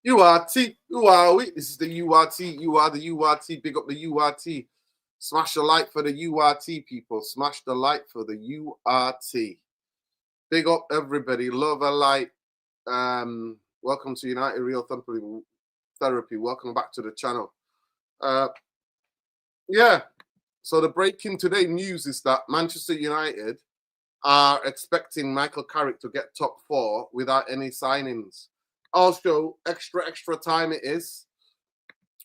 URT, who are we? This is the URT. You are the URT. Big up the URT. Smash the like for the URT, people. Smash the like for the URT. Big up everybody. Love a like. Welcome to United Real Therapy. Welcome back to the channel. Yeah. So the breaking today news is that Manchester United are expecting Michael Carrick to get top 4 without any signings. Also, extra time it is.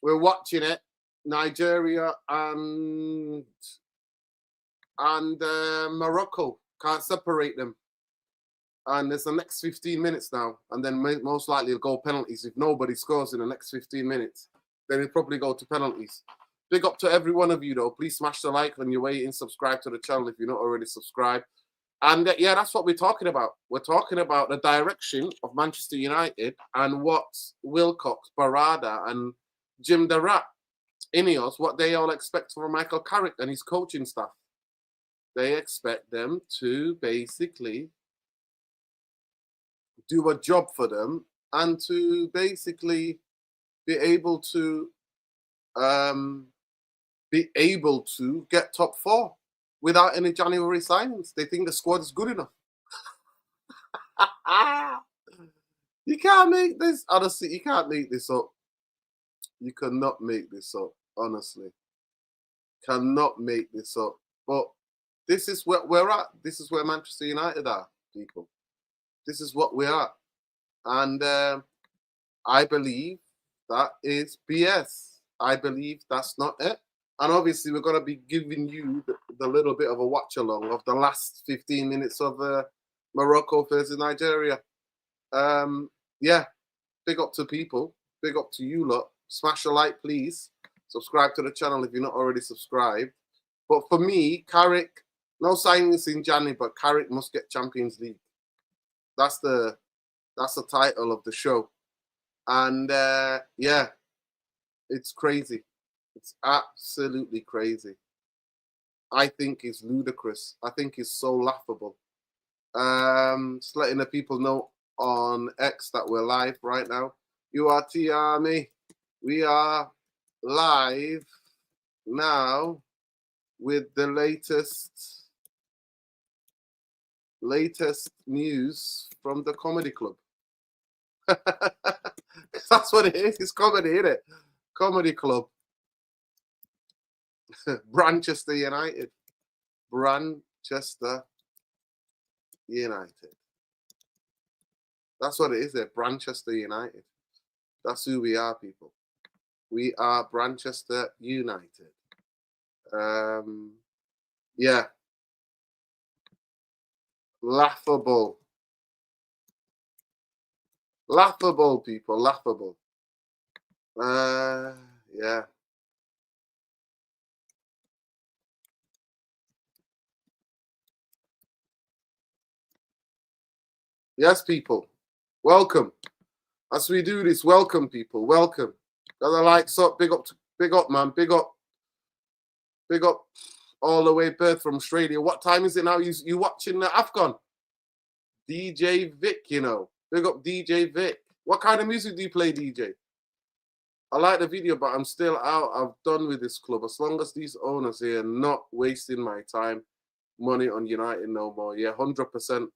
We're watching it. Nigeria and Morocco. Can't separate them. And it's the next 15 minutes now. And then most likely it'll go penalties. If nobody scores in the next 15 minutes, then it'll probably go to penalties. Big up to every one of you, though. Please smash the like when you're waiting. Subscribe to the channel if you're not already subscribed. And yeah, that's what we're talking about. We're talking about the direction of Manchester United and what Wilcox, Barada, and Jim the Rat, Ineos, what they all expect from Michael Carrick and his coaching staff. They expect them to basically do a job for them and to basically be able to get top 4 without any January signings. They think the squad is good enough. You can't make this. Honestly, you can't make this up. You cannot make this up. Honestly. Cannot make this up. But this is where we're at. This is where Manchester United are, people. This is what we are. And I believe that is BS. I believe that's not it. And obviously, we're going to be giving you the little bit of a watch-along of the last 15 minutes of Morocco versus Nigeria. Yeah, big up to people. Big up to you lot. Smash a like, please. Subscribe to the channel if you're not already subscribed. But for me, Carrick, no signings in January, but Carrick must get Champions League. That's the title of the show. And yeah, it's crazy. It's absolutely crazy. I think it's ludicrous. I think it's so laughable. Just letting the people know on X that we're live right now. URT Army, we are live now with the latest news from the comedy club. That's what it is. It's comedy, isn't it? Comedy club. Manchester United. Manchester United. That's what it is there. Manchester United. That's who we are, people. We are Manchester United. Yeah. Laughable. Laughable, people. Laughable. Yeah. Yes, people. Welcome. As we do this, welcome, people. Welcome. Got the lights up. Big up, man. Big up all the way Perth from Australia. What time is it now? You watching the AFCON? DJ Vic, you know. Big up DJ Vic. What kind of music do you play, DJ? I like the video, but I'm still out. I'm done with this club. As long as these owners here are not wasting my time, money on United no more. Yeah, 100%.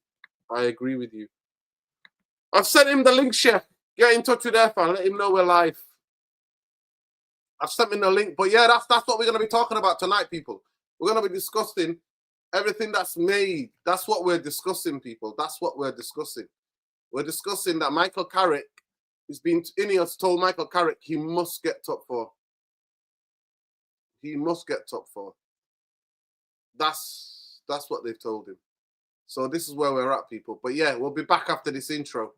I agree with you. I've sent him the link, Chef. Get in touch with Irfan. Let him know we're live. I've sent him the link. But yeah, that's what we're going to be talking about tonight, people. We're going to be discussing everything that's made. That's what we're discussing, people. That's what we're discussing. We're discussing that Michael Carrick Ineos told Michael Carrick he must get top 4. He must get top 4. That's what they've told him. So this is where we're at, people. But yeah, we'll be back after this intro.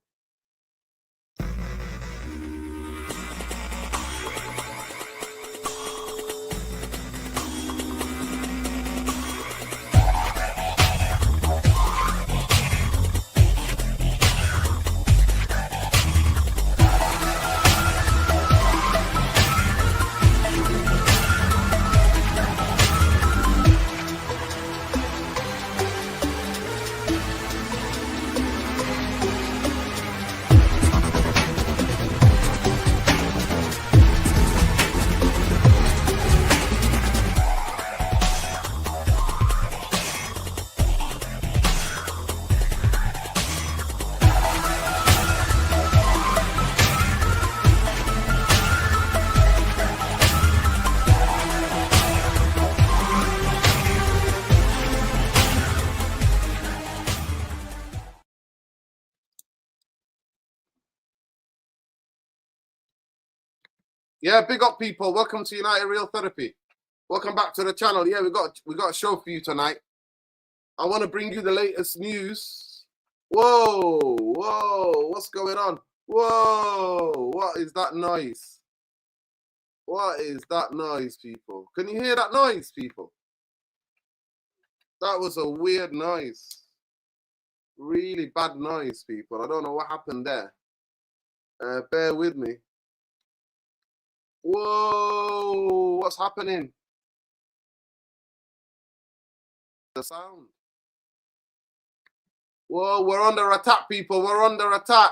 Yeah, big up people. Welcome to United Real Therapy. Welcome back to the channel. Yeah, we got a show for you tonight. I want to bring you the latest news. Whoa, what's going on? Whoa, what is that noise? What is that noise, people? Can you hear that noise, people? That was a weird noise. Really bad noise, people. I don't know what happened there. Bear with me. Whoa, what's happening? The sound. Whoa, we're under attack, people. We're under attack.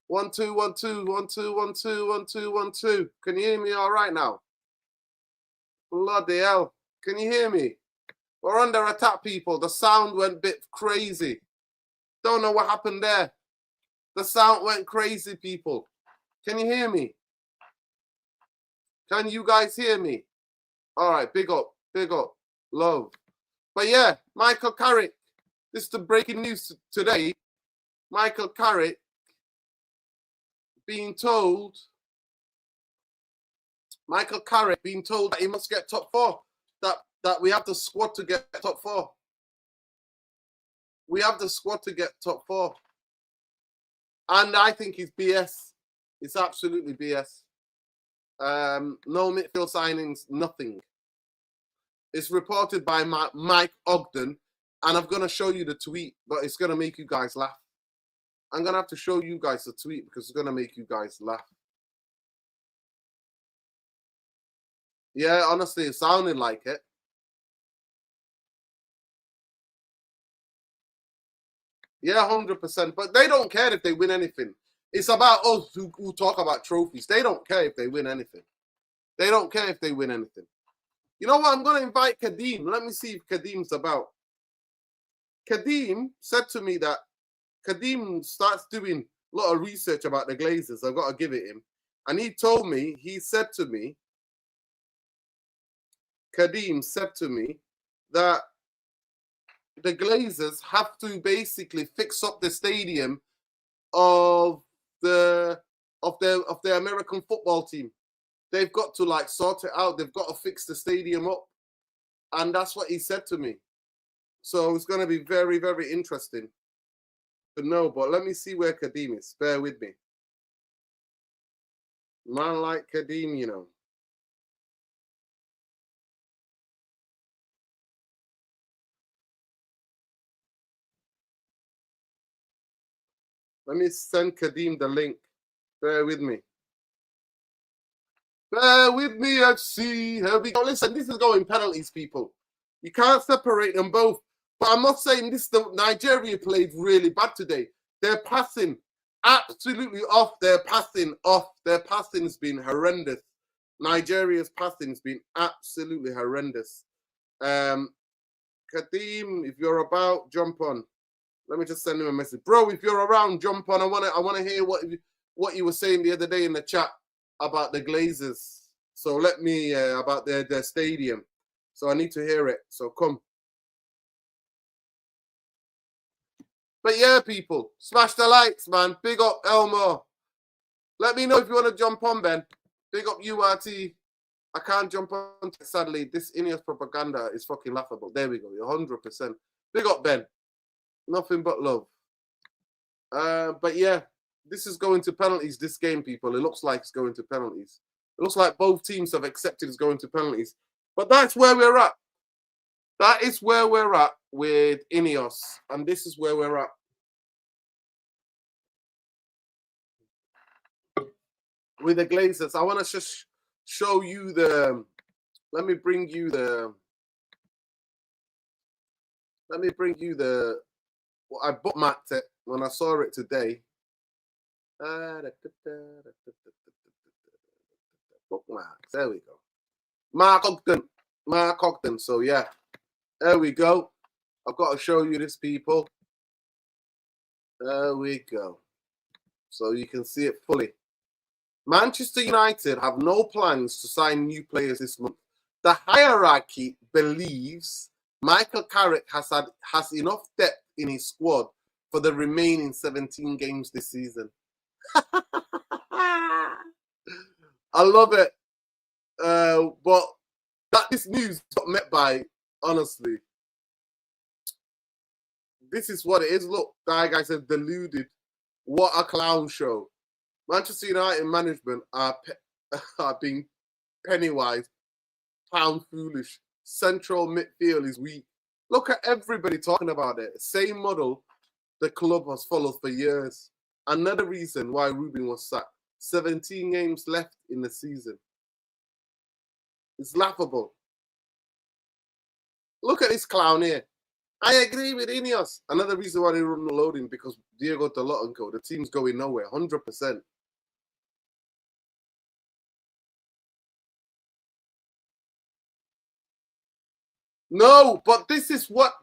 1 2 1 2 1 2 1 2 1 2 1 2. Can you hear me all right now? Bloody hell. Can you hear me? We're under attack, people. The sound went a bit crazy. Don't know what happened there. The sound went crazy, people. Can you hear me? Can you guys hear me? All right, big up, love. But yeah, Michael Carrick. This is the breaking news today. Michael Carrick being told that he must get top 4. That we have the squad to get top 4. We have the squad to get top 4. And I think it's BS. It's absolutely BS. No midfield signings, nothing. It's reported by Mike Ogden, and I'm going to show you the tweet, but it's going to make you guys laugh. I'm going to have to show you guys the tweet because it's going to make you guys laugh. Yeah, honestly, it sounded like it. Yeah, 100%. But they don't care if they win anything. It's about us who talk about trophies. They don't care if they win anything. They don't care if they win anything. You know what? I'm going to invite Kadeem. Let me see if Kadeem's about. Kadeem said to me that Kadeem starts doing a lot of research about the Glazers. I've got to give it him. And he told me, Kadeem said to me that the Glazers have to basically fix up the stadium of the American football team. They've got to like sort it out. They've got to fix the stadium up. And that's what he said to me. So it's going to be very, very interesting to know. But let me see where Kadeem is. Bear with me. Man like Kadeem, you know. Let me send Kadeem the link. Bear with me. Bear with me, FC. Here we go. Listen, this is going penalties, people. You can't separate them both. But I'm not saying this. Nigeria played really bad today. They're passing absolutely off. They're passing off. Their passing's been horrendous. Nigeria's passing's been absolutely horrendous. Kadeem, if you're about, jump on. Let me just send him a message, bro. If you're around, jump on. I want to hear what you were saying the other day in the chat about the Glazers. So let me about their stadium. So I need to hear it. So come. But yeah, people, smash the likes, man. Big up Elmo. Let me know if you want to jump on, Ben. Big up URT. I can't jump on. Sadly, this Ineos propaganda is fucking laughable. There we go. You're 100%. Big up, Ben. Nothing but love. But yeah, this is going to penalties, this game, people. It looks like it's going to penalties. It looks like both teams have accepted it's going to penalties. But that's where we're at. That is where we're at with Ineos. And this is where we're at. With the Glazers. I want to just show you the... Let me bring you the... I bookmarked it when I saw it today. Bookmarks. There we go. Mark Ogden. So yeah, there we go. I've got to show you this, people. There we go. So you can see it fully. Manchester United have no plans to sign new players this month. The hierarchy believes Michael Carrick has enough depth in his squad for the remaining 17 games this season. I love it. But that this news got met by, honestly, this is what it is. Look, that guy said deluded. What a clown show. Manchester United management are being penny-wise, pound foolish. Central midfield is weak. Look at everybody talking about it. Same model the club has followed for years. Another reason why Rubin was sacked. 17 games left in the season. It's laughable. Look at this clown here. I agree with Ineos. Another reason why they run the loading, because Diego Dalot and co. The team's going nowhere, 100%. No, but this is what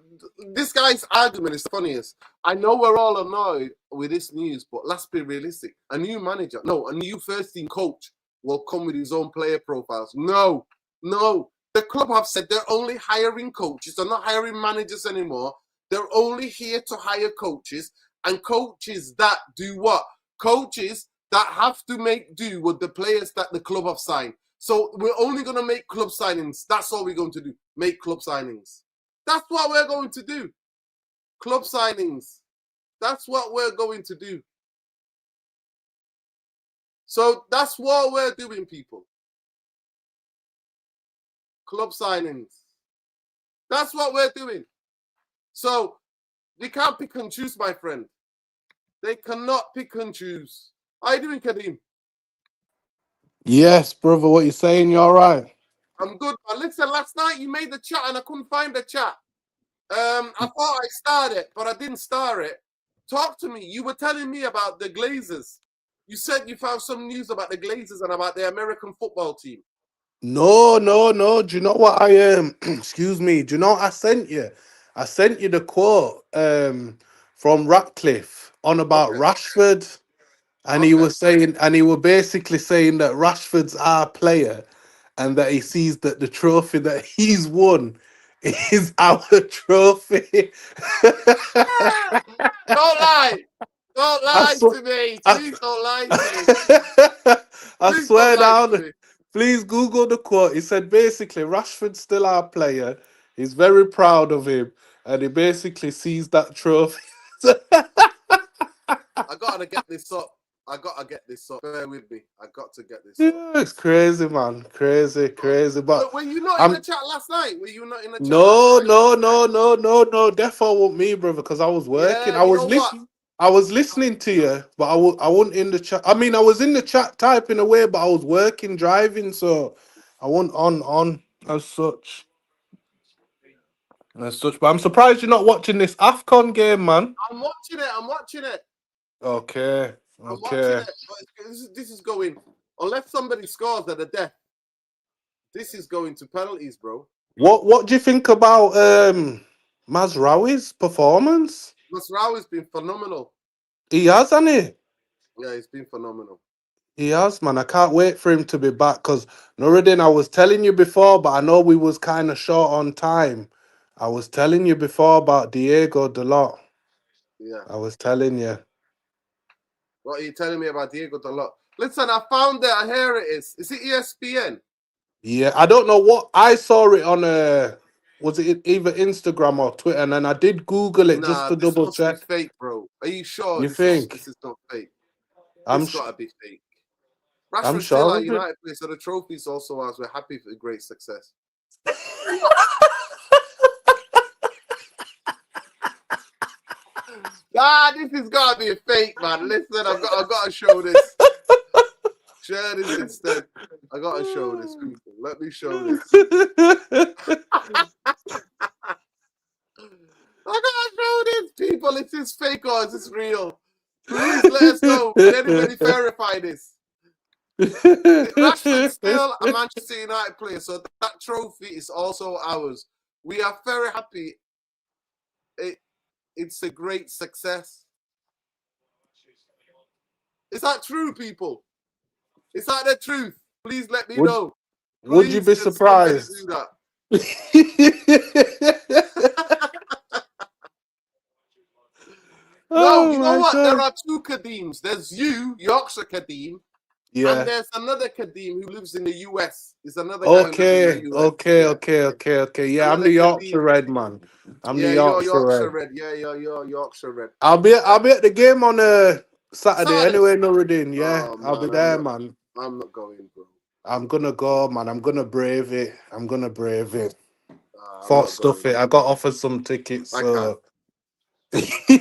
this guy's argument is the funniest. I know we're all annoyed with this news, but let's be realistic. A new manager, no, a new first team coach will come with his own player profiles. No. The club have said they're only hiring coaches. They're not hiring managers anymore. They're only here to hire coaches, and coaches that do what? Coaches that have to make do with the players that the club have signed. So we're only going to make club signings. That's all we're going to do. Make club signings. That's what we're going to do. Club signings. That's what we're going to do. So that's what we're doing, people. Club signings. That's what we're doing. So they can't pick and choose, my friend. They cannot pick and choose. How you doing, Kadeem? Yes, brother, what you saying? You all right? I'm good. But listen, last night you made the chat and I couldn't find the chat. I thought I starred it, but I didn't star it. Talk to me. You were telling me about the Glazers. You said you found some news about the Glazers and about the American football team. No. Do you know what I excuse me? Do you know what I sent you? I sent you the quote from Ratcliffe on about Okay. Rashford, and he Okay. was saying, and he was basically saying that Rashford's our player, and that he sees that the trophy that he's won is our trophy. Don't lie. Don't I lie swear, to me. I, Please don't lie to me. I Please don't swear lie to down. me. Please Google the quote. He said basically Rashford's still our player. He's very proud of him, and he basically sees that trophy. I gotta get this up. I gotta get this up. Bear with me. I got to get this up. Yeah, it's crazy, man. Crazy. But Were you not in the I'm chat last night? Were you not in the chat last no, night? no, no, no, no, no. Defo won't me, brother, because I was working. Yeah, you know what? I was listening to you, but I wasn't in the chat. I mean, I was in the chat typing away, but I was working, driving, so I wasn't on as such. As such. But I'm surprised you're not watching this AFCON game, man. I'm watching it. I'm watching it. Okay. I'm watching Okay. it. But this is going, unless somebody scores at a death, this is going to penalties, bro. What do you think about Mazraoui's performance? Masraoui has been phenomenal. He has, hasn't he? Yeah, he's been phenomenal. He has, man. I can't wait for him to be back because Nuruddin, I was telling you before, but I know we was kind of short on time. I was telling you before about Diego Dalot. Yeah. I was telling you. What are you telling me about Diego Dalot? Listen, I found it. Here it is. Is it ESPN? Yeah, I don't know what I saw it on was it either Instagram or Twitter, and then I did Google it just Nah, to this double must be check. fake, bro. Are you sure You this is think? not fake? I'm This sh- gotta be fake. I'm Rashford still sure our of it. United player, so the trophies also ours. We're happy for the great success. Ah, this has got to be a fake, man. Listen, I've got to show this. Share this instead. I got to show this, people. Let me show this. I got to show this, people. Is this fake or is this real? Please let us know. Can anybody verify this? Rashford's still a Manchester United player, so that trophy is also ours. We are very happy. It's a great success. Is that true, people? Is that the truth? Please let me would know. would you Please, be can somebody do surprised? that? No, Oh you know my what? There god. are two Kadeems. There's you, Yorkshire Kadeem, And Yeah. there's another Kadeem who lives in the US. There's another guy who lives in the Okay. US. Okay. Yeah, Okay. yeah. Okay. Okay. There's Yeah, I'm another the Yorkshire Kadeem. Red man. I'm the Yeah, you're Yorkshire Yorkshire Red. Red. Yeah, you're Yorkshire Red. I'll be at the game on Saturday Saturday. anyway, Nuruddin. Yeah, Oh I'll be man, there, man. I'm not going, bro. I'm gonna go, man. I'm gonna brave it. I'm gonna brave it. I'm Thought not stuff going. it. I got offered some tickets, I can't. so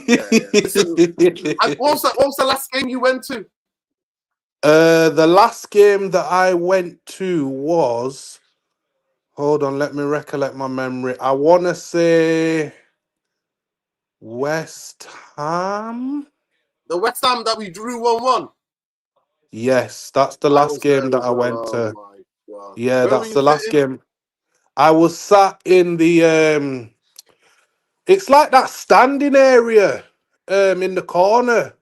Yeah, yeah. Listen, what was the last game you went to? the last game that I went to was, hold on, let me recollect my memory. I wanna say West Ham. The West Ham that we drew 1-1. Yes, that's the I last was there game that as I well. went Oh to. my god. Yeah, Where were that's you the last sitting? game. I was sat in the it's like that standing area in the corner.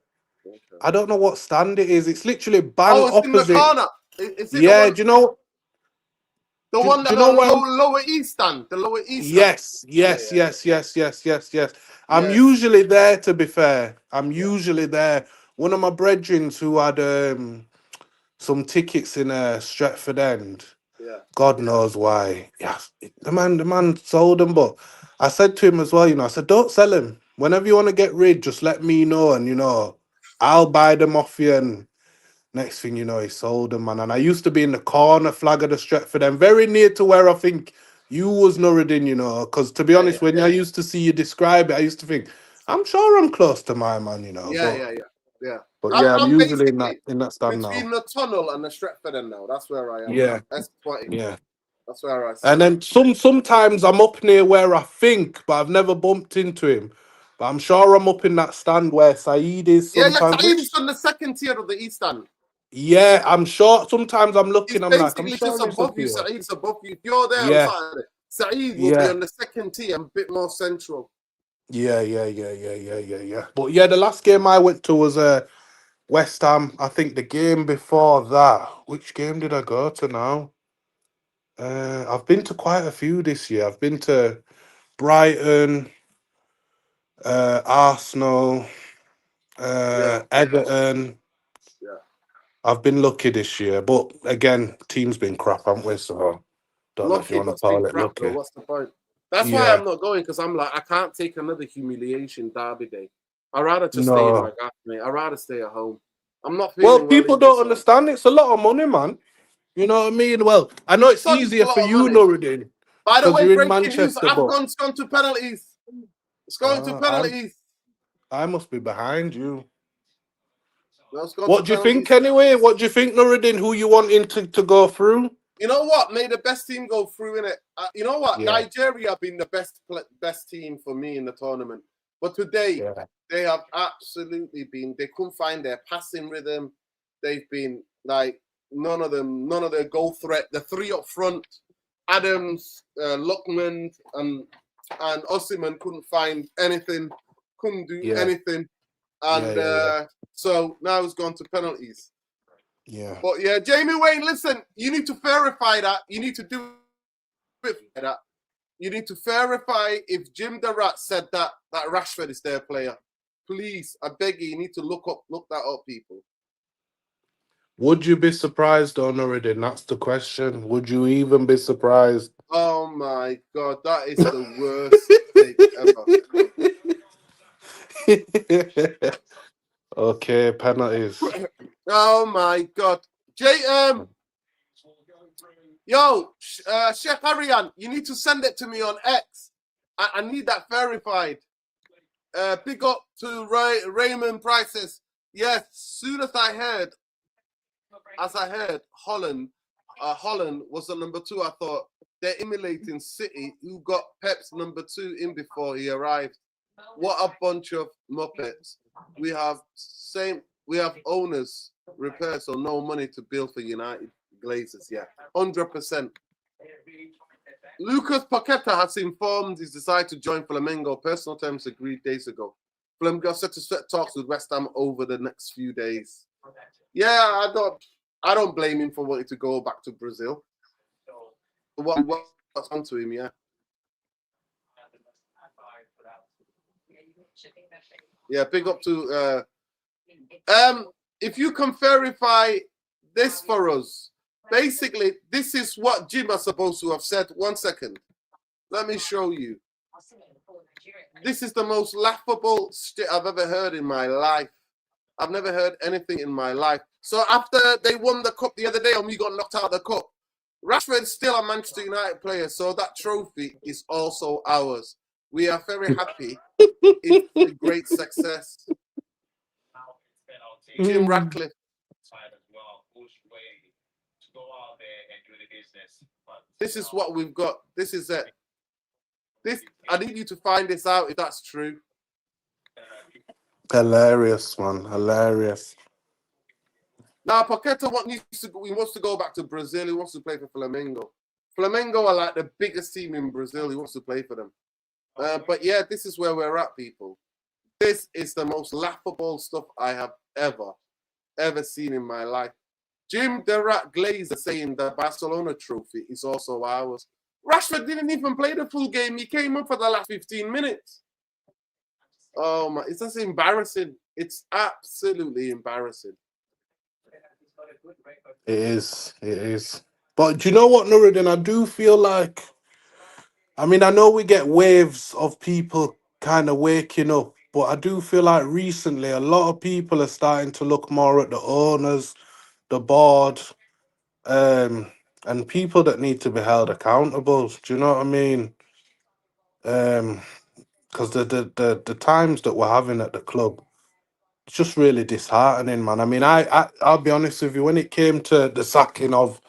Okay. I don't know what stand it is. It's literally bang Oh, it's in the opposite. corner. Is it the Yeah, one? do you know The do, one do you that know the where I'm lower east stand. The lower east stand. Yes, Yeah, yes, yeah, yes, yes, yes, yes, yes. I'm yes. usually there, to be fair. I'm Yeah, usually there. One of my brethren who had some tickets in Stretford End. yeah, God knows why. Yes, the man sold them, but I said to him as well, I said, don't sell him. Whenever you want to get rid, just let me know, and I'll buy them off you. And next thing you know, he sold them, man. And I used to be in the corner flag of the Stretford End, very near to where I think you was Nuruddin, because to be yeah, yeah, honest, when I used to see you describe it, I used to think, I'm sure I'm close to my man, yeah, but yeah, yeah, yeah. but I'm yeah, I'm I'm usually in that basically in that stand now. between the tunnel and the Stretford end now. That's where I am. Yeah, S20. yeah. That's where I And sit. then sometimes I'm up near where I think, but I've never bumped into him. But I'm sure I'm up in that stand where Saeed is Yeah, yeah. sometimes. Saeed is on the second tier of the east stand. Yeah, I'm sure. Sometimes I'm He's looking, I'm like, I'm basically just sure he's up above you. here. Saeed's above you. If you're there on Yeah, Saturday, Saeed will be yeah, on the second tier, a bit more central. yeah. But yeah, the last game I went to was West Ham. I think the game before that. Which game did I go to now? I've been to quite a few this year. I've been to Brighton, Arsenal, Yeah, Everton. yeah. I've been lucky this year, but again, team's been crap, haven't we? So don't know if you Lucky, want but to it's been call it crap though. lucky. What's the point? That's why Yeah, I'm not going because I'm like, I can't take another humiliation derby day. I'd rather just stay in my no. gaff, mate. I'd rather stay at home. I'm not Well, feeling well people either, don't so understand. It's a lot of money, man. You know what I mean? Well, I know whose it's son is easier a for lot of you, money. Nuruddin, By the because way, you're in breaking news: Manchester, but AFCON's gone to penalties. It's going to I'm penalties. I must be behind you. No, it's gone to What do you think penalties. anyway? What do you think, Nuruddin? Who you wanting to go through? You know what? Made the best team go through in it. You know what? Yeah, Nigeria have been the best team for me in the tournament. But today, yeah, they have absolutely been. They couldn't find their passing rhythm. They've been like none of their goal threat. The three up front, Adams, Lookman, and Osimhen couldn't find anything. Couldn't do yeah, anything. yeah, And yeah, yeah, so now it's gone to penalties. yeah. But yeah, Jamie Wayne, listen, you need to verify that. You need to do it for that. You need to verify if Jim the Rat said that Rashford is their player. Please, I beg you need to look that up, people. Would you be surprised, though, Nuruddin? That's the question. Would you even be surprised? Oh my god, that is the worst take ever. Okay, penalties. Oh my god. Yo, Chef Arian, you need to send it to me on X. I need that verified. Pick up to Raymond Prices. Yes, soon as I heard, Holland was the number 2. I thought they're emulating City, who got Pep's number 2 in before he arrived. What a bunch of muppets! We have owners repair, so no money to build for United Glazers. Yeah, 100%. Lucas Paqueta has informed his desire to join Flamengo. Personal terms agreed days ago. Flamengo set to set talks with West Ham over the next few days. Yeah, I don't blame him for wanting to go back to Brazil. What's onto him? Yeah. Yeah, big up to if you can verify this for us. Basically, this is what Jim are supposed to have said. 1 second. Let me show you. This is the most laughable shit I've ever heard in my life. I've never heard anything in my life. So after they won the cup the other day and we got knocked out of the cup, Rashford's still a Manchester United player, so that trophy is also ours. We are very happy. It's a great success. Jim Ratcliffe. This is what we've got. This is it. This I need you to find this out if that's true. Hilarious, man. Hilarious. Now, Paqueta wants to go back to Brazil. He wants to play for Flamengo. Flamengo are like the biggest team in Brazil. He wants to play for them. But yeah, this is where we're at, people. This is the most laughable stuff I have ever seen in my life. Jim the Rat Glazer saying the Barcelona trophy is also ours. Rashford didn't even play the full game. He came up for the last 15 minutes. Oh my, it's just embarrassing. It's absolutely embarrassing. It is. It is. But do you know what, Nuruddin? I do feel like, I mean, I know we get waves of people kind of waking up, but I do feel like recently a lot of people are starting to look more at the owners, the board, and people that need to be held accountable. Do you know what I mean? Because the times that we're having at the club, it's just really disheartening, man. I mean, I'll be honest with you, when it came to the sacking of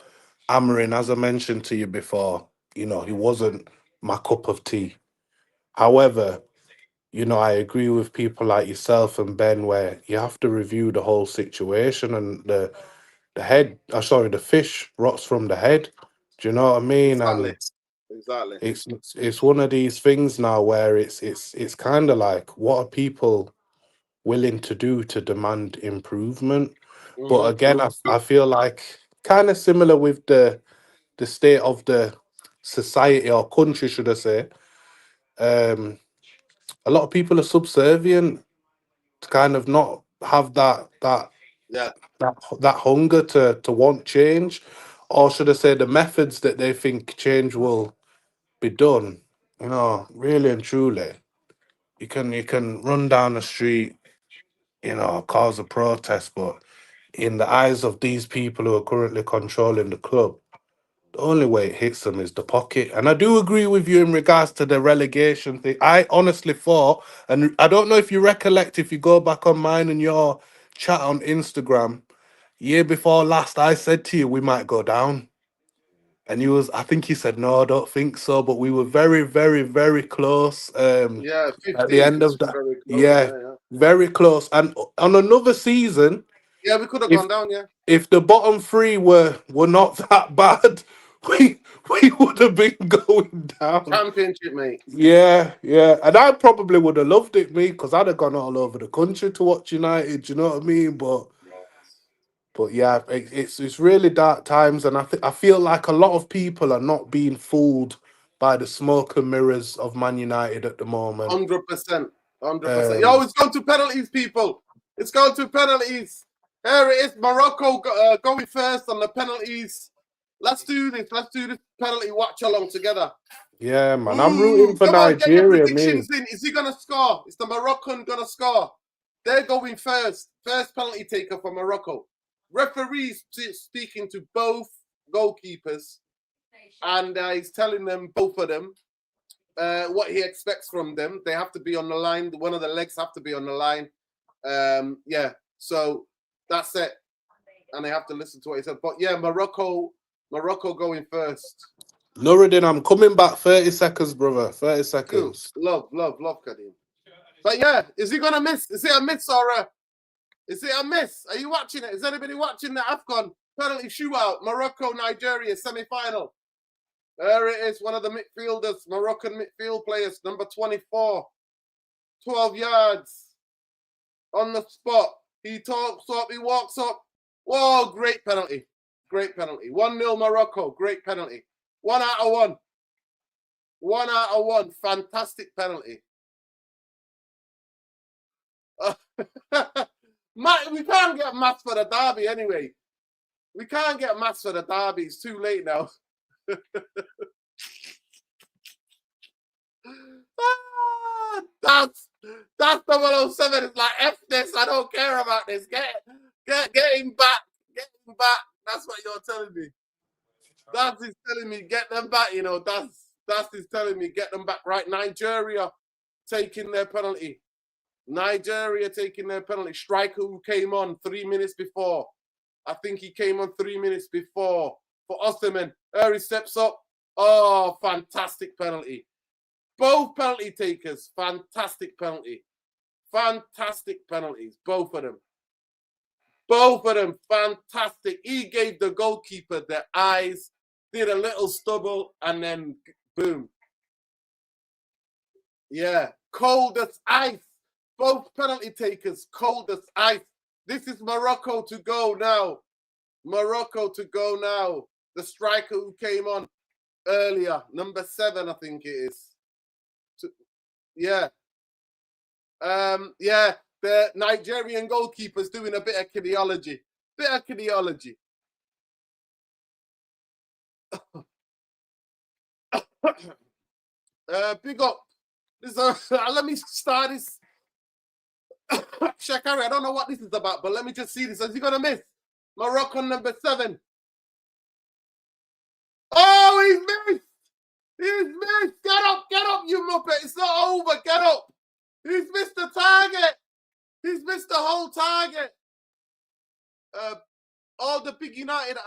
Amarin, as I mentioned to you before, you know, he wasn't my cup of tea. However, you know, I agree with people like yourself and Ben, where you have to review the whole situation, and the fish rots from the head. Do you know what I mean? Exactly. And Exactly. it's one of these things now where it's kind of like, what are people willing to do to demand improvement? But again, I feel like kind of similar with the state of the society or country, should I say. A lot of people are subservient to kind of not have Yeah. that hunger to want change, or should I say, the methods that they think change will be done. You know, really and truly, you can run down the street, you know, cause a protest, but in the eyes of these people who are currently controlling the club, the only way it hits them is the pocket. And I do agree with you in regards to the relegation thing. I honestly thought, and I don't know if you recollect, if you go back on mine and your chat on Instagram, year before last, I said to you, we might go down. And I think you said, no, I don't think so. But we were very, very, very close Yeah, at the 15th end is of that. very close. Yeah, Yeah. very close. And on another season, Yeah, we could have if gone down, yeah. if the bottom three were not that bad, we would have been going down. Championship, mate. Yeah, yeah. And I probably would have loved it, me, because I'd have gone all over the country to watch United, you know what I mean? But yeah, it's really dark times, and I feel like a lot of people are not being fooled by the smoke and mirrors of Man United at the moment. 100%. 100%. Yo, it's going to penalties, people. It's going to penalties. Here it is. Morocco going first on the penalties. Let's do this. Let's do this penalty watch along together. Yeah, man. I'm rooting Ooh, for come on, get your Nigeria, me. predictions in. Is he going to score? Is the Moroccan going to score? They're going first. First penalty taker for Morocco. Referees speaking to both goalkeepers, and he's telling them, both of them, what he expects from them. They have to be on the line. One of the legs have to be on the line. Yeah, so that's it. And they have to listen to what he said. But yeah, Morocco going first. Nuruddin, I'm coming back 30 seconds, brother. 30 Cool. seconds. Love, Kadim. But yeah, is he gonna miss? Is it a miss or is it a miss? Are you watching it? Is anybody watching the AFCON penalty shootout? Morocco, Nigeria semi-final. There it is, one of the midfielders, Moroccan midfield players, number 24. 12 yards on the spot. He talks up, he walks up. Whoa, great penalty. Great penalty. 1-0 Morocco, great penalty. 1 out of 1. 1 out of 1. Fantastic penalty. Matt, we can't get Matt for the derby anyway. We can't get maths for the derby. It's too late now. That's 007. It's like F this. I don't care about this. Get him back. Get him back. That's what you're telling me. That's is telling me get them back. You know, that's is telling me get them back. Right, Nigeria taking their penalty. Nigeria taking their penalty. Striker who came on 3 minutes before. I think he came on 3 minutes before for Osimhen. He steps up. Oh, fantastic penalty. Both penalty takers, fantastic penalty. Fantastic penalties, both of them. Both of them, fantastic. He gave the goalkeeper the eyes, did a little stubble, and then boom. Yeah, cold as ice. Both penalty takers, cold as ice. This is Morroco to go now. Morroco to go now. The striker who came on earlier, number 7, I think it is. Yeah. Yeah, the Nigerian goalkeeper's doing a bit of kineology. Big up. Let me start this. Shakari, I don't know what this is about, but let me just see this. Is he going to miss? Morocco number 7. Oh, he's missed. He's missed. Get up, you muppet. It's not over. Get up. He's missed the target. He's missed the whole target. All the big United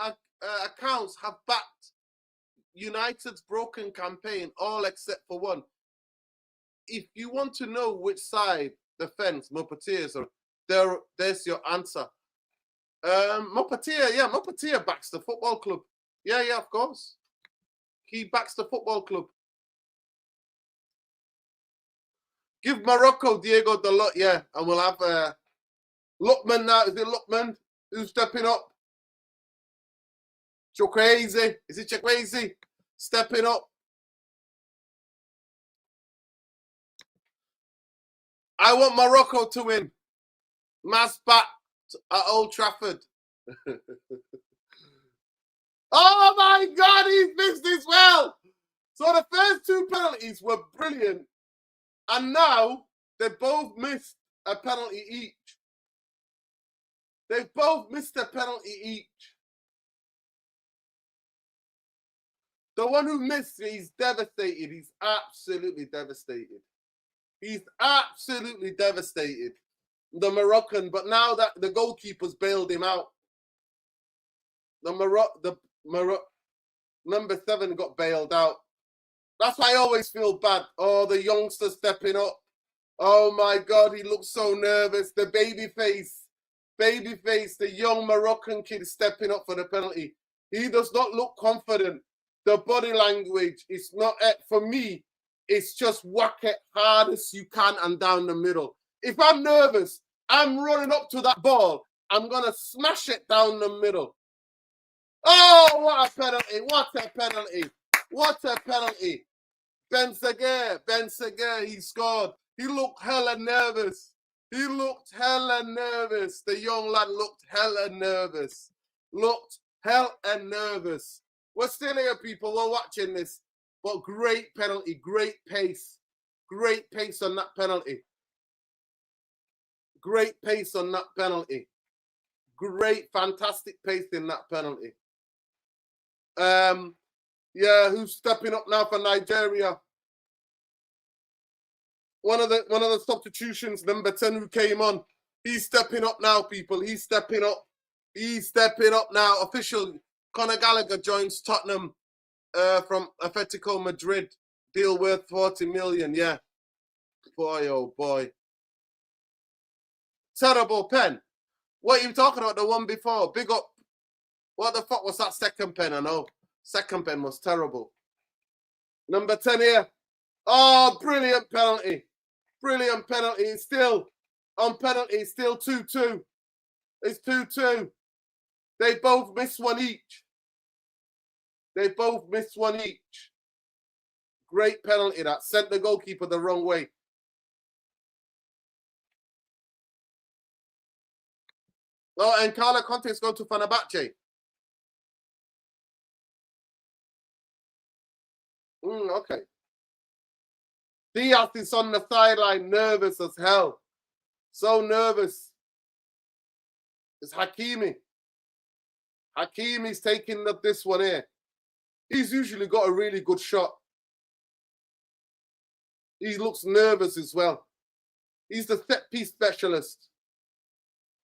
accounts have backed United's broken campaign, all except for one. If you want to know which side the fence Muppeteers are, there's your answer. Muppeteer backs the football club. Yeah, of course. He backs the football club. Give Morroco Diego Dalot, yeah, and we'll have Lookman now. Is it Lookman who's stepping up? Chukwueze, is it Chukwueze stepping up? I want Morroco to win. Mass back at Old Trafford. Oh my God, he's missed this well. So the first 2 penalties were brilliant. And now they both missed a penalty each. They've both missed a penalty each. The one who missed, he's devastated. He's absolutely devastated. He's absolutely devastated. The Moroccan, but now that the goalkeeper's bailed him out. The number 7 got bailed out. That's why I always feel bad. Oh, the youngster stepping up. Oh my God, he looks so nervous. The baby face, the young Moroccan kid stepping up for the penalty. He does not look confident. The body language is not, for me, it's just whack it hard as you can and down the middle. If I'm nervous, I'm running up to that ball. I'm going to smash it down the middle. Oh, what a penalty. What a penalty. What a penalty. Ben Seger, he scored. He looked hella nervous. The young lad looked hella nervous. We're still here, people. We're watching this. But great penalty, great pace. Great pace on that penalty. Great pace on that penalty. Great, fantastic pace in that penalty. Yeah, who's stepping up now for Nigeria? One of the substitutions, number 10, who came on. He's stepping up now, people. He's stepping up. He's stepping up now. Official Conor Gallagher joins Tottenham from Atletico Madrid. Deal worth 40 million. Yeah. Boy, oh boy. Terrible pen. What are you talking about? The one before? Big up. What the fuck was that second pen? I know. Second pen was terrible. Number 10 here. Oh, brilliant penalty. Brilliant penalty. It's still on penalty. It's still 2-2. It's 2-2. They both missed one each. Great penalty that sent the goalkeeper the wrong way. Oh, and Carlo Conte is going to Fenerbahce. Okay. Diaz is on the sideline, nervous as hell. So nervous. It's Hakimi. Hakimi's taking up this one here. He's usually got a really good shot. He looks nervous as well. He's the set piece specialist.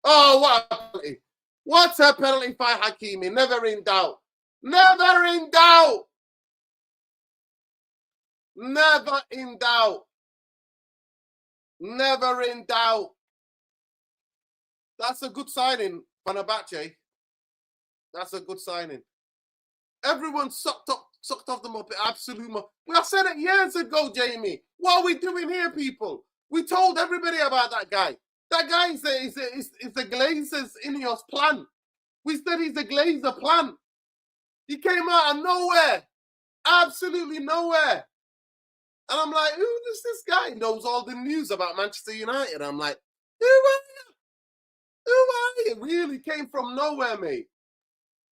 Oh, what a penalty. What a penalty by Hakimi. Never in doubt. Never in doubt. Never in doubt. Never in doubt. That's a good signing, Fenerbahce. That's a good signing. Everyone sucked off them up. Absolute. I said it years ago, Jamie. What are we doing here, people? We told everybody about that guy. That guy is the Glazers Ineos plan. We said he's a Glazer plan. He came out of nowhere. Absolutely nowhere. And I'm like, who does this guy? Knows all the news about Manchester United. I'm like, who are you? Who are you? Really came from nowhere, mate.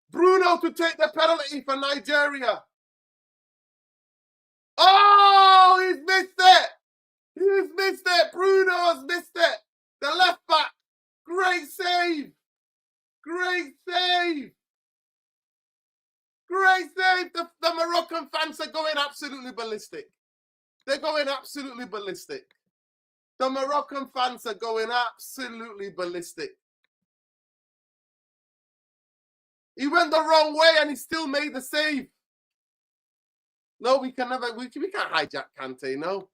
Bruno to take the penalty for Nigeria. Oh, he's missed it. He's missed it. Bruno has missed it. The left back. Great save. Great save. Great save. The Moroccan fans are going absolutely ballistic. They're going absolutely ballistic. The Moroccan fans are going absolutely ballistic. He went the wrong way and he still made the save. No, we can never. We can't hijack Kante. No.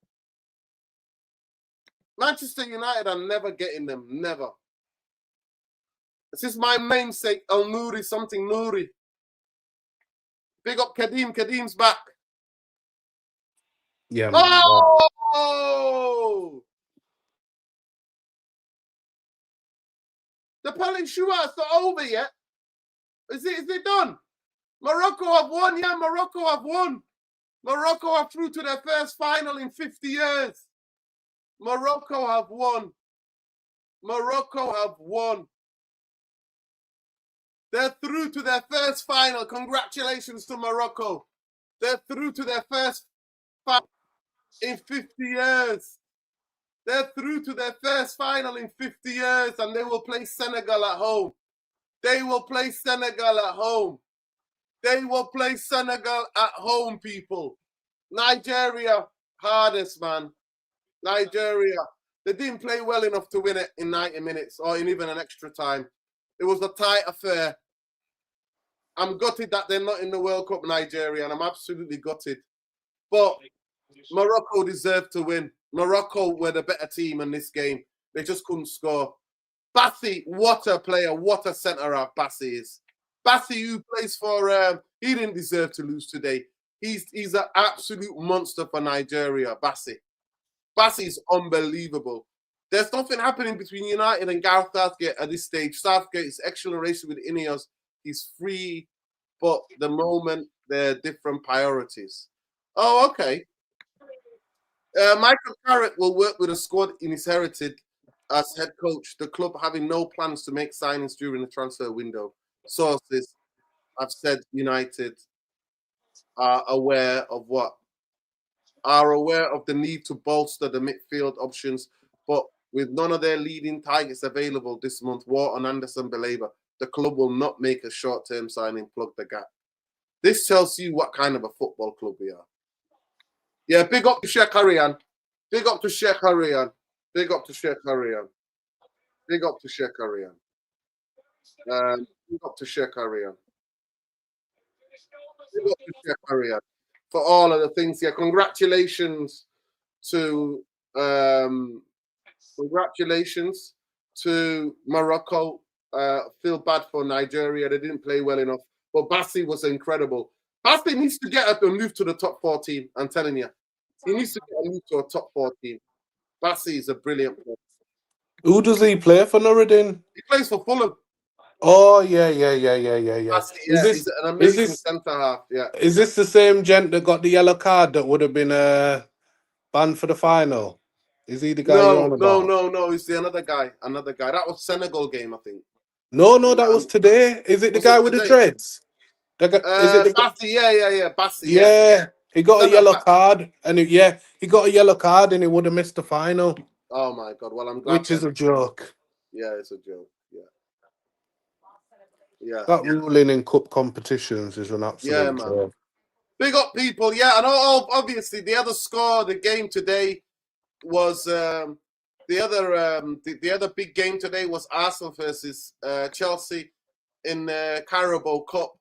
Manchester United are never getting them. Never. This is my namesake, Al Nouri, something Nouri. Big up Kadeem. Kadeem's back. Yeah, man. Oh! The penalty shootout's not over yet. Is it done? Morocco have won. Yeah, Morocco have won. Morocco are through to their first final in 50 years. Morocco have won. Morocco have won. They're through to their first final. Congratulations to Morocco. They're through to their first final in 50 years. They're through to their first final in 50 years, and they will play Senegal at home. They will play Senegal at home. They will play Senegal at home, people. Nigeria, hardest, man. Nigeria. They didn't play well enough to win it in 90 minutes or in even an extra time. It was a tight affair. I'm gutted that they're not in the World Cup, Nigeria, and I'm absolutely gutted. But Morocco deserved to win. Morocco were the better team in this game. They just couldn't score. Bassi, what a player, what a centre-half Bassi is. Bassi, who plays for, he didn't deserve to lose today. He's an absolute monster for Nigeria, Bassi. Bassi is unbelievable. There's nothing happening between United and Gareth Southgate at this stage. Southgate is acceleration with Ineos. He's free, but the moment they're different priorities. Oh, okay. Michael Carrick will work with a squad inherited as head coach, the club having no plans to make signings during the transfer window. Sources have said United are aware of what? Are aware of the need to bolster the midfield options, but with none of their leading targets available this month, Wharton, Anderson, Belabor, the club will not make a short-term signing, plug the gap. This tells you what kind of a football club we are. Yeah, big up to Sheikh Harian. Big up to Sheikh Harian. Big up to Sheikh Harian. Big up to Sheikh Harian. Big up to Sheikh Harian. Big up to Sheikh Harian for all of the things here. Congratulations to Morocco. Feel bad for Nigeria. They didn't play well enough. But Bassi was incredible. Bassi needs to get up and move to the top 14. I'm telling you. He needs to get a move to a top 14. Bassi is a brilliant player. Who does he play for, Nuruddin? He plays for Fulham. Oh, yeah. Bassi, yeah, he's an amazing centre-half. Yeah. Is this the same gent that got the yellow card that would have been banned for the final? Is he the guy you're on about? No. It's the another guy. That was Senegal game, I think. No, that was today. Is it the guy with the dreads? Bassi, yeah. Bassi, yeah. He got a Centre yellow back. card, and he got a yellow card, and he would have missed the final, Oh my God. Well, I'm glad which is then. a joke. Yeah, it's a joke. Yeah. Yeah. That ruling in cup competitions is an Yeah, absolute man. joke. Big up, people. Yeah, and obviously the other score, the game today was the other big game today was Arsenal versus Chelsea in the Carabao Cup,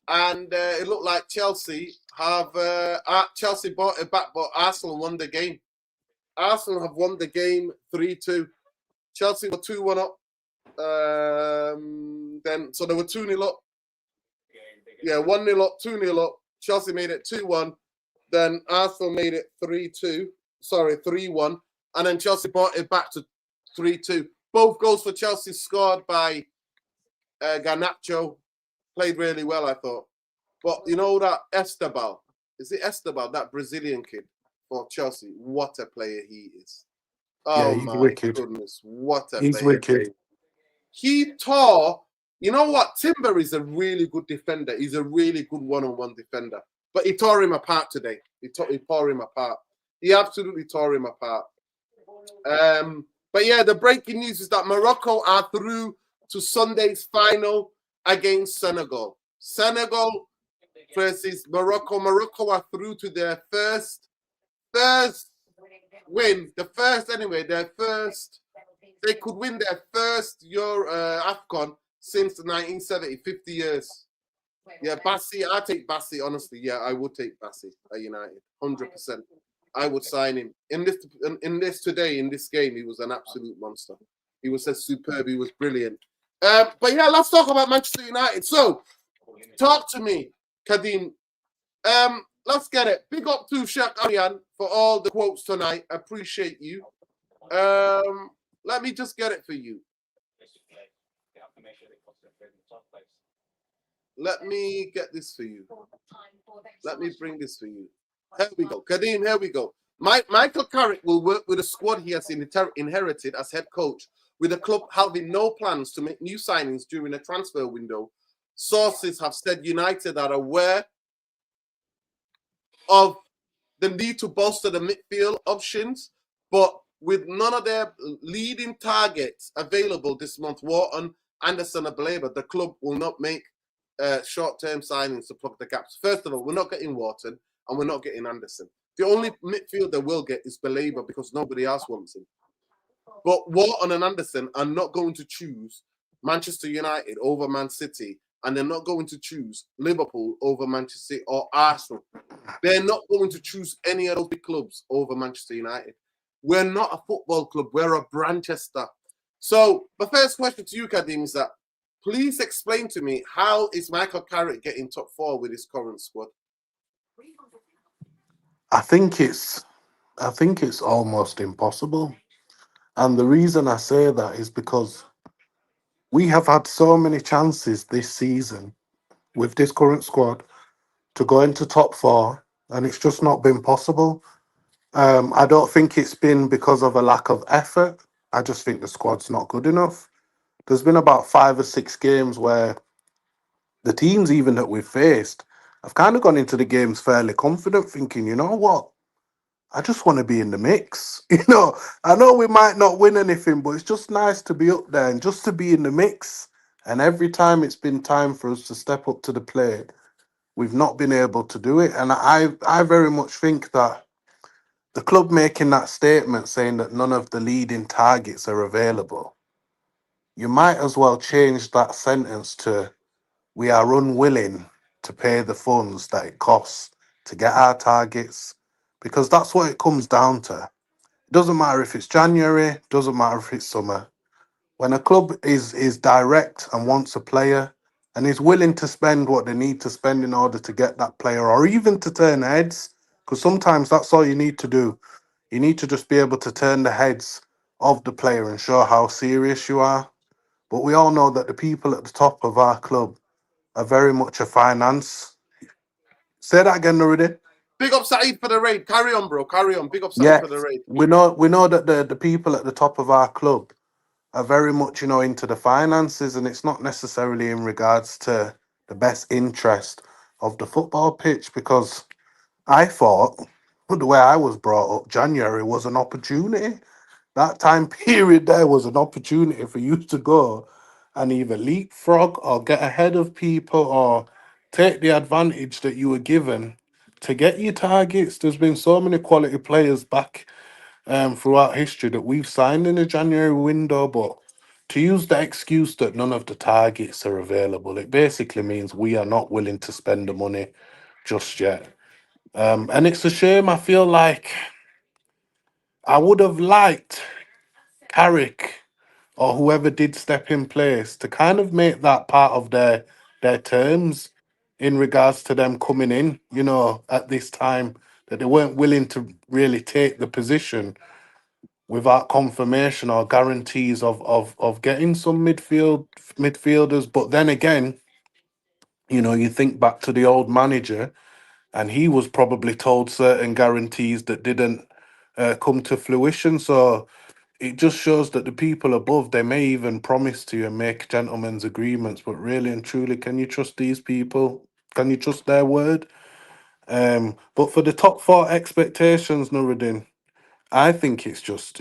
and it looked like Chelsea bought it back, but Arsenal won the game. Arsenal have won the game 3-2. Chelsea were 2-1 up. Then so they were 2-0 up. Yeah, 1-0 up, 2-0 up. Chelsea made it 2-1. Then Arsenal made it 3-2. Sorry, 3-1. And then Chelsea brought it back to 3-2. Both goals for Chelsea scored by Garnacho. Played really well, I thought. But you know that Estabal? Is it Estabal, that Brazilian kid for Chelsea? What a player he is. Yeah, Oh he's my wicked. goodness. What a He's player. wicked. He tore, you know what? Timber is a really good defender. He's a really good one-on-one defender. But he tore him apart today. He tore him apart. He absolutely tore him apart. But yeah, the breaking news is that Morocco are through to Sunday's final against Senegal. Senegal versus Morocco. Morocco are through to their first win. They could win their first AFCON since the 1970, 50 years. Yeah, Bassi, I take Bassi, honestly. Yeah, I would take Bassi at United, 100%. I would sign him. In this today, in this game, he was an absolute monster. He was superb, he was brilliant. But yeah, let's talk about Manchester United. So, talk to me, Kadim. Let's get it. Big up to Shaq Arian for all the quotes tonight. Appreciate you. Let me just get it for you. Let me get this for you. Let me bring this for you. Here we go. Kadim, here we go. Michael Carrick will work with a squad he has inherited as head coach, with the club having no plans to make new signings during the transfer window. Sources have said United are aware of the need to bolster the midfield options, but with none of their leading targets available this month, Wharton, Anderson, and Baleba, the club will not make short-term signings to plug the gaps. First of all, we're not getting Wharton and we're not getting Anderson. The only midfielder we'll get is Baleba because nobody else wants him. But Wharton and Anderson are not going to choose Manchester United over Man City, and they're not going to choose Liverpool over Manchester City or Arsenal. They're not going to choose any of those big clubs over Manchester United. We're not a football club. We're a Branchester. So the first question to you, Kadim, is that please explain to me, how is Michael Carrick getting top four with his current squad? I think it's almost impossible. And the reason I say that is because we have had so many chances this season with this current squad to go into top four, and it's just not been possible. I don't think it's been because of a lack of effort. I just think the squad's not good enough. There's been about 5 or 6 games where the teams, even that we've faced, have kind of gone into the games fairly confident, thinking, you know what, I just want to be in the mix. I know we might not win anything, but it's just nice to be up there and just to be in the mix. And every time it's been time for us to step up to the plate, we've not been able to do it. And I very much think that the club making that statement saying that none of the leading targets are available, you might as well change that sentence to, we are unwilling to pay the funds that it costs to get our targets, because that's what it comes down to. It doesn't matter if it's January, doesn't matter if it's summer. When a club is direct and wants a player and is willing to spend what they need to spend in order to get that player, or even to turn heads, because sometimes that's all you need to do. You need to just be able to turn the heads of the player and show how serious you are. But we all know that the people at the top of our club are very much a finance. Say that again, Nuruddin. Big up Saeed for the raid. Carry on, bro. Carry on. Big up Saeed Yeah, for the raid. we know that the people at the top of our club are very much, into the finances, and it's not necessarily in regards to the best interest of the football pitch, because I thought, the way I was brought up, January was an opportunity. That time period there was an opportunity for you to go and either leapfrog or get ahead of people or take the advantage that you were given to get your targets. There's been so many quality players back throughout history that we've signed in the January window, but to use the excuse that none of the targets are available, it basically means we are not willing to spend the money just yet. And it's a shame. I feel like I would have liked Carrick or whoever did step in place to kind of make that part of their terms in regards to them coming in, at this time that they weren't willing to really take the position without confirmation or guarantees of getting some midfielders. But then again, you think back to the old manager and he was probably told certain guarantees that didn't come to fruition. So it just shows that the people above, they may even promise to you and make gentlemen's agreements, but really and truly, can you trust these people? Can you trust their word? But for the top four expectations, Nuruddin, I think it's just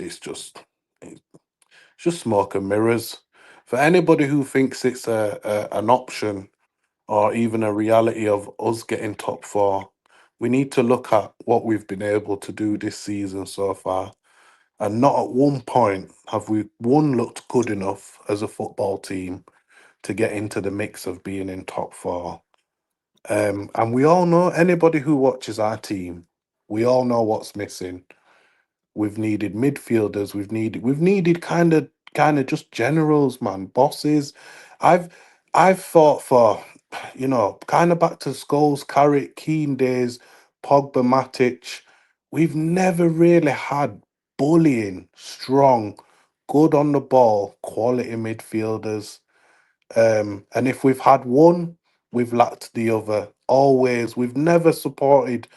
smoke and mirrors. For anybody who thinks it's an option or even a reality of us getting top four, we need to look at what we've been able to do this season so far. And not at one point have we one looked good enough as a football team to get into the mix of being in top four. And we all know anybody who watches our team, we all know what's missing. We've needed midfielders. We've needed kind of just generals, man, bosses. I've I've fought for, kind of back to Scholes, Carrick, Keane days, Pogba, Matic. We've never really had bullying, strong, good on the ball, quality midfielders. And if we've had one, we've lacked the other. Always. We've never supported,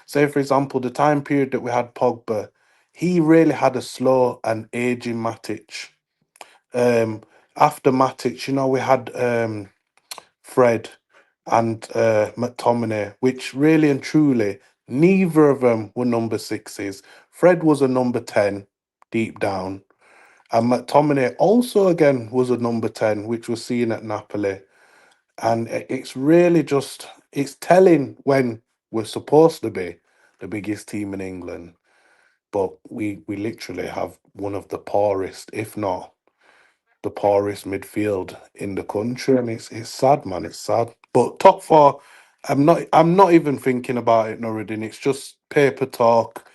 say, for example, the time period that we had Pogba, he really had a slow and aging Matic. Um, After Matic, we had Fred and McTominay, which really and truly, neither of them were number sixes. Fred was a number 10 deep down. And McTominay also again was a number 10, which was seen at Napoli. And it's really just it's telling when we're supposed to be the biggest team in England, but we literally have one of the poorest, if not the poorest midfield in the country, and it's sad, man. It's sad. But top four, I'm not even thinking about it, Nuruddin. It's just paper talk,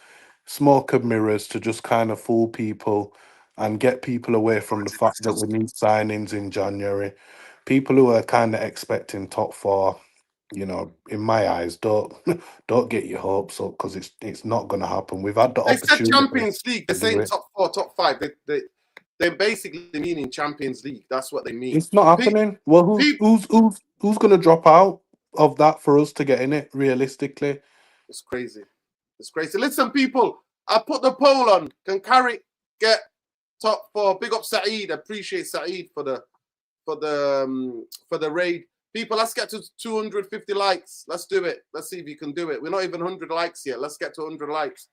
smoke and mirrors to just kind of fool people and get people away from the fact that we need signings in January. People who are kind of expecting top four, in my eyes, don't get your hopes up because it's not going to happen. We've had the They said opportunity Champions League. They're to do saying it. top four, top five. They're basically meaning Champions League. That's what they mean. It's not Pe- happening. Well, pe- who's going to drop out of that for us to get in it realistically? it's crazy. It's crazy. Listen, people, I put the poll on. Can Carrick get top four? Big up Saeed. Appreciate Saeed for the raid. People, let's get to 250 likes. Let's do it. Let's see if you can do it. We're not even 100 likes yet. Let's get to 100 likes.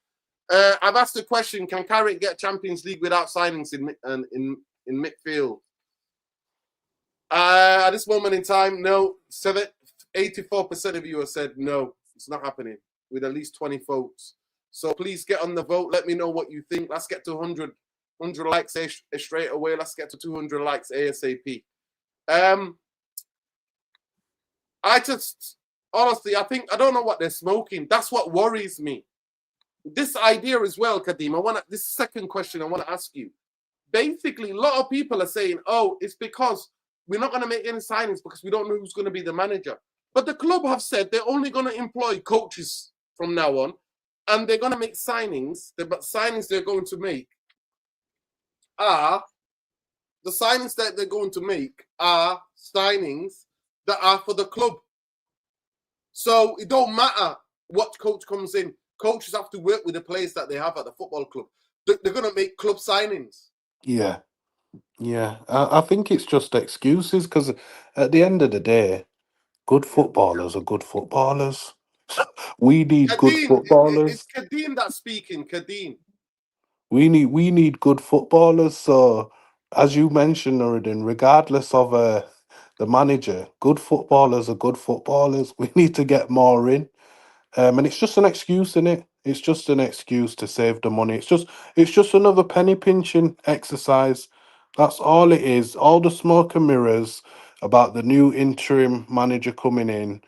I've asked the question: can Carrick get Champions League without signings in midfield? At this moment in time, no. 84% of you have said no. It's not happening with at least 20 votes. So please get on the vote. Let me know what you think. Let's get to 100 likes straight away. Let's get to 200 likes ASAP. I just honestly, I don't know what they're smoking. That's what worries me. This idea as well, Kadeem. This second question I want to ask you. Basically, a lot of people are saying, "Oh, it's because we're not going to make any signings because we don't know who's going to be the manager." But the club have said they're only going to employ coaches from now on, and they're going to make signings. The signings they're going to make are the signings that they're going to make are signings that are for the club. So it don't matter what coach comes in. Coaches have to work with the players that they have at the football club. They're going to make club signings. Yeah, yeah. I think it's just excuses because at the end of the day, good footballers are good footballers. We need good Kadeem, it's footballers. Kadeem that's speaking. Kadeem. We need good footballers. So, as you mentioned, Nuruddin, regardless of the manager, good footballers are good footballers. We need to get more in. And it's just an excuse, in it? It's just an excuse to save the money. It's just another penny pinching exercise. That's all it is. All the smoke and mirrors about the new interim manager coming in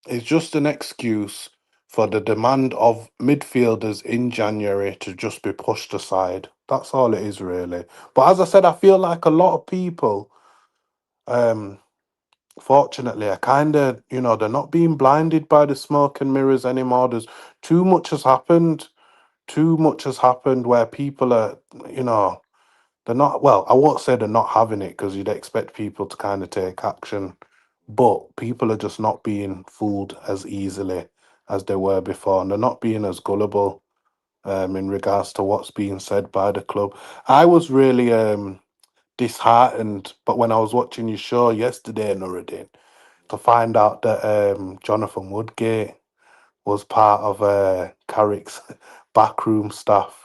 is just an excuse for the demand of midfielders in January to just be pushed aside. That's all it is, really. But as I said, I feel like a lot of people, um, fortunately, are kind of, they're not being blinded by the smoke and mirrors anymore. There's too much has happened. Too much has happened where people are, you know, they're not, well, I won't say they're not having it because you'd expect people to kind of take action, but people are just not being fooled as easily as they were before, and they're not being as gullible in regards to what's being said by the club. I was really disheartened, but when I was watching your show yesterday, Nuruddin, to find out that Jonathan Woodgate was part of Carrick's backroom staff.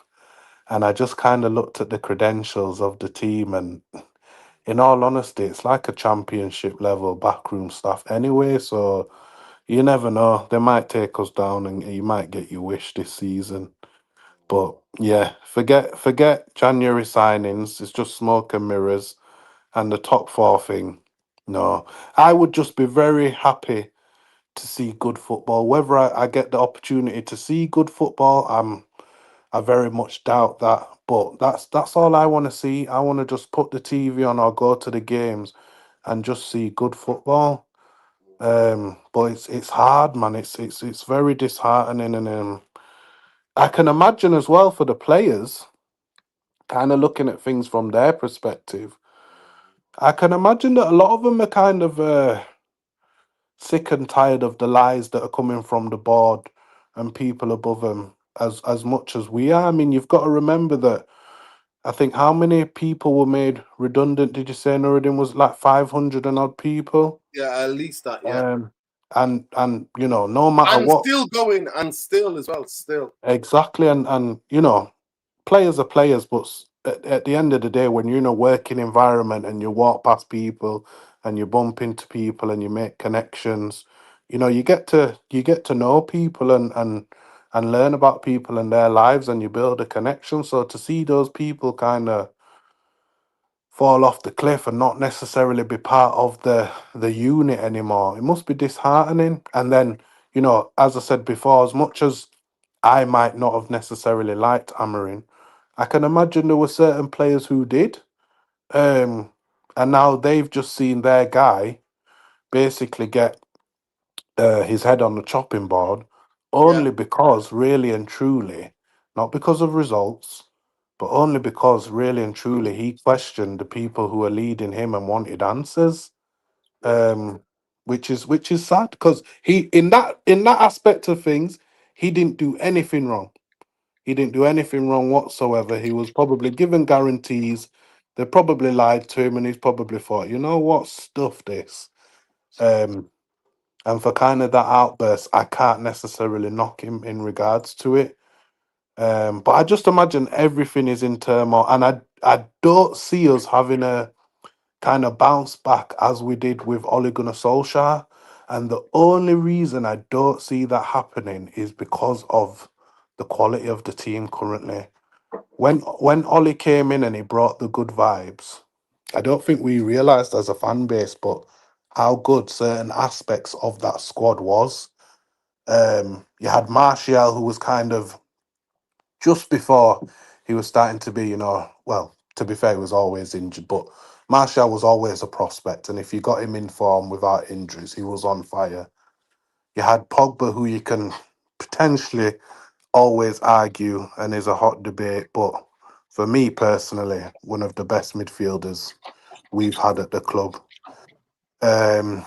And I just kind of looked at the credentials of the team, and in all honesty, it's like a championship level backroom staff anyway. So you never know; they might take us down, and you might get your wish this season. But yeah, forget January signings. It's just smoke and mirrors, and the top four thing. No, I would just be very happy to see good football. Whether I get the opportunity to see good football, I very much doubt that. But that's all I want to see. I want to just put the TV on or go to the games and just see good football. But it's hard, man. It's very disheartening, and I can imagine as well for the players, kind of looking at things from their perspective. I can imagine that a lot of them are kind of sick and tired of the lies that are coming from the board and people above them as much as we are. I mean, you've got to remember that I think how many people were made redundant? Did you say Nuruddin was like 500 and odd people? Yeah, at least that. Yeah, Um, and no matter and what, still going, and still as well, still. exactly, and players are players, but at the end of the day, when you're in a working environment and you walk past people and you bump into people and you make connections, you get to know people and learn about people and their lives, and you build a connection. So to see those people kind of fall off the cliff and not necessarily be part of the unit anymore, it must be disheartening. And then, as I said before, as much as I might not have necessarily liked Amarin, I can imagine there were certain players who did. Um, and now they've just seen their guy basically get his head on the chopping board Yeah, only because, really and truly, not because of results, but only because, really and truly, he questioned the people who are leading him and wanted answers. yeah, Um, which is sad because he in that aspect of things, he didn't do anything wrong. He didn't do anything wrong whatsoever. He was probably given guarantees. They probably lied to him, and he's probably thought, you know what, stuff this. Um, and for kind of that outburst, I can't necessarily knock him in regards to it. But I just imagine everything is in turmoil, and I don't see us having a kind of bounce back as we did with Ole Gunnar Solskjaer. And the only reason I don't see that happening is because of the quality of the team currently. When Ollie came in and he brought the good vibes, I don't think we realised as a fan base, but how good certain aspects of that squad was. You had Martial, who was kind of just before he was starting to be, well, to be fair, he was always injured, but Martial was always a prospect. And if you got him in form without injuries, he was on fire. You had Pogba, who you can potentially always argue and is a hot debate, but for me personally, one of the best midfielders we've had at the club. Um,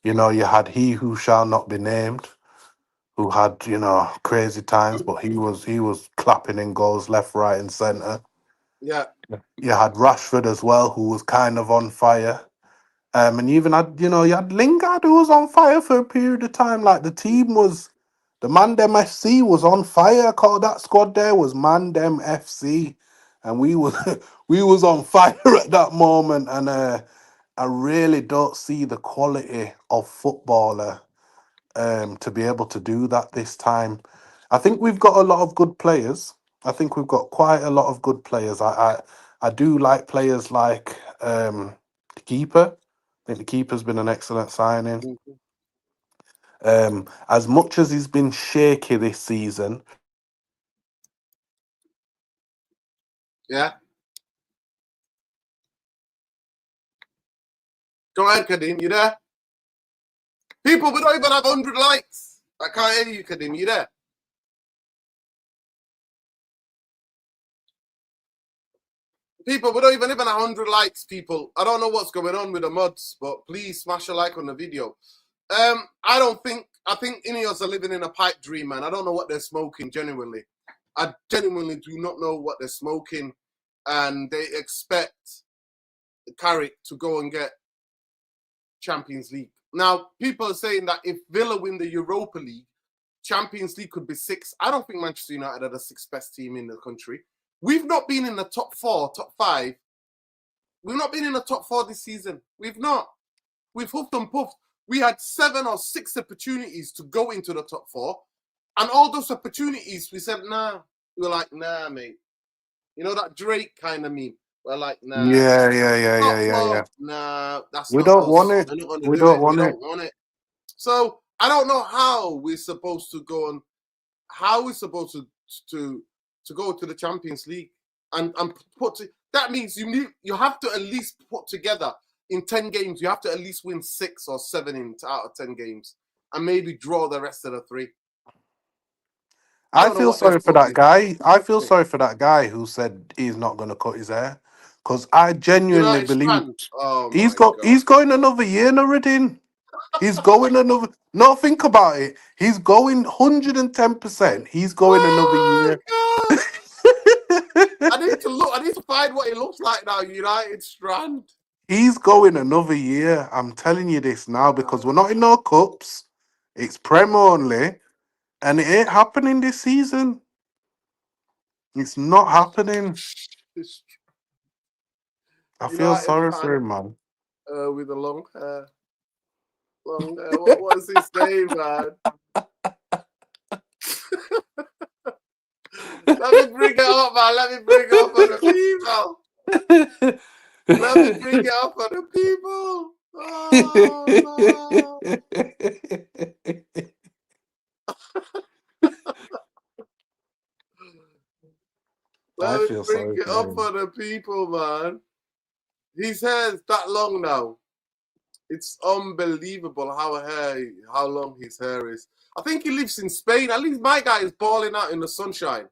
you had he who shall not be named, who had crazy times, but he was clapping in goals left, right, and centre. yeah. You had Rashford as well, who was kind of on fire. And you even had, you had Lingard who was on fire for a period of time. Like the Mandem FC was on fire. I call that squad there was Mandem FC, and we was we was on fire at that moment. And I really don't see the quality of footballer to be able to do that this time. I think we've got a lot of good players. I think we've got quite a lot of good players. I do like players like the keeper. I think the keeper's been an excellent signing. Mhm. As much as he's been shaky this season, Yeah. Go ahead, Kadim. You there? People, we don't even have 100 likes. I can't hear you, Kadim. You there? People, we don't even have 100 likes, people. I don't know what's going on with the mods, but please smash a like on the video. I think Ineos are living in a pipe dream, man. I don't know what they're smoking, genuinely. I genuinely do not know what they're smoking. And they expect Carrick to go and get Champions League. Now, people are saying that if Villa win the Europa League, Champions League could be 6. I don't think Manchester United are the 6th best team in the country. We've not been in the top 4, top 5. We've not been in the top 4 this season. We've not. We've huffed and puffed. We had 7 or 6 opportunities to go into the top 4. And all those opportunities, we said, nah. We were like, nah, mate. You know that Drake kind of meme? We're like, nah. Top yeah. 4, nah, that's We not don't want us. it. We're not going to We do don't it. We want it. don't want it. So I don't know how we're supposed to go on, how we're supposed to go to the Champions League and that means you have to at least put together in 10 games, you have to at least win 6 or 7 out of 10 games and maybe draw the rest of the 3. I I don't know feel what they're sorry for that smoking. guy. I feel sorry for that guy who said he's not going to cut his hair, because I genuinely United believe Strand. Oh my God. he's going another year, Nuruddin. He's going another. No, think about it. He's going 110%. He's going another Oh year. my God. I need to find what it looks like now, United Strand. He's going another year. I'm telling you this now because we're not in no cups. It's Prem only, and it ain't happening this season. It's not happening. I feel United sorry for fan him, man. with the long hair. Long hair. What was his name, man? Let me bring it up, man. Let me bring it up for the people. Let me bring it up for the people. Oh. I Let me feel bring sorry it for up him. for the people, man. His hair's that long now. It's unbelievable how long his hair is. I think he lives in Spain. At least my guy is balling out in the sunshine.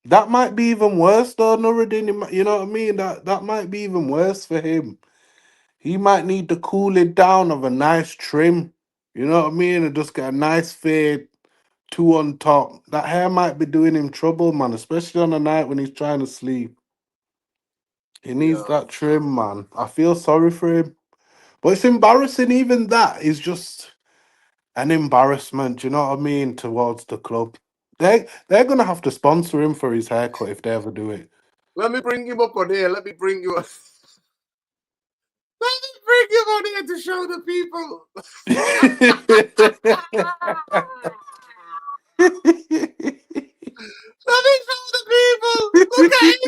That might be even worse, though, Nuruddin. You know what I mean? That might be even worse for him. He might need the cooling down of a nice trim. You know what I mean? And just get a nice fade, 2 on top. That hair might be doing him trouble, man, especially on a night when he's trying to sleep. He needs Yeah. that trim, man. I feel sorry for him. But it's embarrassing, even that is just an embarrassment, you know what I mean, towards the club. They're gonna have to sponsor him for his haircut if they ever do it. Let me bring him up on here. Let me bring you up. Let me bring him on here to show the people. Let me show the people. Look at him.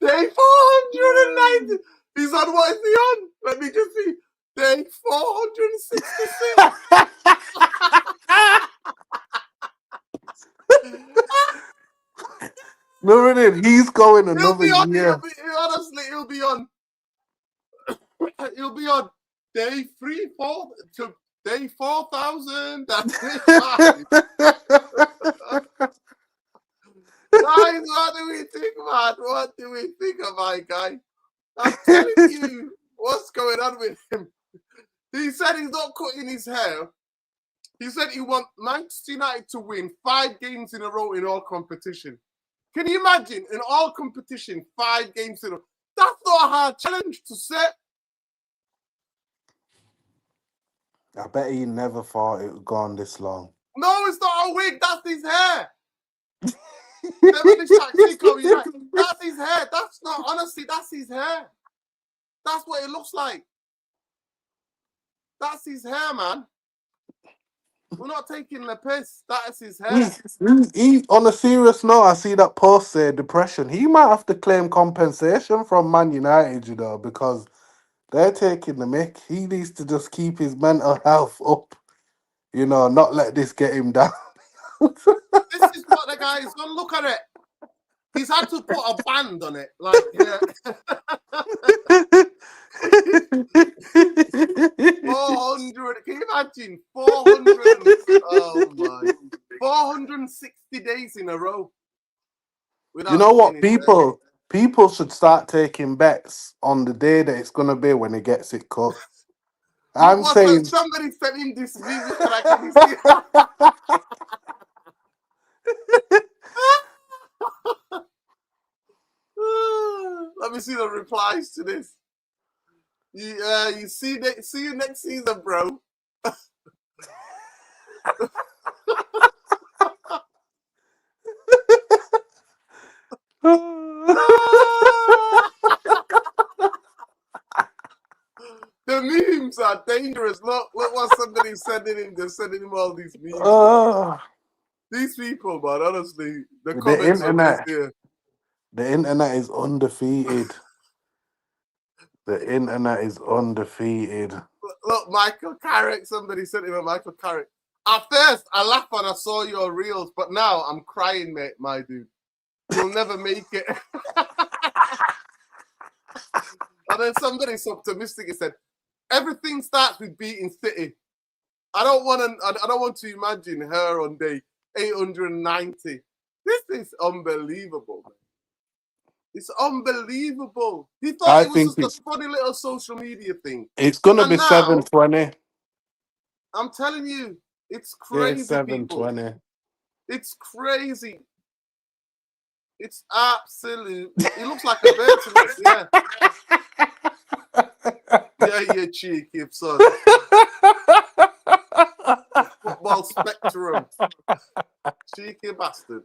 Day 490. He's on, what is he on? Let me just see. Day 466. No, he's going He'll another be on. year. Honestly, he'll be on. He'll be on day 4 to day 4,000. That's it, guys. Guys, what do we think, man? What do we think of my guy? I'm telling you, what's going on with him? He said he's not cutting his hair. He said he wants Manchester United to win 5 games in a row in all competition. Can you imagine? In all competition, 5 games in a row. That's not a hard challenge to set. I bet he never thought it would go on this long. No, it's not a wig. That's his hair. That's his hair. That's not, honestly, that's his hair. That's what it looks like. That's his hair, man. We're not taking the piss. That is his hair. He, on a serious note, I see that post say depression. He might have to claim compensation from Man United, you know, because they're taking the mick. He needs to just keep his mental health up, you know, not let this get him down. This is what the guy is going to look at it. He's had to put a band on it. Like, yeah. 400. Can you imagine? 460 days in a row. You know what? People should start taking bets on the day that it's going to be when he gets it cut. I'm saying somebody sent in this video that I can see. Let me see the replies to this. You see you next season, bro. The memes are dangerous. Look what somebody's sending him. They're sending him all these memes. These people, man, honestly, the comments internet, on this here. The internet is undefeated. The internet is undefeated. Look, Michael Carrick. Somebody sent him a Michael Carrick. At first, I laughed when I saw your reels, but now I'm crying, mate, my dude. You'll never make it. And then somebody's optimistic. He said, everything starts with beating City. I don't want to imagine her on day 890. This is unbelievable, man. It's unbelievable. He thought it was just a funny little social media thing. It's gonna be 720. I'm telling you, it's crazy. It's 720. People. It's crazy. It's absolute. It looks like a bird to me. Yeah. Yeah, you cheeky son. Football spectrum. Cheeky bastard.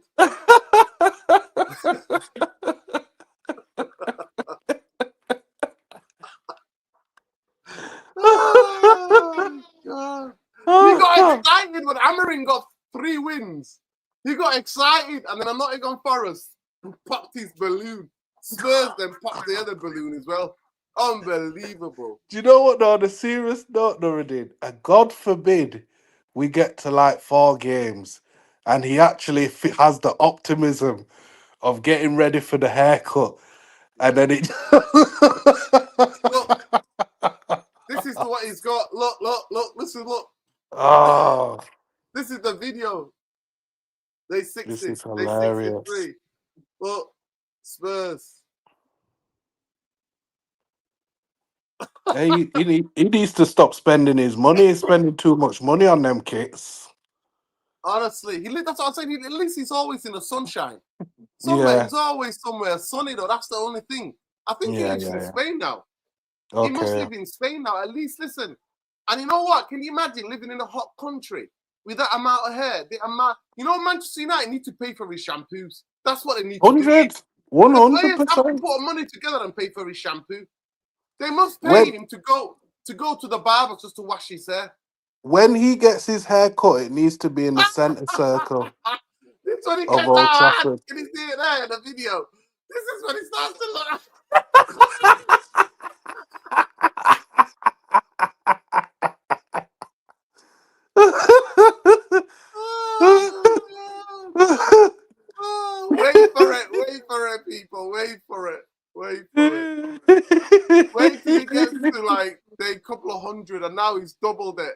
Oh, God. He got excited when Amarin got 3 wins. He got excited, and then Nottingham Forest popped his balloon. Spurs then popped the other balloon as well. Unbelievable. Do you know what, though? On a serious note, Nuruddin, God forbid we get to like 4 games and he actually has the optimism of getting ready for the haircut. And then it... Look, this is what he's got. Look, listen, look. Oh. This is the video. They 60. This is hilarious. They 63. Look, Spurs. Hey, he needs to stop spending his money. He's spending too much money on them kits. Honestly, that's what I'm saying. At least he's always in the sunshine. Somewhere, he's always somewhere sunny, though. That's the only thing. I think he lives in Spain now. Okay. He must live in Spain now. At least, listen. And you know what? Can you imagine living in a hot country with that amount of hair? Manchester United need to pay for his shampoos. That's what they need to do. 100%. The players have to put money together and pay for his shampoo. They must pay him to go to the barber just to wash his hair. When he gets his hair cut, it needs to be in the centre circle. This is when he gets out. Can you see it there in the video? This is when he starts to look. Wait for it, people. Wait for it. Wait till he gets to like a couple of hundred, and now he's doubled it.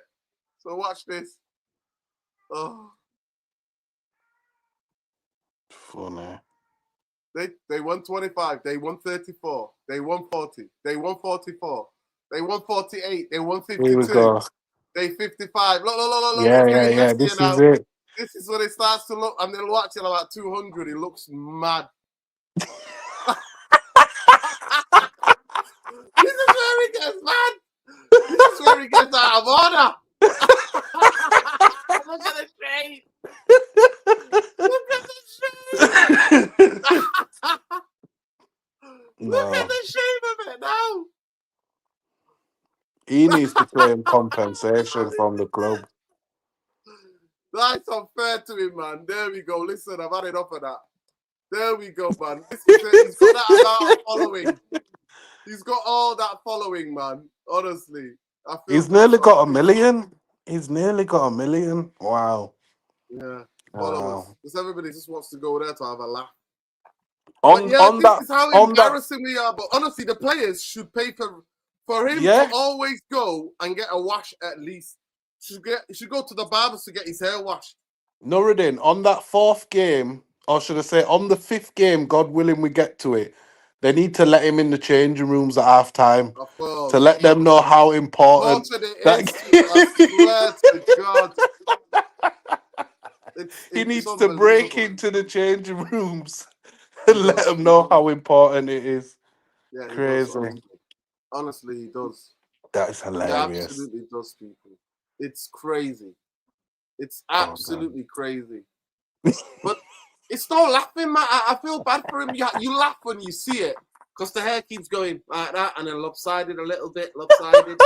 So watch this. Oh, funny. They won 25. They won 34. They won 40. They won 44. They won 48. They won 52. Day 55. Look, Yeah, it's yeah, getting yeah. messier This is now. it. This is when it starts to look, and then watching about 200, it looks mad. This is where it gets mad. This is where it gets out of order. Look at the shade. Look at the shade. Look at No, the shape of it now. he needs to claim compensation from the club. That's unfair to him, man. There we go. Listen, I've had enough of that. There we go, man. This is it. He's got that amount of following. He's got all that following, man. Honestly, I feel He's bad nearly for got a him. million. He's nearly got a million. Wow. Yeah, followers. Wow. Because everybody just wants to go there to have a laugh. But On yeah, on this that is how on that embarrassing we are. But honestly, the players should pay for him to yeah. always go and get a wash at least. He should go to the barbers to get his hair washed. Nuruddin, on that fourth game, or should I say on the fifth game, God willing we get to it, they need to let him in the changing rooms at half time Of to course. let them know how important Important it that is to, I swear to God. he It's needs to break unbelievable. into the changing rooms He and let does. them know how important it is. Yeah, he does, Crazy. honestly. Honestly, he does. That is He hilarious. absolutely does, people. It's crazy. It's Oh God. absolutely crazy. But it's no laughing, man. I feel bad for him. You laugh when you see it because the hair keeps going like that and then lopsided a little bit, lopsided.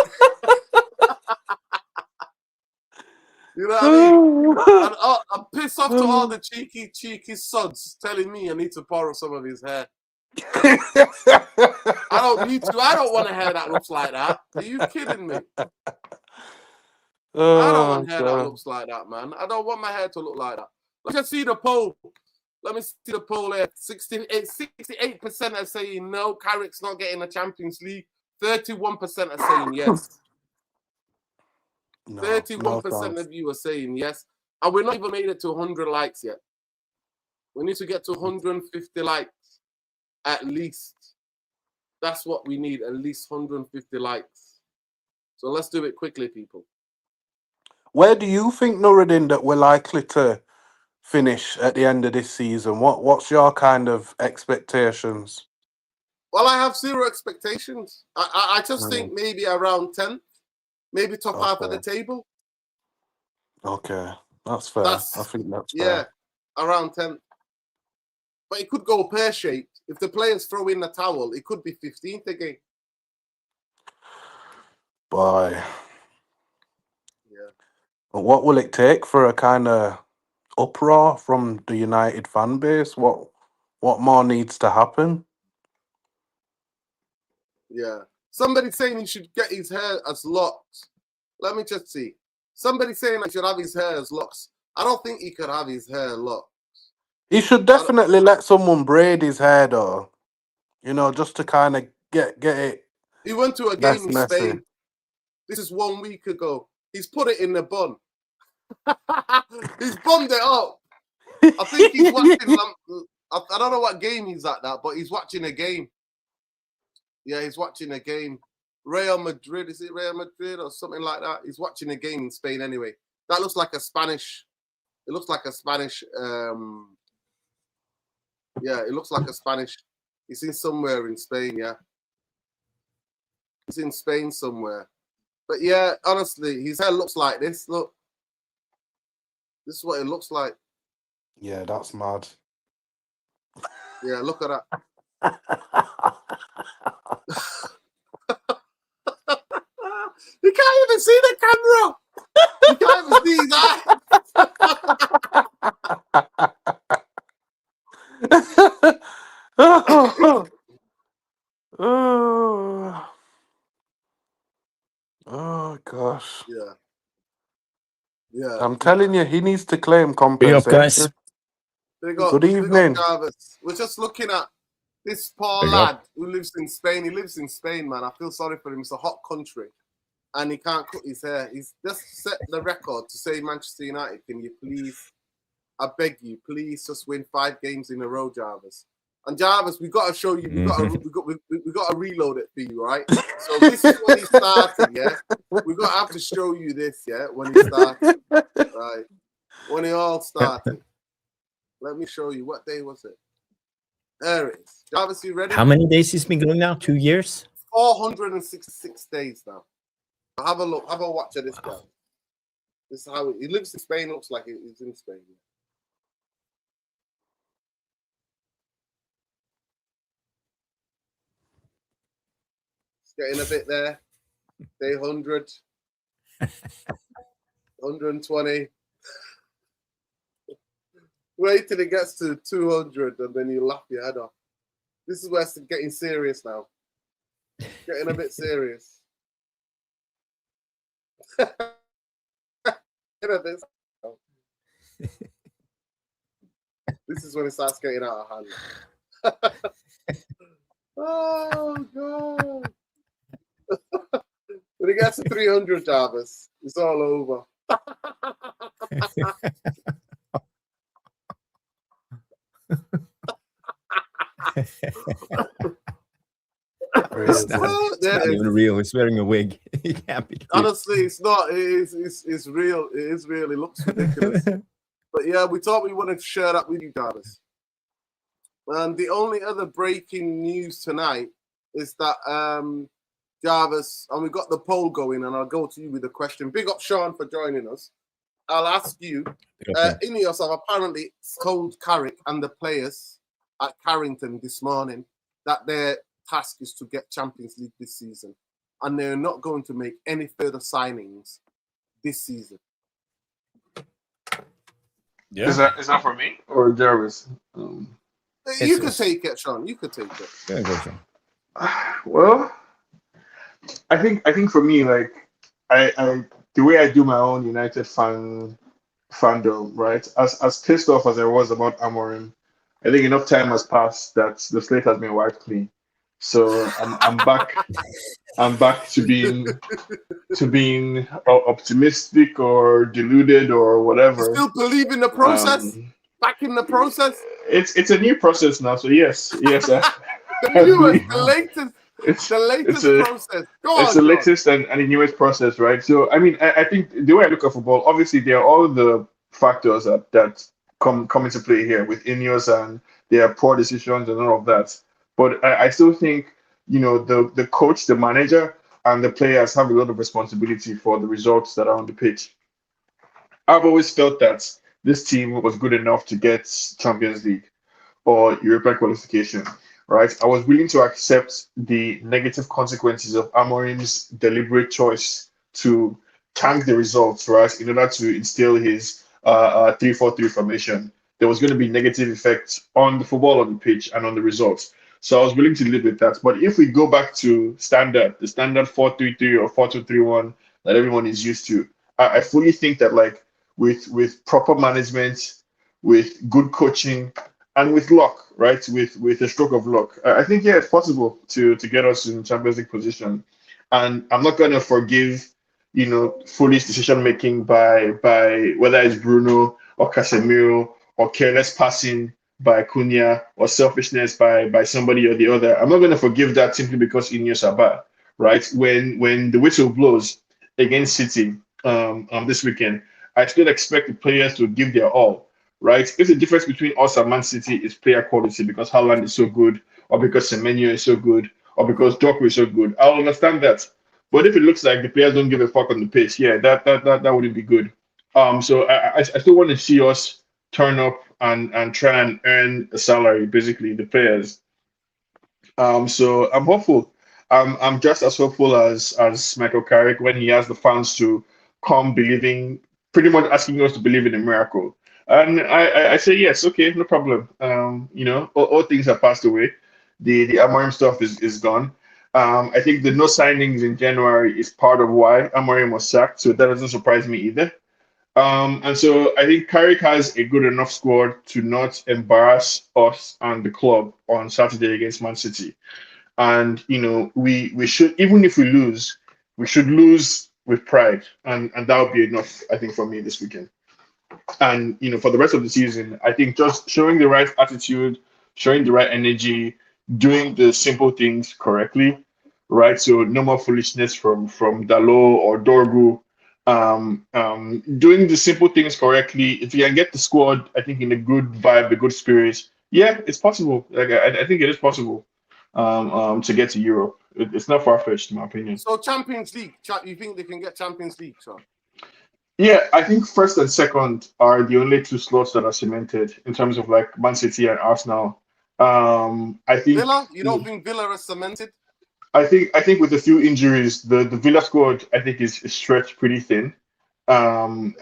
You know what I mean? And I'm pissed off to all the cheeky sods telling me I need to borrow some of his hair. I don't need to. I don't want a hair that looks like that. Are you kidding me? I don't Oh want hair that God. looks like that, man. I don't want my hair to look like that. Let's see the poll. Let me see the poll here. 68% are saying no, Carrick's not getting a Champions League. 31% are saying yes. No, 31% thanks. of you are saying yes. And we're not even made it to 100 likes yet. We need to get to 150 likes at least. That's what we need, at least 150 likes. So let's do it quickly, people. Where do you think, Nuruddin, that we're likely to finish at the end of this season? What's your kind of expectations? Well, I have zero expectations. I just Mm, think maybe around 10, maybe top half of the okay, table. okay, that's fair. I That's, think that's yeah, fair. around 10. But it could go pear-shaped. If the players throw in the towel, it could be 15th again. Boy, Yeah. what will it take for a kind of uproar from the United fan base? What more needs to happen? Yeah. Somebody saying he should get his hair as locks. Let me just see. Somebody saying he should have his hair as locks. I don't think he could have his hair locked. He should definitely let someone braid his hair, though. You know, just to kind of get it He went to a game less in messy. Spain. This is 1 week ago. He's put it in the bun. He's bummed it up. I think he's watching. I don't know what game he's at that, but he's watching a game. Yeah, he's watching a game. Real Madrid, is it Real Madrid or something like that? He's watching a game in Spain anyway. That looks like a Spanish. It looks like a Spanish. Yeah, it looks like a Spanish. He's in somewhere in Spain. Yeah, he's in Spain somewhere. But yeah, honestly, his hair looks like this. Look, this is what it looks like. Yeah, that's mad. Yeah, look at that. You can't even see the camera. You can't even see his eye. Oh gosh. Yeah, yeah. I'm telling you, he needs to claim Hey up, guys. compensation. Good Big up evening. Jarvis. We're just looking at this poor Big up. lad who lives in Spain. He lives in Spain, man. I feel sorry for him. It's a hot country. And he can't cut his hair. He's just set the record to say, Manchester United, can you please, I beg you, please just win 5 games in a row, Jarvis. And Jarvis, we got to show you. We got to reload it for you, right? So this is when he started. Yeah, we got to have to show you this. Yeah, when he started, right? When it all started. Let me show you. What day was it? There it is. Jarvis, you ready? How many days it's been going now? 2 years? 466 days now. Have a look. Have a watch of this guy. This is how he lives in Spain. Looks like he's in Spain. It's getting a bit there. Day 100. 120. Wait till it gets to 200 and then you laugh your head off. This is where it's getting serious now. Getting a bit serious. This is when it starts getting out of hand. Oh, God. When it gets to 300, Jarvis, it's all over. It's not even real. He's wearing a wig. He can't be. Honestly, it's not. It's real. It is real. It looks ridiculous. But yeah, we thought we wanted to share that with you, Jarvis. And the only other breaking news tonight is that Jarvis, and we got the poll going, and I'll go to you with the question. Big up, Sean, for joining us. I'll ask you. Ineos have apparently told Carrick and the players at Carrington this morning that their task is to get Champions League this season, and they're not going to make any further signings this season. Yeah. Is that for me or Jarvis? You could take it, Sean. You could take it. Yeah, go, Sean. Well, I think for me, like I the way I do my own United fandom, right? As pissed off as I was about Amorim, I think enough time has passed that the slate has been wiped clean. So I'm back. I'm back to being optimistic or deluded or whatever. You still believe in the process? Back in the process? It's a new process now. So yes. The latest process. It's the latest and the newest process, right? So I mean, I think the way I look at football, obviously there are all the factors that come into play here with Ineos and their poor decisions and all of that. But I still think, you know, the coach, the manager, and the players have a lot of responsibility for the results that are on the pitch. I've always felt that this team was good enough to get Champions League or European qualification, right? I was willing to accept the negative consequences of Amorim's deliberate choice to tank the results, right, in order to instill his 3-4-3 formation. There was going to be negative effects on the football on the pitch and on the results. So I was willing to live with that. But if we go back to the standard 4-3-3 or 4-2-3-1 that everyone is used to, I fully think that, like, with proper management, with good coaching, and with luck, right, with a stroke of luck, I think, yeah, it's possible to get us in Champions League position. And I'm not going to forgive, you know, foolish decision making by whether it's Bruno or Casemiro or careless passing by Cunha or selfishness by somebody or the other. I'm not going to forgive that simply because Ineos are bad, right? When the whistle blows against City this weekend, I still expect the players to give their all, right? If the difference between us and Man City is player quality because Haaland is so good, or because Semenyo is so good, or because Doku is so good, I'll understand that. But if it looks like the players don't give a fuck on the pitch, yeah, that wouldn't be good. So I still want to see us turn up and try and earn a salary, basically, the players. So I'm hopeful. I'm just as hopeful as Michael Carrick when he has the fans to come believing, pretty much asking us to believe in a miracle. And I say yes, okay, no problem. You know, all things have passed away. The Amorim stuff is gone. I think the no signings in January is part of why Amorim was sacked, so that doesn't surprise me either. And so I think Carrick has a good enough squad to not embarrass us and the club on Saturday against Man City. And, you know, we should, even if we lose, we should lose with pride. And that would be enough, I think, for me this weekend. And, you know, for the rest of the season, I think just showing the right attitude, showing the right energy, doing the simple things correctly, right? So no more foolishness from Dalot or Dorgu. Doing the simple things correctly. If you can get the squad, I think in a good vibe, a good spirit, yeah, it's possible. Like I think it is possible to get to Europe. It's not far fetched, in my opinion. So Champions League, you think they can get Champions League, Sean? Yeah, I think first and second are the only two slots that are cemented in terms of like Man City and Arsenal. I think Villa, you don't think Villa is cemented? I think with a few injuries, the Villa squad I think is stretched pretty thin. And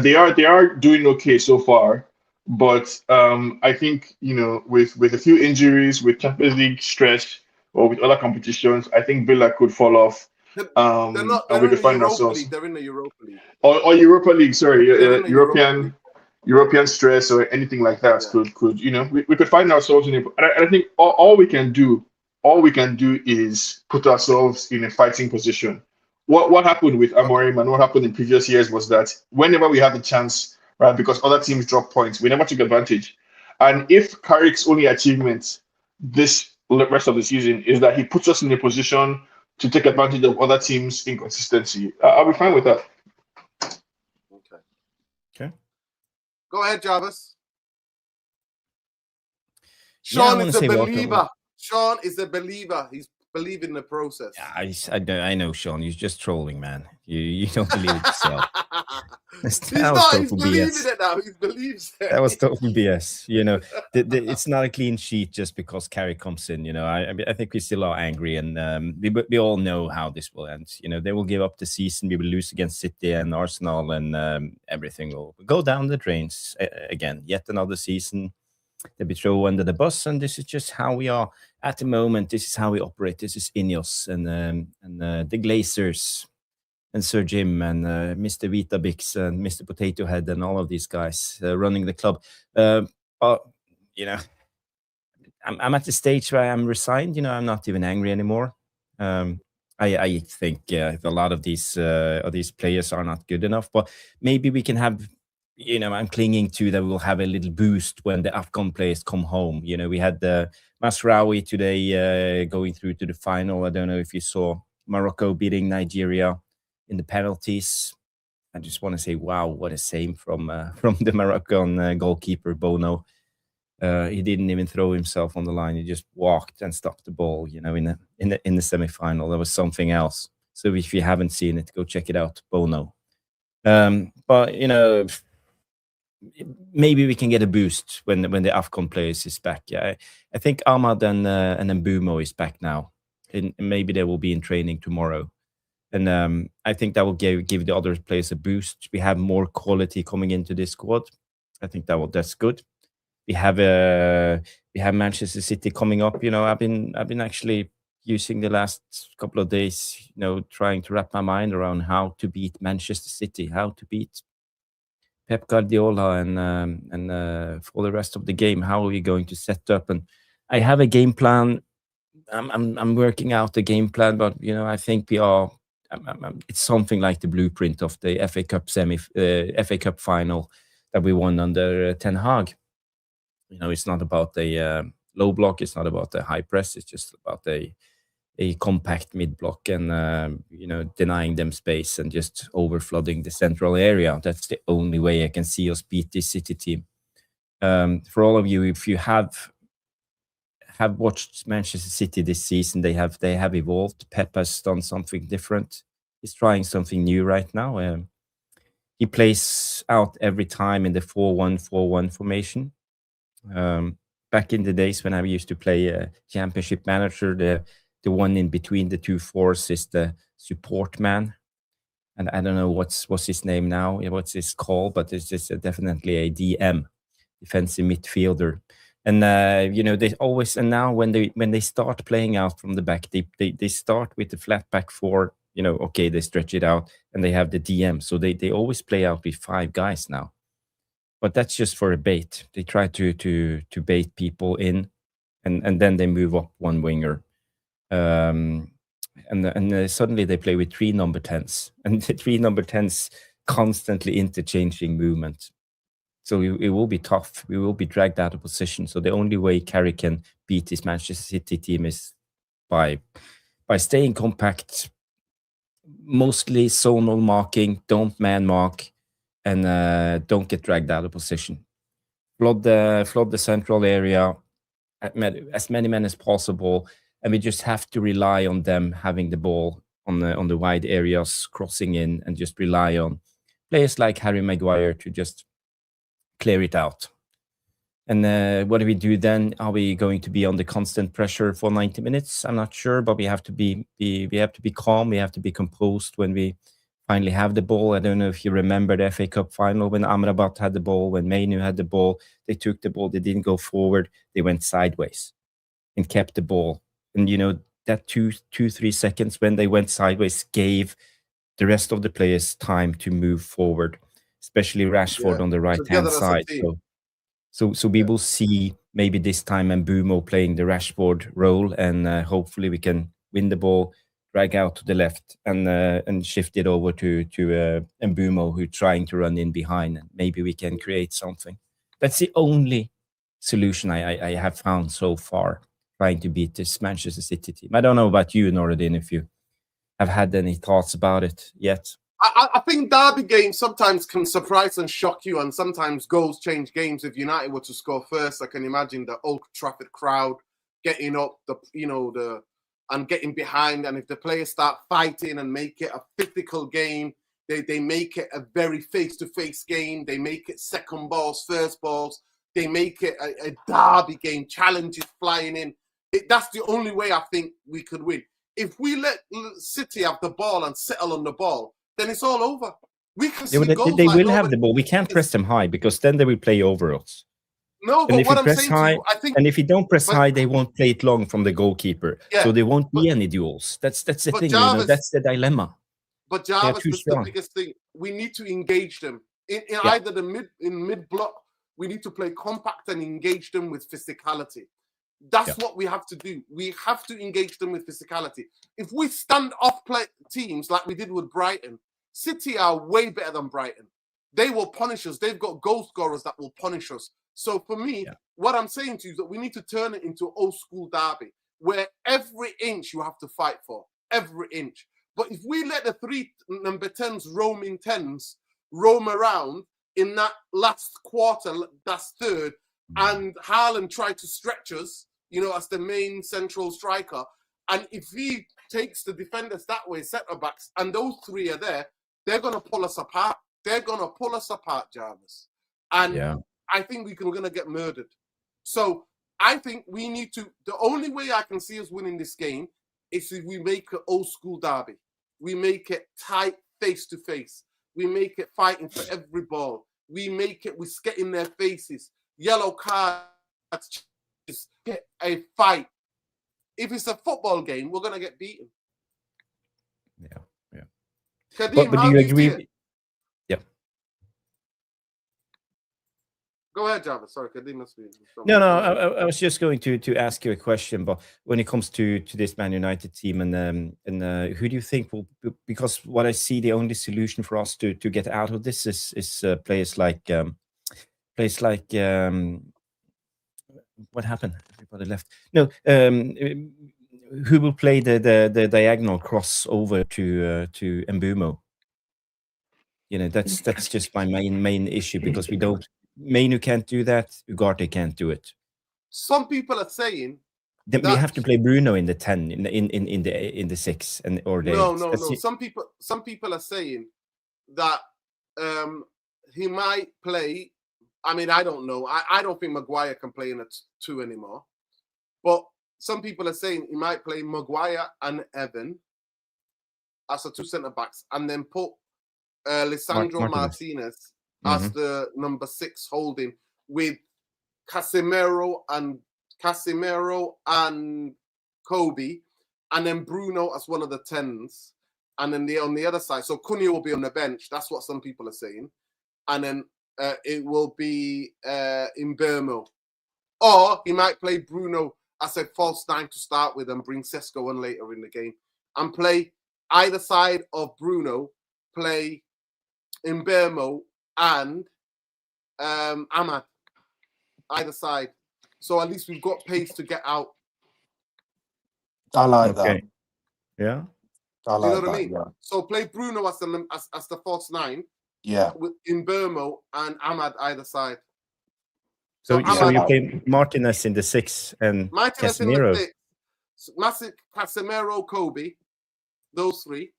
they are doing okay so far. But I think with a few injuries, with Champions League stress or with other competitions, I think Villa could fall off. They're And we in could the find Europa ourselves League. They're in the Europa League. or Europa League, sorry, They're in the European European stress or anything like that could we could find ourselves in it. And I think all we can do is put ourselves in a fighting position. What happened with Amorim and what happened in previous years was that whenever we had the chance, right, because other teams drop points, we never took advantage. And if Carrick's only achievement this rest of the season is that he puts us in a position to take advantage of other teams' inconsistency, I'll be fine with that. Okay. Go ahead, Jarvis. Yeah, I Sean wanna is a say believer. welcome. Sean is a believer. He's believing the process. I know, Sean. You're just trolling, man. You don't believe it yourself. He's That was not. He's total believing BS. it now. He believes it. That was total BS. It's not a clean sheet just because Carrick comes in. I think we still are angry, and we all know how this will end. They will give up the season. We will lose against City and Arsenal, and everything will go down the drains again. Yet another season. They'll be thrown under the bus, and this is just how we are at the moment. This is how we operate. This is Ineos and the Glazers and Sir Jim and Mr. Weetabix and Mr. Potato Head and all of these guys running the club. But I'm at the stage where I'm resigned. I'm not even angry anymore. I think a lot of these players are not good enough, but maybe we can have. I'm clinging to that we'll have a little boost when the AFCON players come home. We had the Masraoui today going through to the final. I don't know if you saw Morroco beating Nigeria in the penalties. I just want to say, wow, what a save from the Moroccan goalkeeper Bono. He didn't even throw himself on the line. He just walked and stopped the ball. In the semi-final, there was something else. So if you haven't seen it, go check it out, Bono. But maybe we can get a boost when the AFCON players is back. Yeah, I think Ahmad and Mbumo is back now, and maybe they will be in training tomorrow. And I think that will give the other players a boost. We have more quality coming into this squad. I think that's good. We have Manchester City coming up. I've been actually using the last couple of days, trying to wrap my mind around how to beat Manchester City, how to beat Pep Guardiola, and for the rest of the game, how are we going to set up? And I have a game plan. I'm working out the game plan, but I think we are. It's something like the blueprint of the FA Cup FA Cup final that we won under Ten Hag. It's not about the low block. It's not about the high press. It's just about a compact mid block and denying them space and just over flooding the central area. That's the only way I can see us beat this City team. For all of you, if you have watched Manchester City this season, they have evolved. Pep has done something different. He's trying something new right now. He plays out every time in the 4-1-4-1 formation. Back in the days when I used to play Championship Manager, the one in between the two fours is the support man. And I don't know what's his name now, what's his call, but it's just definitely a DM, defensive midfielder. And they always, and now when they start playing out from the back, they start with the flat back four. Okay, they stretch it out and they have the DM, so they always play out with 5 guys now. But that's just for a bait. They try to bait people in, and then they move up one winger, and suddenly they play with 3 number 10s, and the 3 number 10s constantly interchanging movement. So it will be tough. We will be dragged out of position. So the only way Carrick can beat this Manchester City team is by staying compact, mostly zonal marking, don't man mark, and don't get dragged out of position. Flood the central area, as many men as possible, and we just have to rely on them having the ball on the wide areas, crossing in, and just rely on players like Harry Maguire to just clear it out. And what do we do then? Are we going to be under constant pressure for 90 minutes? I'm not sure, but we have to be calm. We have to be composed when we finally have the ball. I don't know if you remember the FA Cup final when Amrabat had the ball, when Mainu had the ball. They took the ball. They didn't go forward. They went sideways and kept the ball. And that 2-3 seconds when they went sideways gave the rest of the players time to move forward, especially Rashford on the right-hand side. So we will see maybe this time Mbeumo playing the Rashford role, and hopefully we can win the ball, drag out to the left, and shift it over to Mbeumo, who's trying to run in behind, and maybe we can create something. That's the only solution I have found so far, trying to beat this Manchester City team. I don't know about you, Noradin, if you have had any thoughts about it yet. I think derby games sometimes can surprise and shock you, and sometimes goals change games. If United were to score first, I can imagine the Old Trafford crowd getting up, and getting behind. And if the players start fighting and make it a physical game, they make it a very face-to-face game. They make it second balls, first balls. They make it a derby game, challenges flying in. That's the only way I think we could win. If we let City have the ball and settle on the ball, then it's all over. We can see goals. They will have the ball. We can't press them high because then they will play over us. No, but what I'm saying to you, I think, and if you don't press high, they won't play it long from the goalkeeper. Yeah, so there won't be any duels. That's the thing. Jarvis, that's the dilemma. But Jarvis is the biggest thing. We need to engage them in either the mid block. We need to play compact and engage them with physicality. That's what we have to do. We have to engage them with physicality. If we stand off play teams like we did with Brighton, City are way better than Brighton. They will punish us. They've got goal scorers that will punish us. So for me, what I'm saying to you is that we need to turn it into old school derby where every inch you have to fight for, every inch. But if we let the 3 number 10s roaming 10s roam around in that last quarter, that's third, and Haaland tried to stretch us, as the main central striker. And if he takes the defenders that way, centre-backs, and those 3 are there, they're going to pull us apart. They're going to pull us apart, Jarvis. And I think we're going to get murdered. So I think we need to, the only way I can see us winning this game is if we make an old school derby. We make it tight, face-to-face. We make it fighting for every ball. We get in their faces. Yellow cards, just get a fight. If it's a football game, we're going to get beaten. Yeah. Kadeem, but do you agree? Yeah. Go ahead, Jarvis. Sorry, Kadeem must be. No. I was just going to ask you a question, but when it comes to this Man United team, and who do you think will? Because what I see, the only solution for us to get out of this is players like. What happened? Everybody left. No, who will play the diagonal cross over to Mbeumo? That's just my main issue, because we don't. Mainu can't do that. Ugarte can't do it. Some people are saying that we have to play Bruno in the 10, in the 6, or the 8. No. Some people are saying that he might play. I mean, I don't know. I don't think Maguire can play in a 2 anymore. But some people are saying he might play Maguire and Evan as the 2 centre-backs, and then put Lisandro Martinez as the number 6 holding, with Casemiro and Kobe, and then Bruno as one of the 10s. And then on the other side, so Cunha will be on the bench. That's what some people are saying. And then it will be Mbeumo. Or he might play Bruno as a false 9 to start with and bring Sesko on later in the game. And play either side of Bruno, play Mbeumo and Ahmad, either side. So at least we've got pace to get out. I like that. Yeah. I Do you know like what I that. mean? Yeah. So play Bruno as the false 9 Yeah. in Burmo and Ahmad either side. So Ahmad, you play Martinez in the 6 and Martinez in Casemiro. the 6, Casemiro, Kobe, those 3,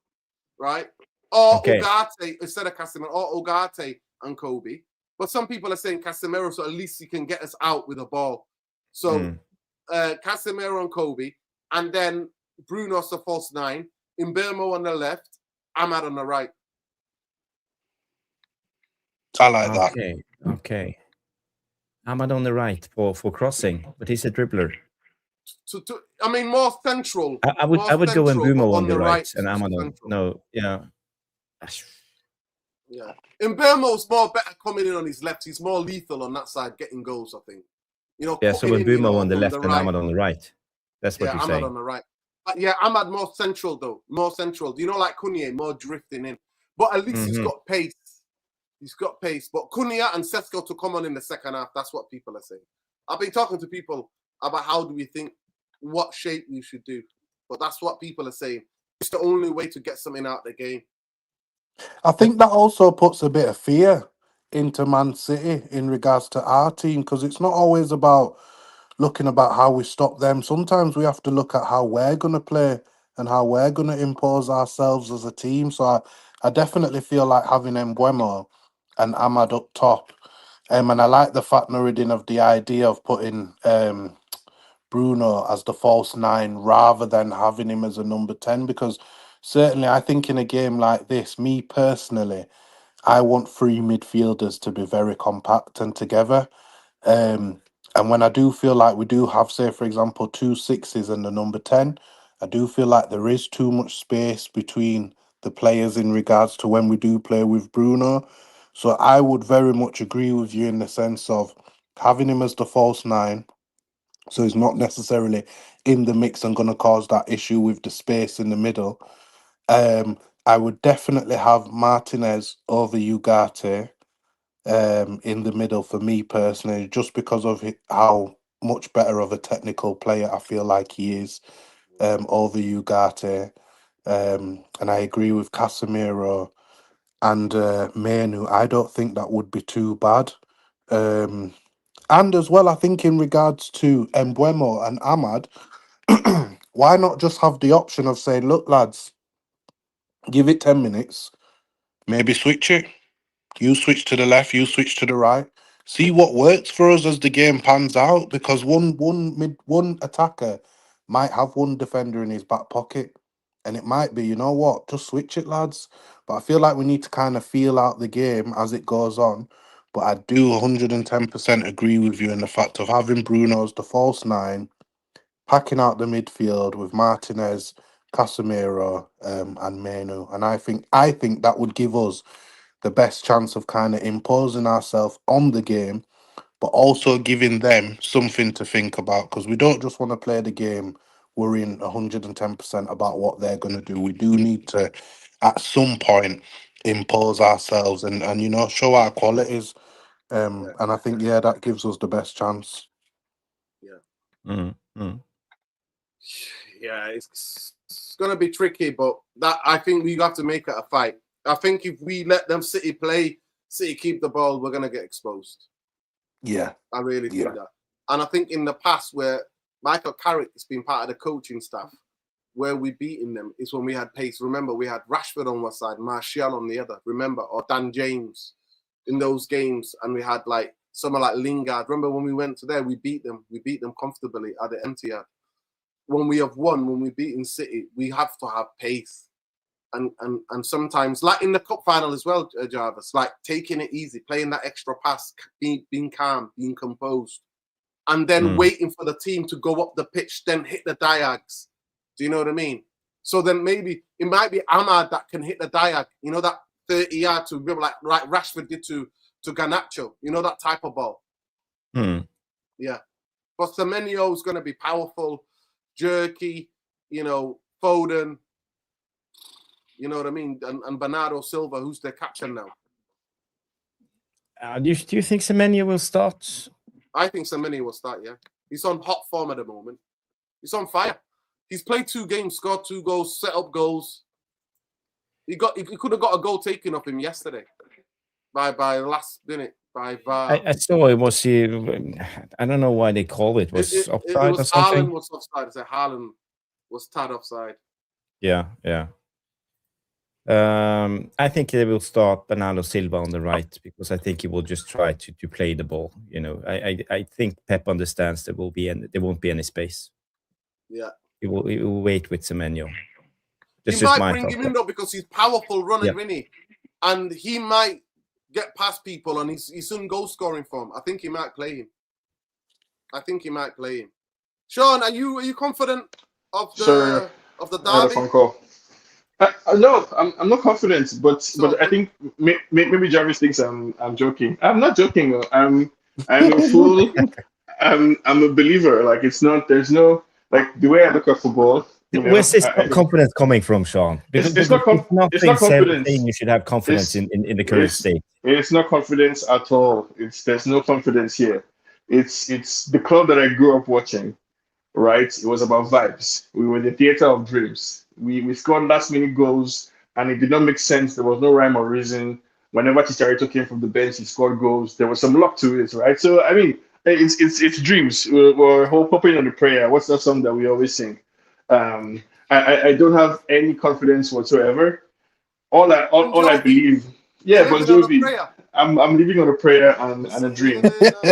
right? Or Ugarte instead of Casemiro, or Ugarte and Kobe. But some people are saying Casemiro, so at least he can get us out with a ball. So Casemiro and Kobe, and then Bruno's the false 9, Mbeumo on the left, Ahmad on the right. I like that. Okay. Ahmad on the right for crossing, but he's a dribbler. I mean, more central. I would go Mbeumo on the right and Ahmad on. No, yeah. Yeah. Mbeumo's more better coming in on his left. He's more lethal on that side, getting goals, I think. You know, yeah, so Mbeumo on the left and Ahmad on the right. That's what you're Ahmad saying. on the right. But yeah, Ahmad more central, though. More central. You know, like Cunha, more drifting in. But at least he's got pace. He's got pace. But Cunha and Sesko to come on in the second half, that's what people are saying. I've been talking to people about how do we think, what shape we should do. But that's what people are saying. It's the only way to get something out of the game. I think that also puts a bit of fear into Man City in regards to our team, because it's not always about looking about how we stop them. Sometimes we have to look at how we're going to play and how we're going to impose ourselves as a team. So I definitely feel like having Mbeumo and Ahmad up top. And I like the fact, Nuruddin, of the idea of putting Bruno as the false 9 rather than having him as a number 10, because certainly I think in a game like this, me personally, I want 3 midfielders to be very compact and together. And when I do feel like we do have, say, for example, 2 6s and the number 10, I do feel like there is too much space between the players in regards to when we do play with Bruno. So I would very much agree with you in the sense of having him as the false 9. So he's not necessarily in the mix and going to cause that issue with the space in the middle. I would definitely have Martinez over Ugarte in the middle for me personally, just because of how much better of a technical player I feel like he is over Ugarte. And I agree with Casemiro and Manu. I don't think that would be too bad. And as well, I think in regards to Mbeumo and Ahmad, why not just have the option of saying, look, lads, give it 10 minutes, maybe switch it. You switch to the left, you switch to the right. See what works for us as the game pans out, because one attacker might have one defender in his back pocket. And it might be, you know what, just switch it, lads. But I feel like we need to kind of feel out the game as it goes on. But I do 110% agree with you in the fact of having Bruno as the false 9, packing out the midfield with Martinez, Casemiro, and Manu. And I think that would give us the best chance of kind of imposing ourselves on the game, but also giving them something to think about, because we don't just want to play the game worrying 110% about what they're going to do. We do need to, at some point, impose ourselves and you know, show our qualities. And I think, yeah, that gives us the best chance. Yeah. Yeah, it's going to be tricky, but that I think we have to make it a fight. I think if we let them City play, City keep the ball, we're going to get exposed. Yeah. I really think that. And I think in the past where Michael Carrick has been part of the coaching staff, where we beaten them is when we had pace. Remember, we had Rashford on one side, Martial on the other, remember, or Dan James in those games. And we had like someone like Lingard. Remember when we went to there, we beat them comfortably at the Etihad. When we have won, when we beaten City, we have to have pace. And sometimes, like in the cup final as well, Jarvis, like taking it easy, playing that extra pass, being calm, being composed, and then waiting for the team to go up the pitch, then hit the diags. Do you know what I mean? So then maybe it might be Ahmad that can hit the diag, you know, that 30 yard to like Rashford did to Garnacho, you know, that type of ball. Yeah. But Semenyo is going to be powerful, jerky, you know, Foden. You know what I mean? And Bernardo Silva, who's their captain now. Do you think Semenyo will start? I think Semenyo will start, yeah. He's on hot form at the moment. He's on fire. He's played 2 games, scored 2 goals, set up goals. He could have got a goal taken off him yesterday by last minute by VAR. I saw it was I don't know why they call it. Was offside or something? Haaland was offside. I said Haaland was tad offside. Yeah. I think they will start Bernardo Silva on the right because I think he will just try to play the ball. You know, I think Pep understands there won't be any space. Yeah, he will wait with Semenyo. He might bring him in though because he's powerful running, Vinny, and he might get past people and he's soon goal scoring form. I think he might play him. Sean, are you confident of the derby? Phone call. No, I'm not confident, but I think maybe Jarvis thinks I'm joking. I'm not joking. I'm a fool. I'm a believer. Like there's no the way I look at football. Where's this confidence coming from, Sean? Because it's not confidence. You should have confidence in the current state. It's not confidence at all. There's no confidence here. It's the club that I grew up watching. Right, it was about vibes. We were in the theater of dreams. We scored last minute goals, and it did not make sense. There was no rhyme or reason. Whenever Chicharito came from the bench, he scored goals. There was some luck to it, right? So I mean, it's dreams. We're hoping on the prayer. What's that song that we always sing? I don't have any confidence whatsoever. All I believe, Bon Jovi. I'm living on a prayer and a dream,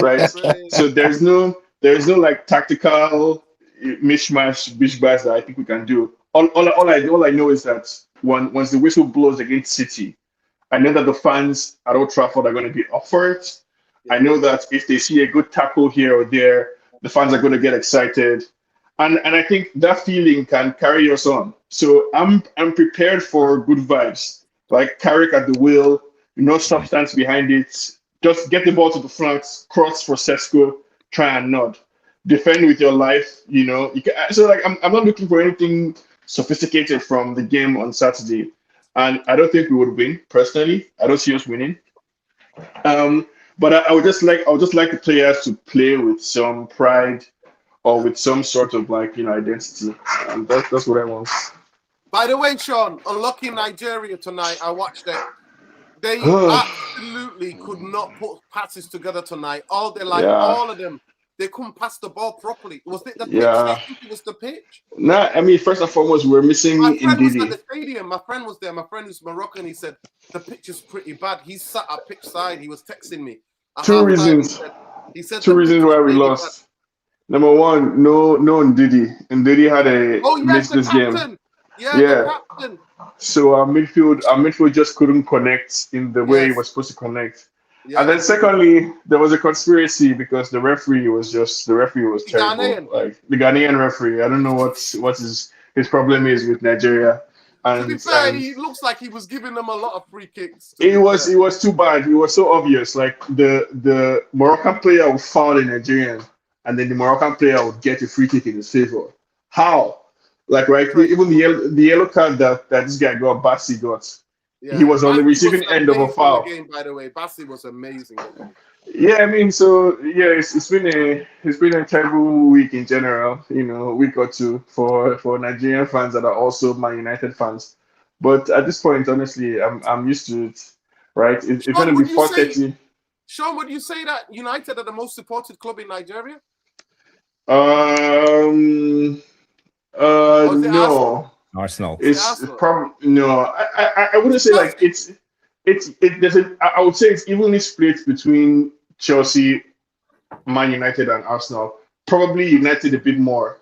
right? So there's no tactical mishmash, bish-bash that I think we can do. All I know is that once the whistle blows against City, I know that the fans at Old Trafford are going to be up for it. I know that if they see a good tackle here or there, the fans are going to get excited, and I think that feeling can carry us on. So I'm prepared for good vibes, like Carrick at the wheel, no substance behind it. Just get the ball to the flanks, cross for Sesko, try and nod. Defend with your life, you know. I'm not looking for anything sophisticated from the game on Saturday, and I don't think we would win. Personally, I don't see us winning. But I would just like the players to play with some pride or with some sort of identity, and that's what I want. By the way, Sean, unlucky Nigeria tonight. I watched it. They absolutely could not put passes together tonight. All of them. They couldn't pass the ball properly. Was it the pitch? I think it was the pitch. Nah, I mean, first and foremost, we're missing My friend Ndidi. was at the stadium. My friend was there. My friend who's Moroccan. He said the pitch is pretty bad. He sat at pitch side. He was texting me. Two reasons. He said two reasons why we lost. Bad. Number one, no Ndidi. Ndidi had missed this game. Yeah. The captain. So our midfield just couldn't connect in the way it was supposed to connect. Yeah. And then secondly, there was a conspiracy because the referee was terrible. Like the Ghanaian referee. I don't know what his problem is with Nigeria. And, to be fair, he looks like he was giving them a lot of free kicks. It was too bad. It was so obvious. Like the Moroccan player would foul a Nigerian, and then the Moroccan player would get a free kick in his favor. How? Like even the yellow card that this guy got, Bassi got. Yeah. He was on the receiving end of a foul. Game, by the way, Bassi was amazing. Yeah, I mean, so yeah, it's been a terrible week in general. You know, week or two for Nigerian fans that are also Man United fans. But at this point, honestly, I'm used to it. Right? It's going to be 4:30. Sean, would you say that United are the most supported club in Nigeria? No. Arsenal. It's probably no. I wouldn't say like it's. I would say it's evenly split between Chelsea, Man United, and Arsenal. Probably United a bit more.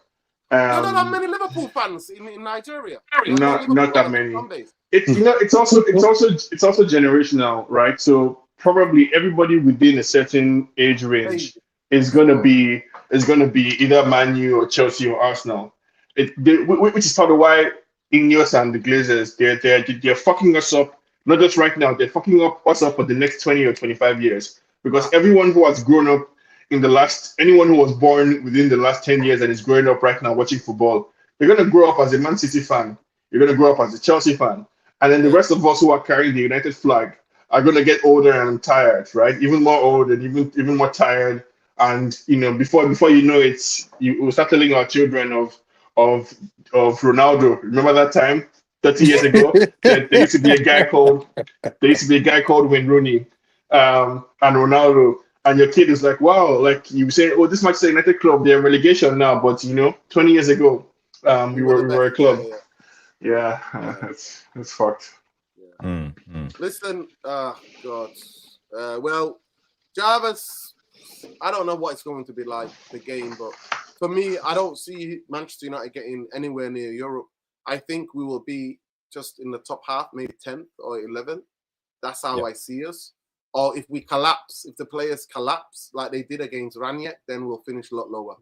Not that many Liverpool fans in Nigeria. Not that many. It's also generational, right? So probably everybody within a certain age range is gonna be either Man U or Chelsea or Arsenal. Which is part of why Ineos and the Glazers they're fucking us up. Not just right now, they're fucking us up for the next 20 or 25 years. Because everyone who has grown up anyone who was born within the last 10 years and is growing up right now watching football, you're gonna grow up as a Man City fan. You're gonna grow up as a Chelsea fan, and then the rest of us who are carrying the United flag are going to get older and tired, right? Even more old and even more tired. And before you know it, we'll start telling our children of of Ronaldo. Remember that time 30 years ago? There used to be a guy called Wayne Rooney, and Ronaldo. And your kid is like, wow, like you say, oh, this Manchester United club, they're relegation now, but 20 years ago, we were a club. Yeah, it's fucked. Yeah. Listen, God. Well, Jarvis, I don't know what it's going to be like, the game, but for me, I don't see Manchester United getting anywhere near Europe. I think we will be just in the top half, maybe 10th or 11th. That's how I see us. Or if we collapse, if the players collapse like they did against Ranić, then we'll finish a lot lower.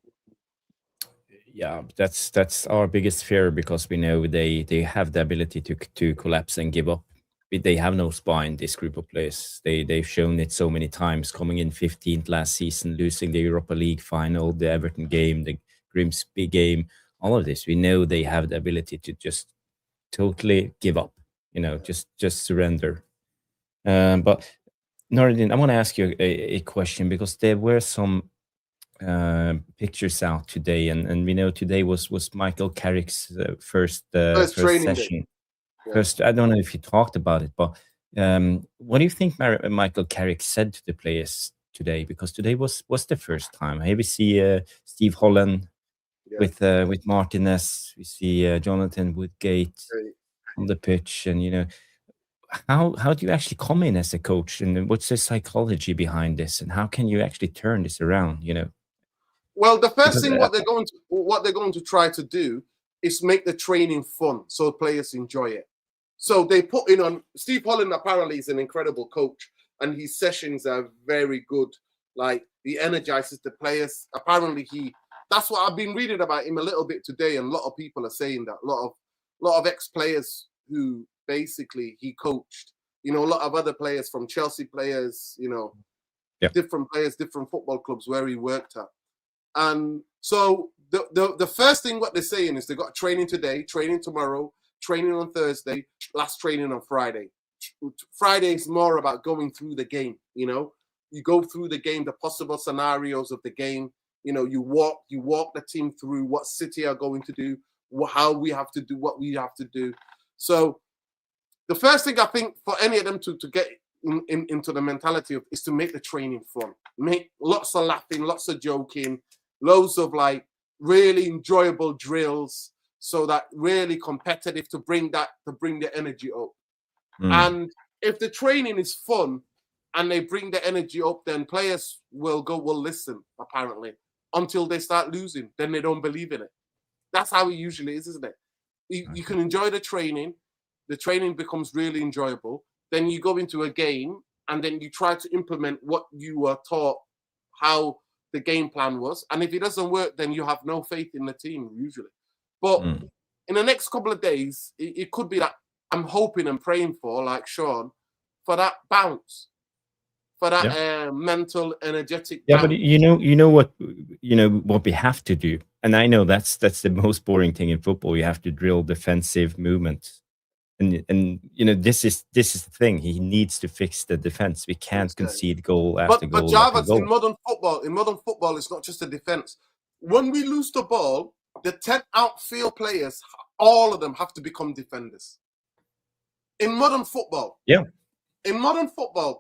Yeah, that's our biggest fear, because we know they have the ability to collapse and give up. They have no spine, this group of players. They've shown it so many times, coming in 15th last season, losing the Europa League final, the Everton game, the Grimsby game, all of this. We know they have the ability to just totally give up, just surrender. But Noradin, I want to ask you a question, because there were some pictures out today, and we know today was Michael Carrick's first training session. day. Yeah. First, I don't know if you talked about it, but what do you think Michael Carrick said to the players today? Because today was the first time. Here we see Steve Holland with Martinez. We see Jonathan Woodgate on the pitch, and how do you actually come in as a coach, and what's the psychology behind this, and how can you actually turn this around? Well, the first thing what they're going to try to do is make the training fun, so players enjoy it. So they put in on Steve Holland. Apparently, is an incredible coach, and his sessions are very good. Like, he energizes the players. Apparently, that's what I've been reading about him a little bit today, and a lot of people are saying that. A lot of ex-players who basically he coached. A lot of other players, from Chelsea players, different players, different football clubs where he worked at. And so the first thing what they're saying is they got training today, training tomorrow, training on Thursday, last training on Friday. Friday is more about going through the game. You go through the game, the possible scenarios of the game. You walk the team through what City are going to do, how we have to do what we have to do. So the first thing I think for any of them to get into the mentality of is to make the training fun, make lots of laughing, lots of joking, loads of like really enjoyable drills, so that really competitive to bring the energy up. And if the training is fun and they bring the energy up, then players will listen, apparently, until they start losing. Then they don't believe in it. That's how it usually is, isn't it? You can enjoy the training becomes really enjoyable. Then you go into a game and then you try to implement what you were taught, how the game plan was. And if it doesn't work, then you have no faith in the team, usually. But in the next couple of days, it could be that I'm hoping and praying for, like Sean, for that bounce, for that mental, energetic. Yeah, bounce. but you know what we have to do, and I know that's the most boring thing in football. You have to drill defensive movements, and this is the thing. He needs to fix the defense. We can't concede goal after goal. But Jarvis, in modern football, it's not just a defense. When we lose the ball, the 10 outfield players, all of them have to become defenders. In modern football,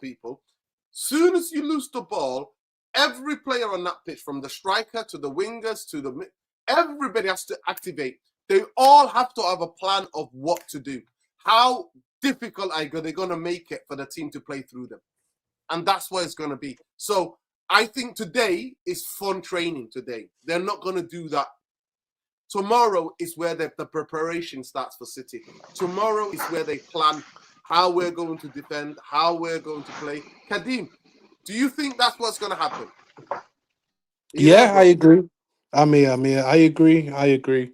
people, soon as you lose the ball, every player on that pitch, from the striker to the wingers to everybody has to activate. They all have to have a plan of what to do. How difficult are they going to make it for the team to play through them? And that's what it's going to be. So I think today is fun training today. They're not going to do that. Tomorrow is where the preparation starts for City. Tomorrow is where they plan how we're going to defend, how we're going to play. Kadim, do you think that's what's going to happen? I agree. I agree.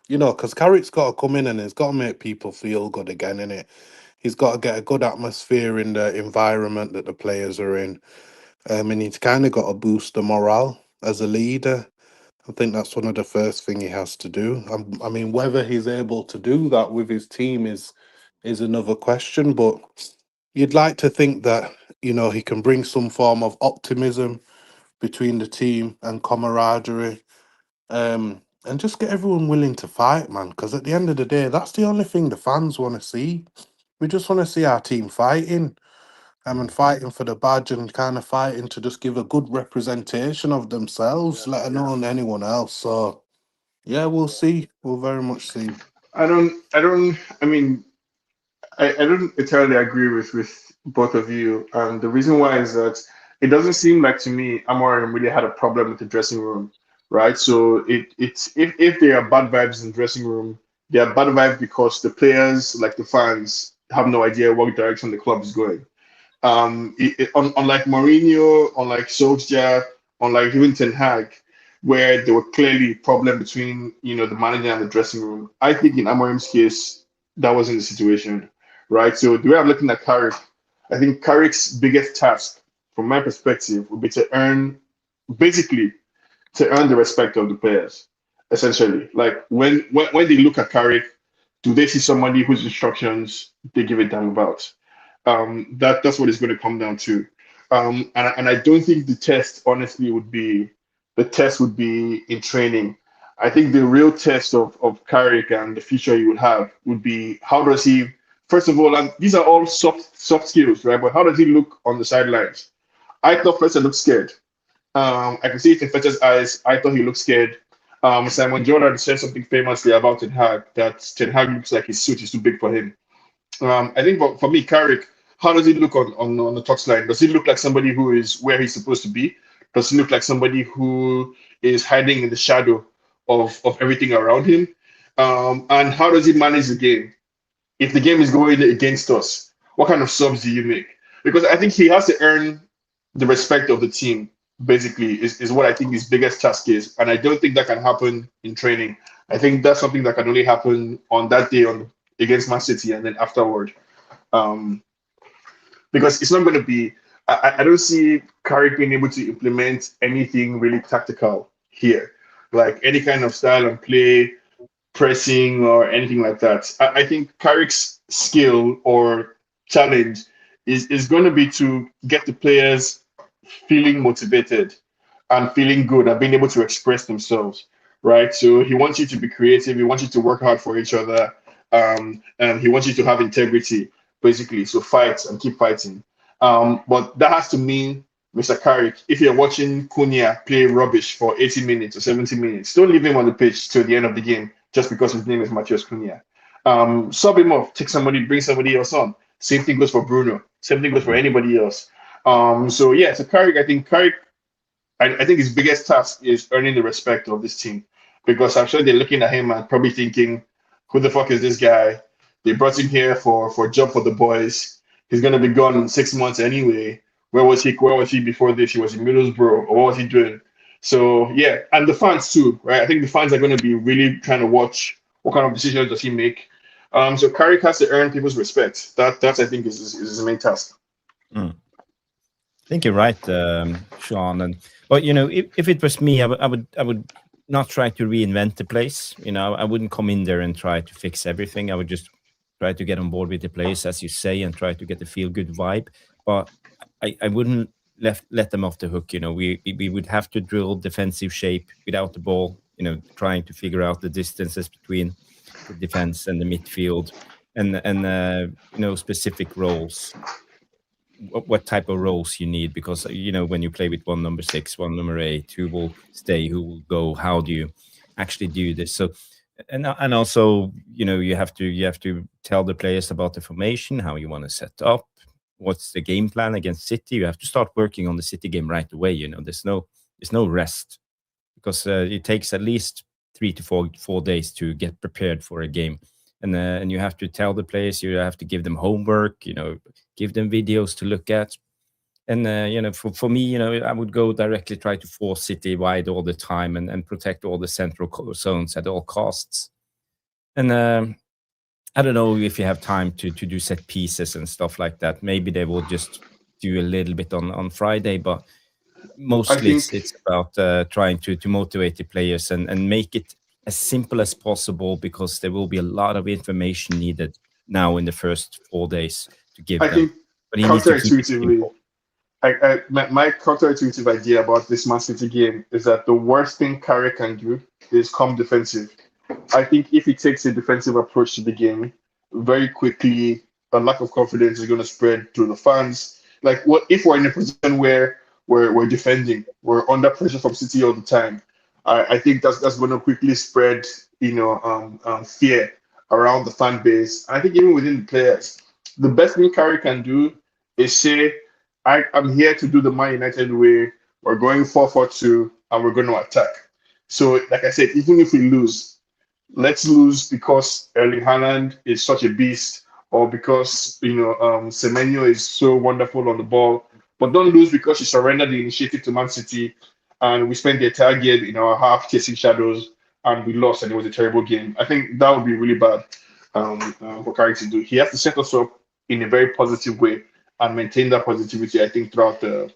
Because Carrick's got to come in and he's got to make people feel good again, innit? He's got to get a good atmosphere in the environment that the players are in. And he's kind of got to boost the morale as a leader. I think that's one of the first thing he has to do. I mean, whether he's able to do that with his team is another question. But you'd like to think that, you know, he can bring some form of optimism between the team and camaraderie, and just get everyone willing to fight, man. Because at the end of the day, that's the only thing the fans want to see. We just want to see our team fighting, and fighting for the badge, and kind of fighting to just give a good representation of themselves, let alone anyone else. So yeah, we'll see. We'll very much see. I mean, I don't entirely agree with both of you. And the reason why is that it doesn't seem like to me Amorim really had a problem with the dressing room, right? So it's if there are bad vibes in the dressing room, they are bad vibes because the players, like the fans, have no idea what direction the club is going. Unlike Mourinho, unlike Solskjaer, unlike even Ten Hag, where there were clearly a problem between the manager and the dressing room. I think in Amorim's case, that wasn't the situation, right? So the way I'm looking at Carrick, I think Carrick's biggest task, from my perspective, would be basically to earn the respect of the players, essentially. Like when they look at Carrick, do they see somebody whose instructions they give a damn about? That's what it's going to come down to. And I don't think the test, honestly, would be in training. I think the real test of Carrick and the future he would have would be how does he, first of all, and these are all soft skills, right? But how does he look on the sidelines? I thought first I looked scared. I can see it in Fetcher's eyes. I thought he looked scared. Simon Jordan said something famously about Ten Hag, that Ten Hag looks like his suit is too big for him. I think for me, Carrick, how does he look on the touchline? Does he look like somebody who is where he's supposed to be? Does he look like somebody who is hiding in the shadow of everything around him? And how does he manage the game? If the game is going against us, what kind of subs do you make? Because I think he has to earn the respect of the team, basically, is what I think his biggest task is. And I don't think that can happen in training. I think that's something that can only happen on that day against Man City and then afterward. Because it's not going to be, I don't see Carrick being able to implement anything really tactical here, like any kind of style and play, pressing, or anything like that. I think Carrick's skill or challenge is going to be to get the players feeling motivated and feeling good and being able to express themselves, right? So he wants you to be creative. He wants you to work hard for each other. And he wants you to have integrity, basically. So fight and keep fighting. But that has to mean, Mr. Carrick, if you're watching Cunha play rubbish for 80 minutes or 70 minutes, don't leave him on the pitch till the end of the game just because his name is Matheus Cunha. Sub him off, bring somebody else on. Same thing goes for Bruno. Same thing goes for anybody else. So Carrick, I think his biggest task is earning the respect of this team, because I'm sure they're looking at him and probably thinking, who the fuck is this guy? They brought him here for a job for the boys. He's gonna be gone in 6 months anyway. Where was he before this? He was in Middlesbrough, or what was he doing? So yeah, and the fans too, right? I think the fans are going to be really trying to watch what kind of decisions does he make. So Carrick has to earn people's respect. That I think is his main task. I think you're right, Sean. But if it was me, I would not try to reinvent the place. I wouldn't come in there and try to fix everything. I would just try to get on board with the players, as you say, and try to get the feel-good vibe. But I wouldn't let them off the hook. We would have to drill defensive shape without the ball. Trying to figure out the distances between the defense and the midfield, and specific roles. What type of roles you need, because when you play with one number 6, one number 8, who will stay, who will go, how do you actually do this? So and also you have to tell the players about the formation, how you want to set up, what's the game plan against City. You have to start working on the City game right away. There's no rest, because it takes at least 3 to 4 days to get prepared for a game. And you have to tell the players, you have to give them homework, give them videos to look at. And, for me, I would go directly try to force City wide all the time and protect all the central zones at all costs. And I don't know if you have time to do set pieces and stuff like that. Maybe they will just do a little bit on Friday, but mostly it's about trying to motivate the players and make it as simple as possible, because there will be a lot of information needed now in the first 4 days to give them. But he needs to keep it counterintuitively, simple. my counterintuitive idea about this Man City game is that the worst thing Carrick can do is come defensive. I think if he takes a defensive approach to the game, very quickly, a lack of confidence is going to spread to the fans. Like, what if we're in a position where we're defending, we're under pressure from City all the time? I think that's going to quickly spread, fear around the fan base. I think even within the players, the best thing Carrick can do is say, I'm here to do the Man United way. We're going 4-4-2, and we're going to attack. So, like I said, even if we lose, let's lose because Erling Haaland is such a beast, or because Semenyo is so wonderful on the ball. But don't lose because you surrendered the initiative to Man City, and we spent the entire game in our half chasing shadows, and we lost, and it was a terrible game. I think that would be really bad for Carrick to do. He has to set us up in a very positive way and maintain that positivity. I think throughout the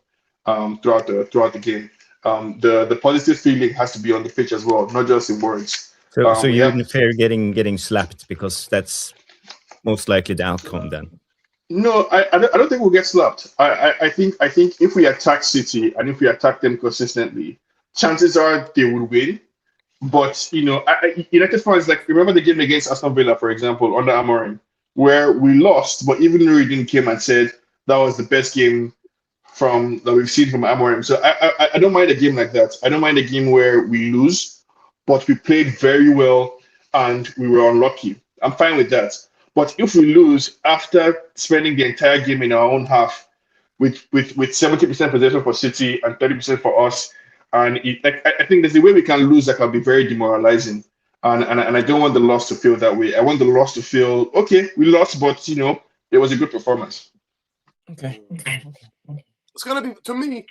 game. The positive feeling has to be on the pitch as well, not just in words. So We you have wouldn't fear getting slapped because that's most likely the outcome then. no. I don't think we'll get slapped. I think if we attack City and if we attack them consistently, chances are they will win. But United fans, like, remember the game against Aston Villa, for example, under Amorim, where we lost, but even Nuruddin came and said that was the best game from that we've seen from Amorim. So I don't mind a game like that. I don't mind a game where we lose, but we played very well and we were unlucky. I'm fine with that. But if we lose after spending the entire game in our own half with 70% possession for City and 30% for us, and I think there's a way we can lose that can be very demoralizing. And I don't want the loss to feel that way. I want the loss to feel, okay, we lost, but it was a good performance. Okay. It's gonna be, to me,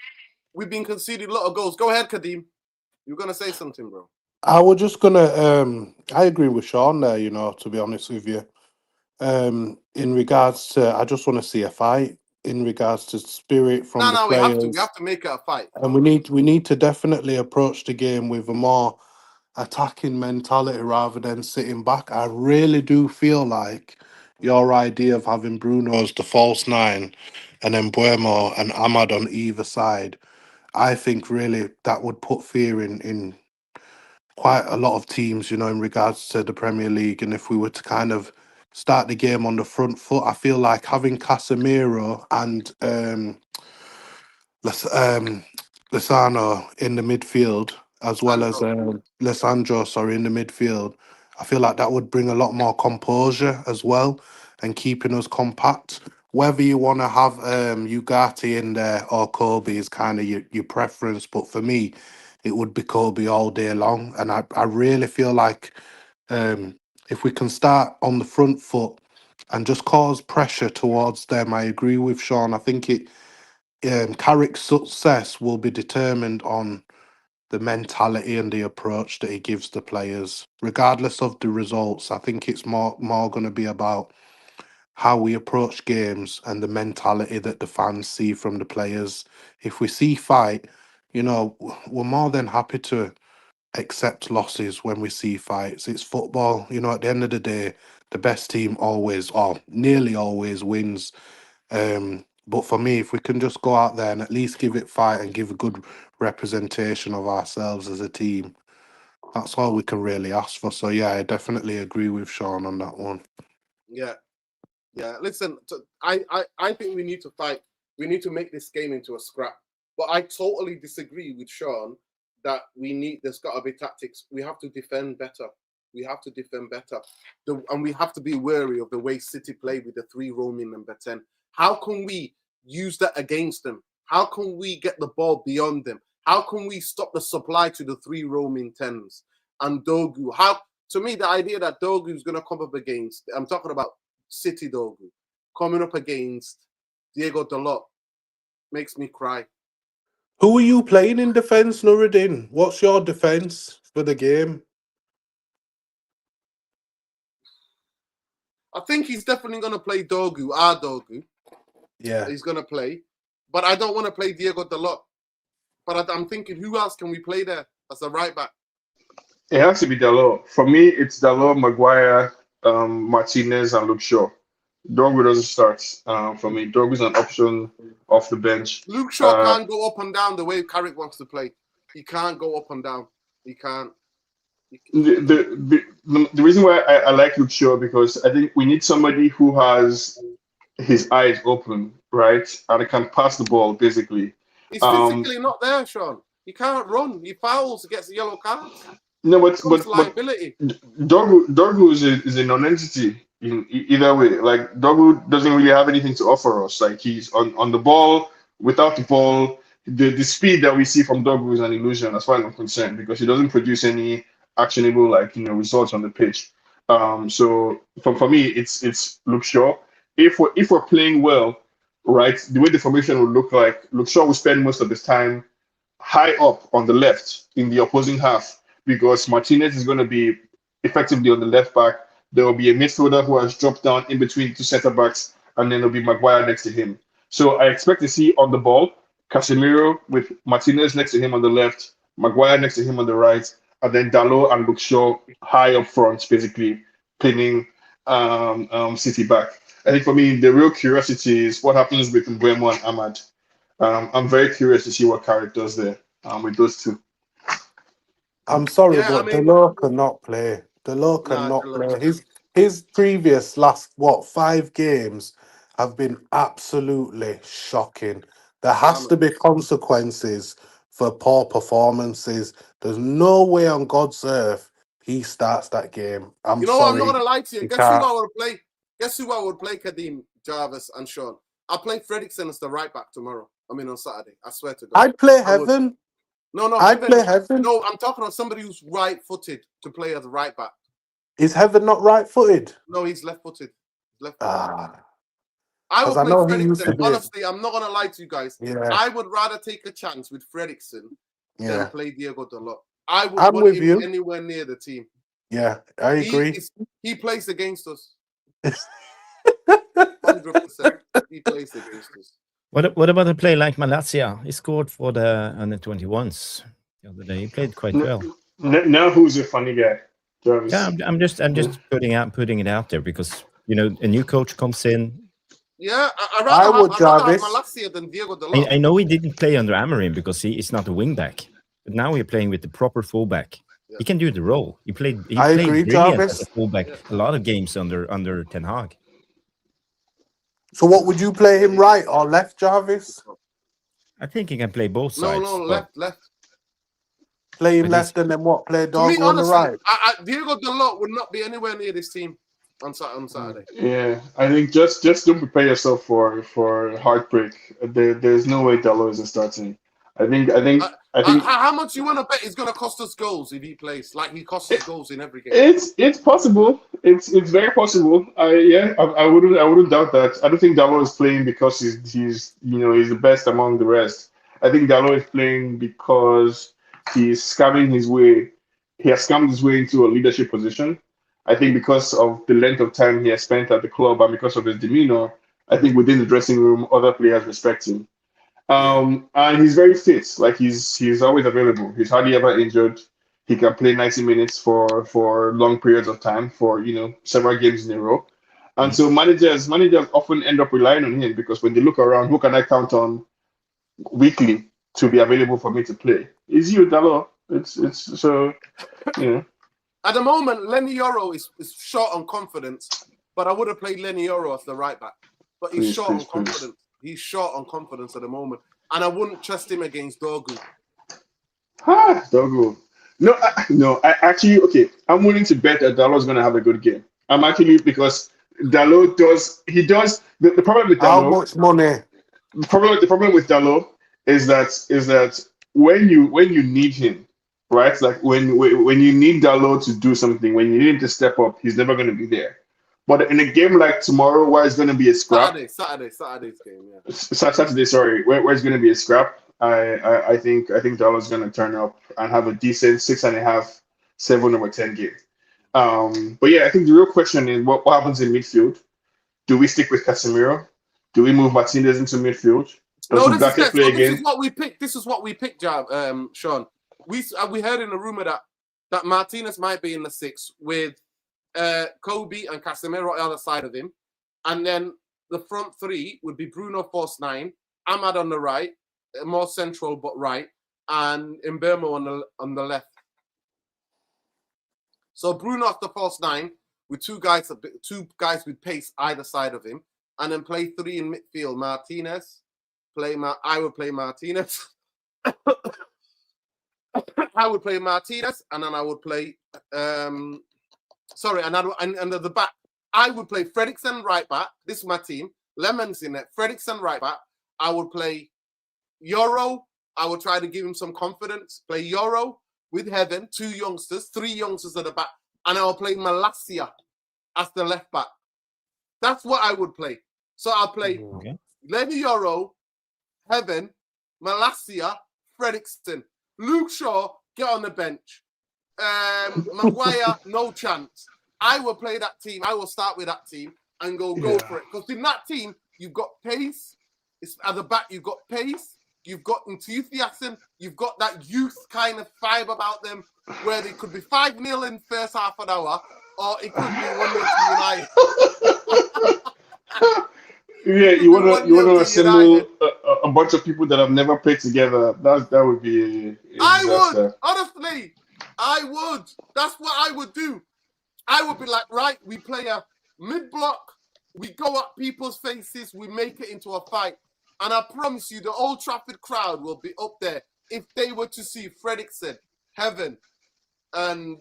we've been conceding a lot of goals. Go ahead, Kadeem. You're gonna say something, bro. I was just gonna. I agree with Sean there. To be honest with you, in regards to, I just want to see a fight. In regards to spirit from the No, we have to. We players, have to make it a fight. and we need to definitely approach the game with a more attacking mentality rather than sitting back. I really do feel like your idea of having Bruno as the false nine and then Buemo and Ahmad on either side, I think really that would put fear in quite a lot of teams, in regards to the Premier League. And if we were to kind of start the game on the front foot, I feel like having Casemiro and Lozano in the midfield, as well as Lisandro, sorry, in the midfield, I feel like that would bring a lot more composure as well and keeping us compact. Whether you want to have Ugarte in there or Kobe is kind of your preference, but for me, it would be Kobe all day long. And I really feel like if we can start on the front foot and just cause pressure towards them, I agree with Sean. I think Carrick's success will be determined on the mentality and the approach that he gives the players, regardless of the results. I think it's more going to be about how we approach games and the mentality that the fans see from the players. If we see fight, we're more than happy to accept losses when we see fights. It's football. At the end of the day, the best team always, or nearly always, wins. But for me, if we can just go out there and at least give it fight and give a good representation of ourselves as a team, that's all we can really ask for. So yeah, I definitely agree with Sean on that one. Yeah. Listen, I think we need to fight. We need to make this game into a scrap. But I totally disagree with Sean that there's got to be tactics. We have to defend better. And we have to be wary of the way City play with the three roaming number 10. How can we use that against them? How can we get the ball beyond them? How can we stop the supply to the three roaming 10s? And Dogu, to me, the idea that Dogu is going to come up against, I'm talking about City Dogu, coming up against Diego Dalot makes me cry. Who are you playing in defence, Nuruddin? What's your defence for the game? I think he's definitely going to play Dogu, our Dogu. Yeah. He's going to play. But I don't want to play Diego Dalot. But I'm thinking, who else can we play there as a right back? It has to be Dalot. For me, it's Dalot, Maguire, Martinez, and Luke Shaw. Dorgu doesn't start for me. Dorgu's an option off the bench. Luke Shaw can't go up and down the way Carrick wants to play. He can't go up and down. He can't. The reason why I like Luke Shaw because I think we need somebody who has his eyes open, right, and can pass the ball basically. He's physically not there, Sean. He can't run. He fouls, gets a yellow card. No, but liability. Dorgu is a non-entity in either way. Like Dorgu doesn't really have anything to offer us. Like he's on the ball, without the ball. The speed that we see from Dorgu is an illusion, as far as I'm concerned, because he doesn't produce any actionable results on the pitch. So for me, it's Luke Shaw. If we're playing well, right, the way the formation would look like, Luke Shaw will spend most of his time high up on the left in the opposing half because Martinez is going to be effectively on the left back. There will be a midfielder who has dropped down in between two centre backs, and then there'll be Maguire next to him. So I expect to see on the ball Casemiro with Martinez next to him on the left, Maguire next to him on the right, and then Dalot and Luke Shaw high up front, basically pinning City back. I think for me, the real curiosity is what happens with Mbeumo and Ahmad. I'm very curious to see what Carrick does there with those two. I'm sorry, but Delors cannot play. Delors cannot play. His previous last 5 games have been absolutely shocking. There has to be consequences for poor performances. There's no way on God's earth he starts that game. I'm sorry. I'm not gonna lie to you. Guess who I would play? Guess who I would play? Kadeem, Jarvis, and Sean. I'll play Fredrickson as the right back tomorrow. On Saturday. I swear to God. I'd play Heaven. No, I'd play Heaven. No, I'm talking about somebody who's right-footed to play as a right back. Is Heaven not right-footed? No, he's left-footed. I would play Fredrickson. Honestly, I'm not gonna lie to you guys. Yeah. I would rather take a chance with Fredrickson than play Diego Dalot. I would I'm want with him you. anywhere near the team. Yeah, I agree. He plays against us. 100%. He plays against us. What about a player like Malaysia? He scored for the under-21s the other day. He played quite well. Now who's a funny guy? Jarvis. Yeah, I'm just putting it out there because a new coach comes in. Yeah, I'd rather have Malaysia than Diego Dalot. I know he didn't play under Amorim because he is not a wing back, but now we're playing with the proper fullback. Yeah. He can do the role. He played brilliant as a fullback a lot of games under Ten Hag. So what would you play him, right or left, Jarvis? I think he can play both sides. No, left. Play him left and then what? Play Dorgu on the right? Diego Dalot would not be anywhere near this team on Saturday. Yeah, I think just don't prepare yourself for heartbreak. There's no way Dalot isn't starting. I think. How much you want to bet he's going to cost us goals if he plays? Like he costs us goals in every game. It's possible. It's very possible. I wouldn't doubt that. I don't think Dalot is playing because he's the best among the rest. I think Dalot is playing because he's scamming his way. He has scammed his way into a leadership position. I think because of the length of time he has spent at the club and because of his demeanor, I think within the dressing room, other players respect him. And he's very fit. Like he's always available. He's hardly ever injured. He can play 90 minutes for long periods of time for several games in a row. And so managers often end up relying on him because when they look around, who can I count on weekly to be available for me to play? It's you, Dalot. It's so At the moment, Lenny Yoro is short on confidence, but I would have played Lenny Yoro as the right back. But he's short on confidence. He's short on confidence at the moment, and I wouldn't trust him against Dorgu. Dorgu. No. I actually, okay. I'm willing to bet that Dalot's going to have a good game. I'm actually, because Dalot does. The problem with Dalot. How much money? The problem with Dalot is that when you need him, right? Like when you need Dalot to do something, when you need him to step up, he's never going to be there. But in a game like tomorrow, where it's going to be a scrap, Saturday's game, yeah. Saturday, sorry, where it's going to be a scrap, I think Dalot's going to turn up and have a decent 6.5, 7 over 10 game. But yeah, I think the real question is what happens in midfield? Do we stick with Casemiro? Do we move Martinez into midfield? This is what we picked. This is what we picked, Sean. We heard in the rumor that Martinez might be in the 6 with Kobe and Casemiro on the other side of him, And then the front three would be Bruno false 9, Ahmad on the right, more central but right, and Mbeumo on the left. So Bruno off the false 9 with two guys with pace either side of him, and then play 3 in midfield. Martinez, I would play Martinez. I would play Martinez, and then I would play. And at the back, I would play Fredrickson right back. This is my team. Lemon's in it. Fredrickson right back. I would play Euro. I would try to give him some confidence. Play Euro with Heaven, 2 youngsters, 3 youngsters at the back, and I will play Malacia as the left back. That's what I would play. So I'll play Lenny Euro, Heaven, Malacia, Fredrickson, Luke Shaw, get on the bench. Maguire, no chance. I will play that team. I will start with that team and go for it. Because in that team, you've got pace. At the back, you've got pace. You've got enthusiasm. You've got that youth kind of vibe about them where they could be 5-0 in first half an hour or it could be 1-0 to United. Yeah, you want to assemble a bunch of people that have never played together. That would be a disaster. Would. Honestly, I would. That's what I would do. I would be like, right, we play a mid-block. We go at people's faces. We make it into a fight. And I promise you, the Old Trafford crowd will be up there if they were to see Fredrickson, Heaven, and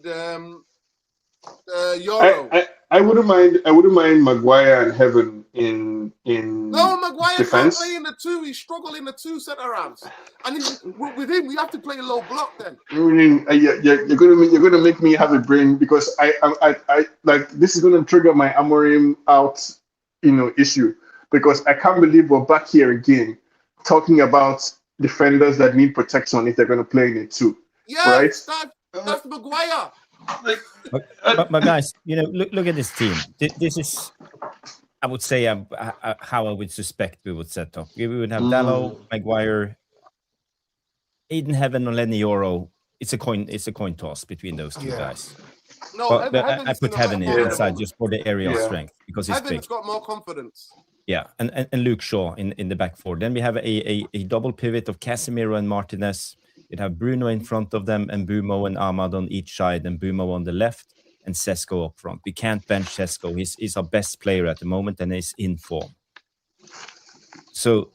Euro. I wouldn't mind Maguire and Heaven in Maguire defense. can't play in the 2. He's struggling in the 2 centre halves. And with him, we have to play a low block then. I mean, you're gonna make me have a brain because I like this is gonna trigger my Amorim out, issue. Because I can't believe we're back here again talking about defenders that need protection if they're going to play in it too. Yeah, right? That's Maguire. But guys, look at this team. This is, I would say, how I would suspect we would set up. We would have Dalot, Maguire, Aiden Heaven, or Lenny Euro. It's a coin toss between those two guys. No, but I put Heaven inside just for the aerial strength because he's Heaven's big. got more confidence. Yeah, and Luke Shaw in the back 4. Then we have a double pivot of Casemiro and Martinez. You'd have Bruno in front of them, and Mbeumo and Ahmad on each side, and Mbeumo on the left, and Sesko up front. We can't bench Sesko. He's our best player at the moment, and he's in form. So,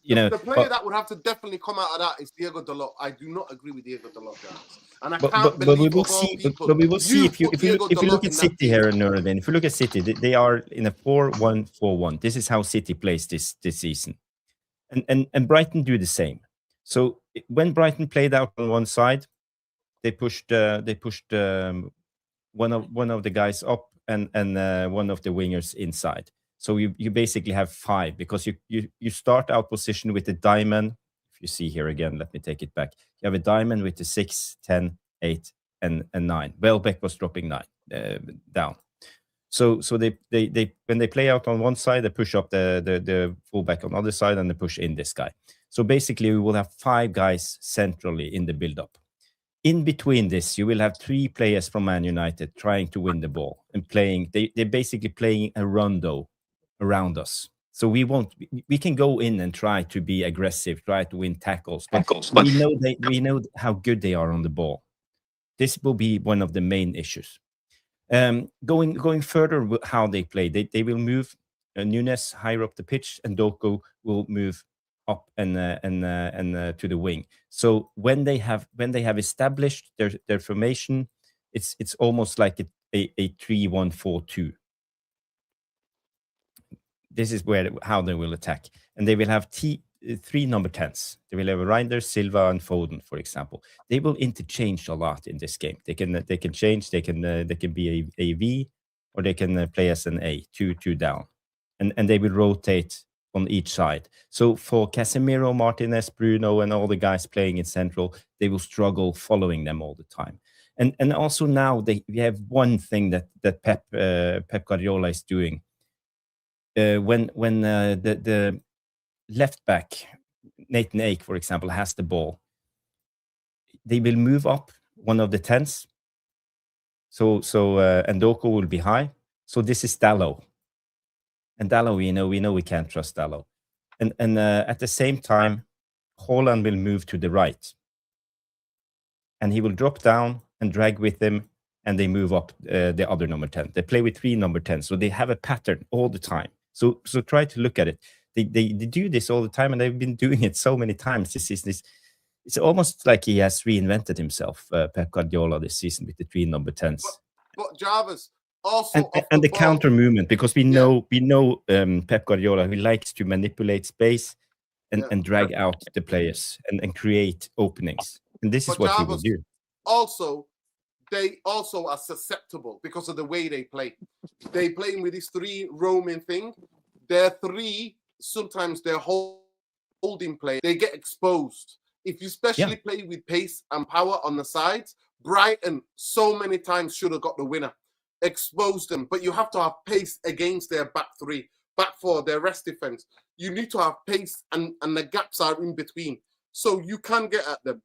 the player that would have to definitely come out of that is Diego Dalot. I do not agree with Diego Dalot, guys. And I can't believe we will see. But we will see if you look at City here, Nuruddin. If you look at City, they are in a 4-1-4-1. This is how City plays this season, and Brighton do the same. So when Brighton played out on one side, they pushed one of the guys up and one of the wingers inside. So you basically have 5 because you start out position with the diamond. If you see here again, let me take it back. You have a diamond with the 6, 10, 8, and 9. Welbeck was dropping 9 down. So they when they play out on one side, they push up the fullback on the other side, and they push in this guy. So basically, we will have 5 guys centrally in the build-up. In between this, you will have 3 players from Man United trying to win the ball and playing. They're basically playing a rondo around us. So we can go in and try to be aggressive, try to win tackles, but we know how good they are on the ball. This will be one of the main issues. Going further, how they play, they will move Nunes higher up the pitch, and Doku will move up and to the wing. So when they have established their formation, it's almost like a 3-1-4-2. This is how they will attack, and they will have 3 number 10s. They will have Reinders, Silva, and Foden, for example. They will interchange a lot in this game. They can change. They can be a V, or they can play as an A, 2 down, and they will rotate on each side. So for Casemiro, Martinez, Bruno, and all the guys playing in central, they will struggle following them all the time. And also now we have one thing that Pep Guardiola is doing. When the left back, Nathan Ake, for example, has the ball, they will move up one of the 10s. So Ndoko will be high. So this is Dalot. And Dalot, we know we can't trust Dalot. And at the same time, Haaland will move to the right, and he will drop down and drag with him, and they move up the other number 10. They play with 3 number 10, so they have a pattern all the time. So try to look at it. They do this all the time, and they've been doing it so many times this season. It's almost like he has reinvented himself, Pep Guardiola, this season with the 3 number 10s. But Jarvis also and the counter movement, because we know Pep Guardiola, who likes to manipulate space and drag out the players and create openings. And this is what he will do. Also, they also are susceptible because of the way they play. They play with these 3 roaming thing. Their 3, sometimes they're holding play. They get exposed. If you especially play with pace and power on the sides, Brighton so many times should have got the winner. Exposed them. But you have to have pace against their back 3, back 4, their rest defense. You need to have pace, and the gaps are in between. So you can get at them.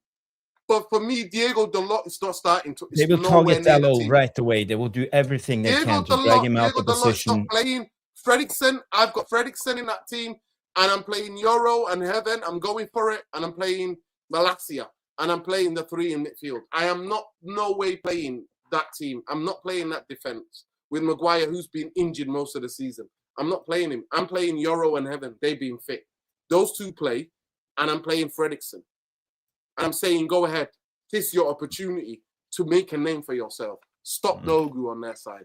But for me, Diego Dalot is not starting to. They will target Dalot right away. They will do everything they can to drag him out of position. Playing Fredrickson. I've got Fredrickson in that team, and I'm playing Euro and Heaven. I'm going for it, and I'm playing Malacia, and I'm playing the 3 in midfield. I am no way playing that team. I'm not playing that defense with Maguire, who's been injured most of the season. I'm not playing him. I'm playing Euro and Heaven. They being fit. Those 2 play, and I'm playing Fredrickson. I'm saying, go ahead. This is your opportunity to make a name for yourself. Stop Dogu on their side.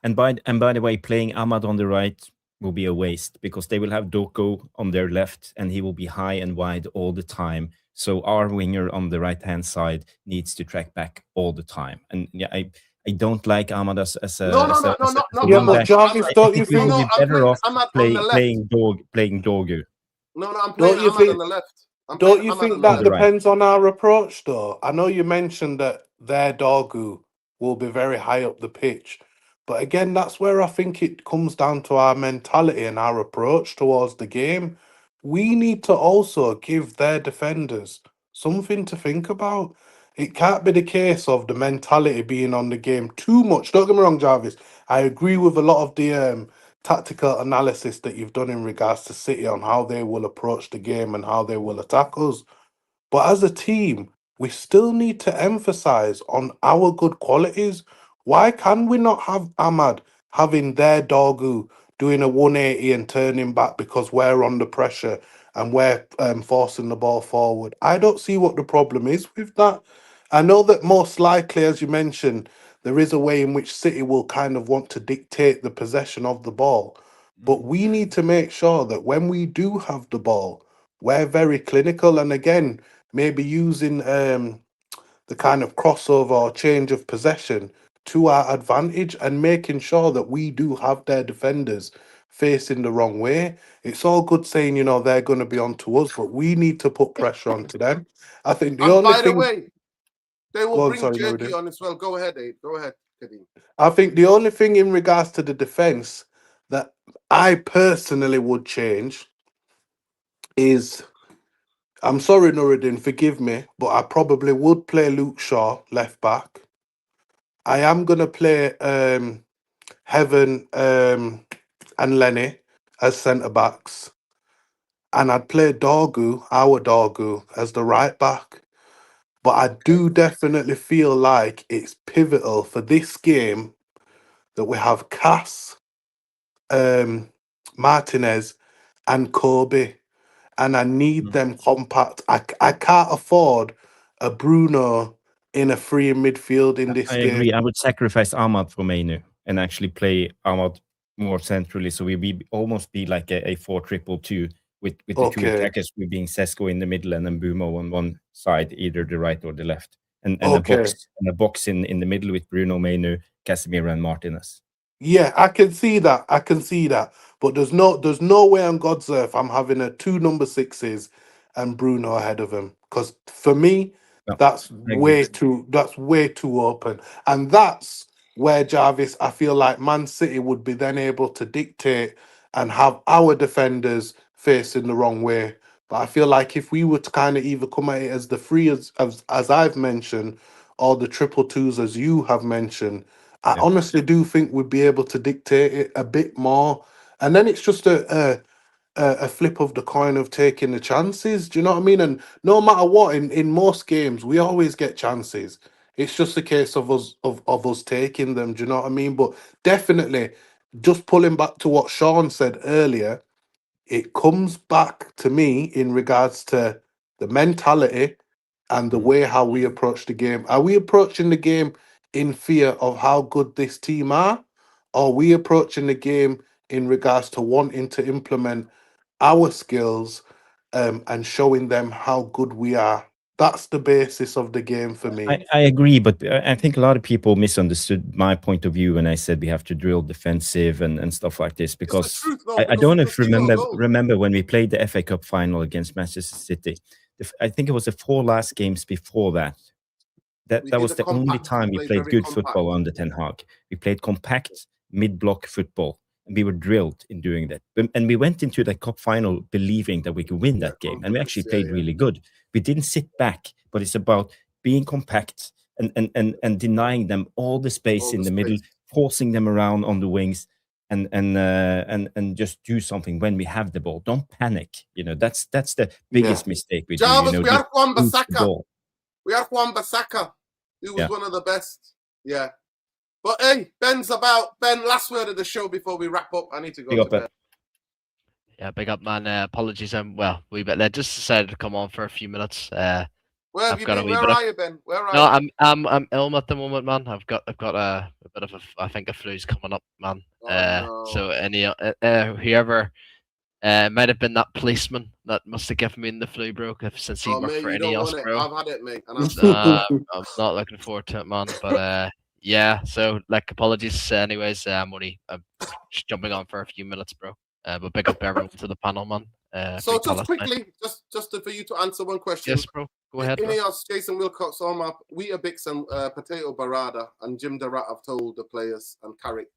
And by the way, playing Ahmad on the right will be a waste, because they will have Doku on their left, and he will be high and wide all the time. So our winger on the right-hand side needs to track back all the time. And I don't like Ahmad as a but Jarvis, don't you think we will be better off playing Dogu? No, I'm playing Ahmad on the left. Don't you think that depends on our approach, though? I know you mentioned that their Dogu will be very high up the pitch. But again, that's where I think it comes down to our mentality and our approach towards the game. We need to also give their defenders something to think about. It can't be the case of the mentality being on the game too much. Don't get me wrong, Jarvis. I agree with a lot of the tactical analysis that you've done in regards to City on how they will approach the game and how they will attack us. But as a team, we still need to emphasize on our good qualities. Why can we not have Ahmad having their Dogu doing a 180 and turning back because we're under pressure and we're forcing the ball forward? I don't see what the problem is with that. I know that most likely, as you mentioned, there is a way in which City will kind of want to dictate the possession of the ball. But we need to make sure that when we do have the ball, we're very clinical. And again, maybe using the kind of crossover or change of possession to our advantage and making sure that we do have their defenders facing the wrong way. It's all good saying, they're going to be on to us, but we need to put pressure onto them. I think the only thing... By the way, they will bring Jerky on as well. Go ahead, Abe. Go ahead, Kadeem. I think the only thing in regards to the defence that I personally would change is... I'm sorry, Nuruddin, forgive me, but I probably would play Luke Shaw, left back. I am going to play Heaven and Lenny as centre-backs. And I'd play Dogu, our Dogu, as the right back. But I do definitely feel like it's pivotal for this game that we have Cass, Martinez and Kobe. And I need them compact. I can't afford a Bruno in a free midfield in this game. I agree. I would sacrifice Ahmad for Mainu and actually play Ahmad more centrally. So we almost be like a 4-2-2 with the 2 attackers, we being Sesko in the middle and then Bumo on one side, either the right or the left. And a box in the middle with Bruno, Mainu, Casemiro and Martinez. Yeah, I can see that. But there's no way on God's earth I'm having a 2 number 6s and Bruno ahead of him. Because for me, that's way too open. And that's where, Jarvis, I feel like Man City would be then able to dictate and have our defenders facing the wrong way. But I feel like if we were to kind of either come at it as the 3 as I've mentioned, or the 222s as you have mentioned, I honestly do think we'd be able to dictate it a bit more. and then it's just a flip of the coin of taking the chances. Do you know what I mean? And no matter what, in most games, we always get chances. It's just a case of us taking them. Do you know what I mean? But definitely, just pulling back to what Sean said earlier, it comes back to me in regards to the mentality and the way how we approach the game. Are we approaching the game in fear of how good this team are? Or are we approaching the game in regards to wanting to implement our skills and showing them how good we are? That's the basis of the game for me. I agree, but I think a lot of people misunderstood my point of view when I said we have to drill defensive and stuff like this, because It's the truth, though, I because don't know we if can see no remember goals. when we played the FA Cup final against Manchester City. I think it was the 4 last games before that. We That did was a the only compact, time we played played very good compact. football under Ten Hag. We played compact mid-block football, and we were drilled in doing that. And we went into the cup final believing that we could win that game, and we confidence, actually yeah, played yeah. really good. We didn't sit back, but it's about being compact and denying them all the space All in the the middle, space. forcing them around on the wings, and just do something when we have the ball. Don't panic. That's the biggest mistake we do. Jarvis, we Just are Juan lose the Bissaka. ball. We are Juan Bissaka, who was Yeah. one of the best. Yeah. But hey, Ben, last word of the show before we wrap up. I need to go Big to up, Ben. bed. Yeah, big up, man. Apologies, I'm wee bit late. Just decided to come on for a few minutes. Where have I've you got a been? wee Where bit of are you, Ben? Where are no, you? I'm ill at the moment, man. I've got a bit of I think a flu's coming up, man. Oh, no. So any whoever might have been that policeman that must have given me the flu, bro. Since he Oh, worked mate, for you any don't of us, want it. bro. I've had it, mate. And I'm not looking forward to it, man. But yeah. So like, apologies. Anyways, I'm just jumping on for a few minutes, bro. But big up everyone to the panel, man. so Big just Palace night. quickly, just for you to answer one question. Yes, bro. Go ahead, bro. Ineos, Jason Wilcox, Omar, Weetabix and Potato Barada and Jim Durrat have told the players and Carrick,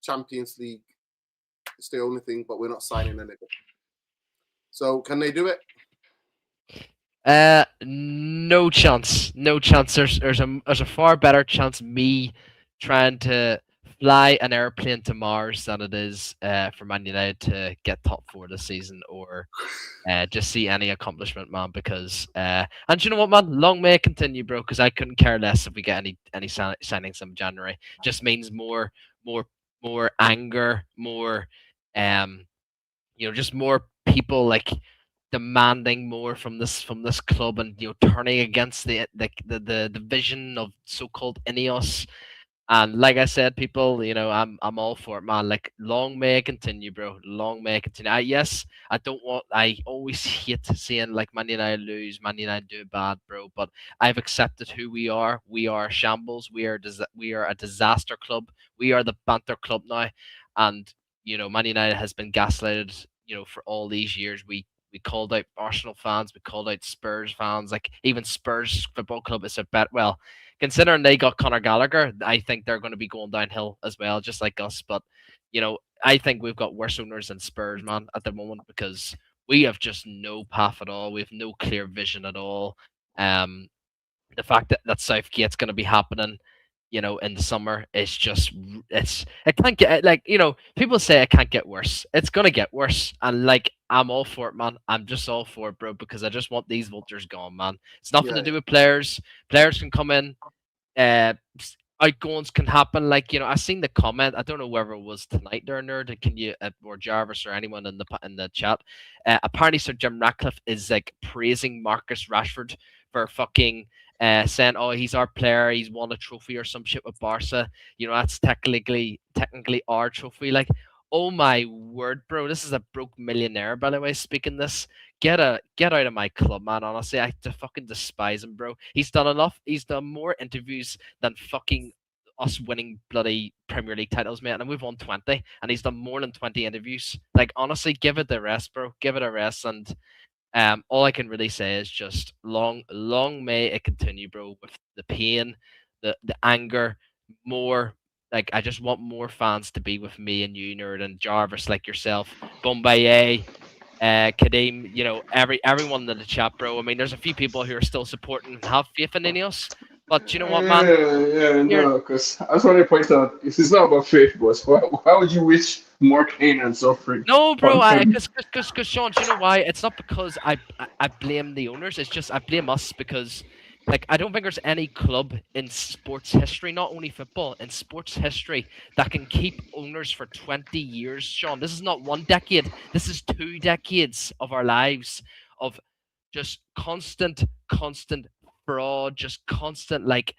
Champions League, it's the only thing, but we're not signing anything. So can they do it? No chance. No chance. There's a far better chance me trying to fly an airplane to Mars than it is for Man United to get top 4 this season, or just see any accomplishment, man. Because and you know what, man, long may it continue, bro. Because I couldn't care less if we get any signings in January. Just means more anger, more just more people like demanding more from this club, and turning against the vision of so-called Ineos. And like I said, people, I'm all for it, man. Like, long may it continue, bro. Long may it continue. Yes, I always hate seeing like Man United lose, Man United do bad, bro. But I've accepted who we are. We are shambles. We are a disaster club. We are the banter club now, and Man United has been gaslighted. For all these years, we called out Arsenal fans, we called out Spurs fans, like even Spurs Football Club is a bet. Well, considering they got Conor Gallagher, I think they're going to be going downhill as well, just like us. But I think we've got worse owners than Spurs, man, at the moment, because we have just no path at all. We have no clear vision at all. The fact that Southgate's going to be happening, in the summer, it's just it can't get, like, people say it can't get worse. It's gonna get worse, and like, I'm all for it, man. I'm just all for it, bro, because I just want these vultures gone, man. It's nothing to do with players. Players can come in, outgoings can happen. Like, I seen the comment. I don't know whether it was tonight there, nerd. Can you or Jarvis or anyone in the chat? Apparently, Sir Jim Ratcliffe is like praising Marcus Rashford for fucking saying, "Oh, he's our player. He's won a trophy or some shit with Barca. That's technically our trophy." Like, oh my word, bro! This is a broke millionaire, by the way, speaking this. Get out of my club, man. Honestly, I fucking despise him, bro. He's done enough. He's done more interviews than fucking us winning bloody Premier League titles, mate. And we've won 20, and he's done more than 20 interviews. Like, honestly, give it a rest, bro. Give it a rest. And all I can really say is just long may it continue, bro. With the pain, the anger, more. Like, I just want more fans to be with me and you, nerd, and Jarvis, like yourself, Bombay, Kadeem, everyone in the chat, bro. I mean, there's a few people who are still supporting and have faith in Ineos, but you know what, man? Yeah, no, because I just want to point out, it's not about faith, but why would you wish more pain and suffering. No, bro, on- because Sean, do you know why? It's not because I blame the owners. It's just I blame us because, like, I don't think there's any club in sports history, not only football, in sports history that can keep owners for 20 years, Sean. This is not 1 decade. This is 2 decades of our lives of just constant fraud, just constant, like,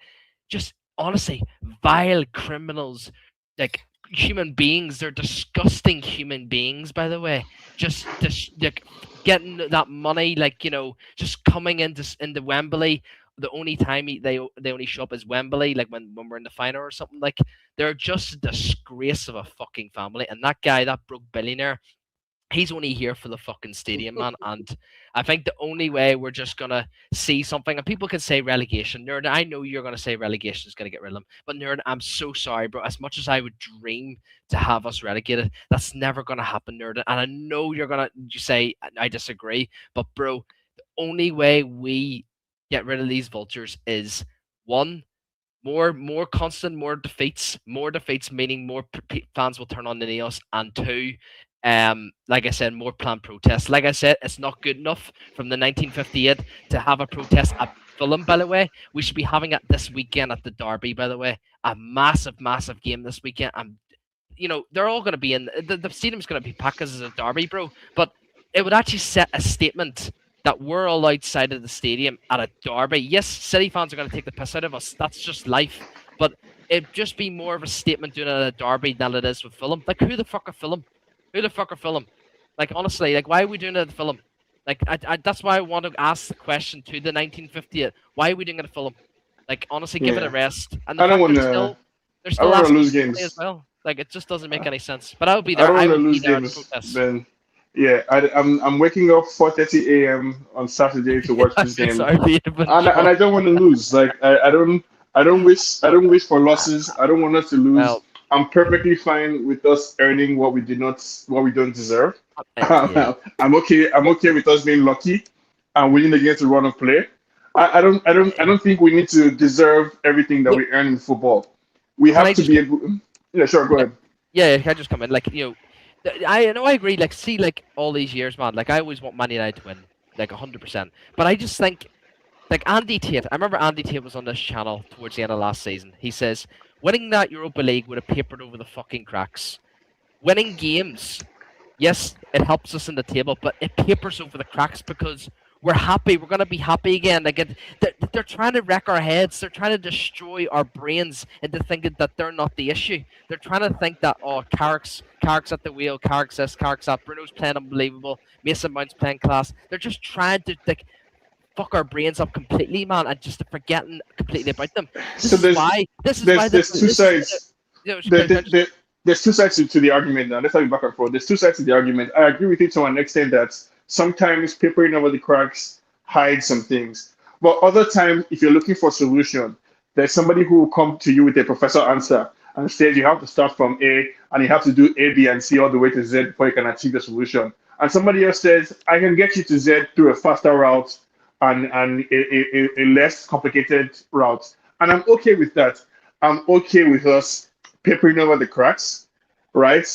just honestly, vile criminals, like human beings. They're disgusting human beings, by the way. Just like getting that money, like, just coming into Wembley. The only time they only show up is Wembley, like when we're in the final or something. Like, they're just a disgrace of a fucking family. And that guy, that broke billionaire, he's only here for the fucking stadium, man. And I think the only way we're just gonna see something, and people can say relegation, Nerd. I know you're gonna say relegation is gonna get rid of them, but Nerd, I'm so sorry, bro. As much as I would dream to have us relegated, that's never gonna happen, Nerd. And I know you're gonna say I disagree, but bro, the only way we get rid of these vultures is one. More constant, more defeats, meaning more fans will turn on the Neos, and two, like I said, more planned protests. Like I said, it's not good enough from the 1958 to have a protest at Fulham. By the way, we should be having it this weekend at the Derby. By the way, a massive game this weekend. And they're all going to be in the stadium's going to be packed as a Derby, bro. But it would actually set a statement that we're all outside of the stadium at a Derby. Yes, City fans are going to take the piss out of us. That's just life. But it'd just be more of a statement doing it at a Derby than it is with Fulham. Like, who the fuck are Fulham? Who the fuck are Fulham? Like, honestly, like, why are we doing it at Fulham? Like, I that's why I want to ask the question to the 1958. Why are we doing it at Fulham? Like, honestly, give it a rest. And the I don't fact want they're still to asking lose to play games as well. Like, it just doesn't make any sense. But I will be I there. don't I want to will be lose there at games, protest. Ben. Yeah, I'm waking up 4:30 a.m. on Saturday to watch this game, Sorry, and I don't want to lose. Like, I don't wish for losses. I don't want us to lose. Well, I'm perfectly fine with us earning what we don't deserve. yeah. I'm okay with us being lucky and winning against the run of play. I don't think we need to deserve everything that Look, we earn in football. We can have I to just be able. Yeah, sure, go ahead. Yeah, can I just come in? Like, I know I agree. Like, see, like all these years, man. Like, I always want Man United to win, like 100%. But I just think, like Andy Tate. I remember Andy Tate was on this channel towards the end of last season. He says winning that Europa League would have papered over the fucking cracks. Winning games, yes, it helps us in the table, but it papers over the cracks because we're happy. We're gonna be happy again. Like, they're trying to wreck our heads. They're trying to destroy our brains into thinking that they're not the issue. They're trying to think that, oh, Carrick's at the wheel. Carrick's this, Carrick's that. Bruno's playing unbelievable. Mason Mount's playing class. They're just trying to, like, fuck our brains up completely, man, and just forgetting completely about them. This So is why. there's two sides. There's two sides to the argument now. Let's have it back and forth. There's two sides to the argument. I agree with you to an extent that sometimes papering over the cracks hides some things. But other times, if you're looking for a solution, there's somebody who will come to you with a professor answer and says you have to start from A and you have to do A, B, and C all the way to Z before you can achieve the solution. And somebody else says, I can get you to Z through a faster route and a less complicated route. And I'm okay with that. I'm okay with us papering over the cracks, right?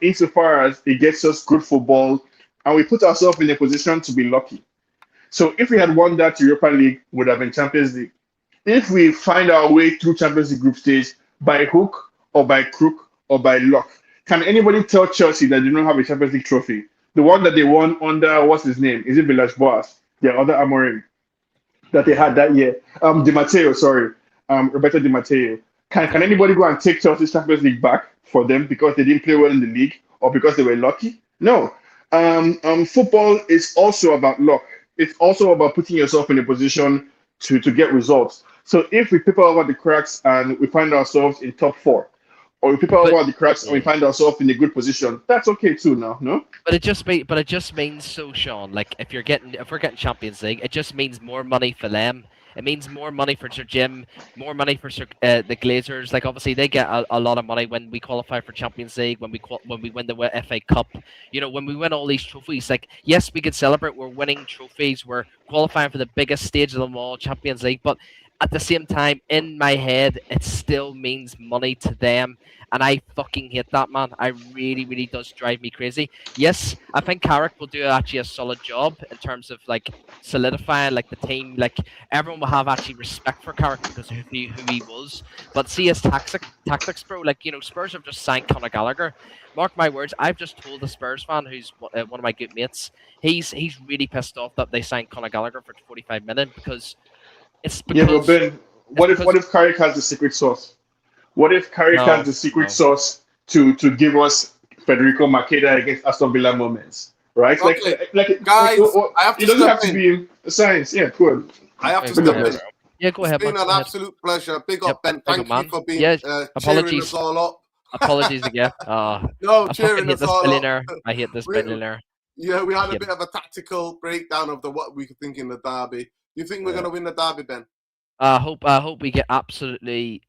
Insofar as it gets us good football and we put ourselves in a position to be lucky. So if we had won that Europa League, would have been Champions League. If we find our way through Champions League group stage by hook or by crook or by luck, can anybody tell Chelsea that they don't have a Champions League trophy? The one that they won under, what's his name? Is it Leauge Boas? Their other Amorim that they had that year. Di Matteo, sorry. Roberto Di Matteo. Can anybody go and take Chelsea's Champions League back for them because they didn't play well in the league or because they were lucky? No. Football is also about luck. It's also about putting yourself in a position to get results. So if we paper over the cracks and we find ourselves in top four, or we paper over the cracks and we find ourselves in a good position, that's okay too now, no? But it just means so, Sean. Like, if we're getting Champions League, it just means more money for them. It means more money for Sir Jim, more money for the Glazers. Like, obviously, they get a lot of money when we qualify for Champions League, when we win the FA Cup. You know, when we win all these trophies. Like, yes, we could celebrate. We're winning trophies. We're qualifying for the biggest stage of them all, Champions League. But at the same time, in my head, it still means money to them, and I fucking hate that, man. I really, really does drive me crazy. Yes, I think Carrick will do actually a solid job in terms of like solidifying like the team. Like everyone will have actually respect for Carrick because of who he was. But see his tactics, bro. Like Spurs have just signed Conor Gallagher. Mark my words. I've just told a Spurs fan who's one of my good mates. He's really pissed off that they signed Conor Gallagher for 45 million because it's Yeah, but because Ben, what if Carrick has the secret sauce? What if Carrick has no, the secret no. sauce to give us Federico Makeda against Aston Villa moments, right? Okay, Like guys, I have it to doesn't step have to in. be a science. Yeah, cool. I have to Go step ahead, in. bro. Yeah, go It's ahead, been man. an Go ahead. absolute pleasure. Big Yep, up, Ben. big up, Thank you man. for being Yeah, cheering us apologies. all up. Apologies again. No, I fucking cheering hate us this all up. billionaire. I hate this We, billionaire. yeah, we had a Hate bit him. of a tactical breakdown of what we think in the derby. Do you think we're Yeah. going to win the derby, Ben? I hope we get absolutely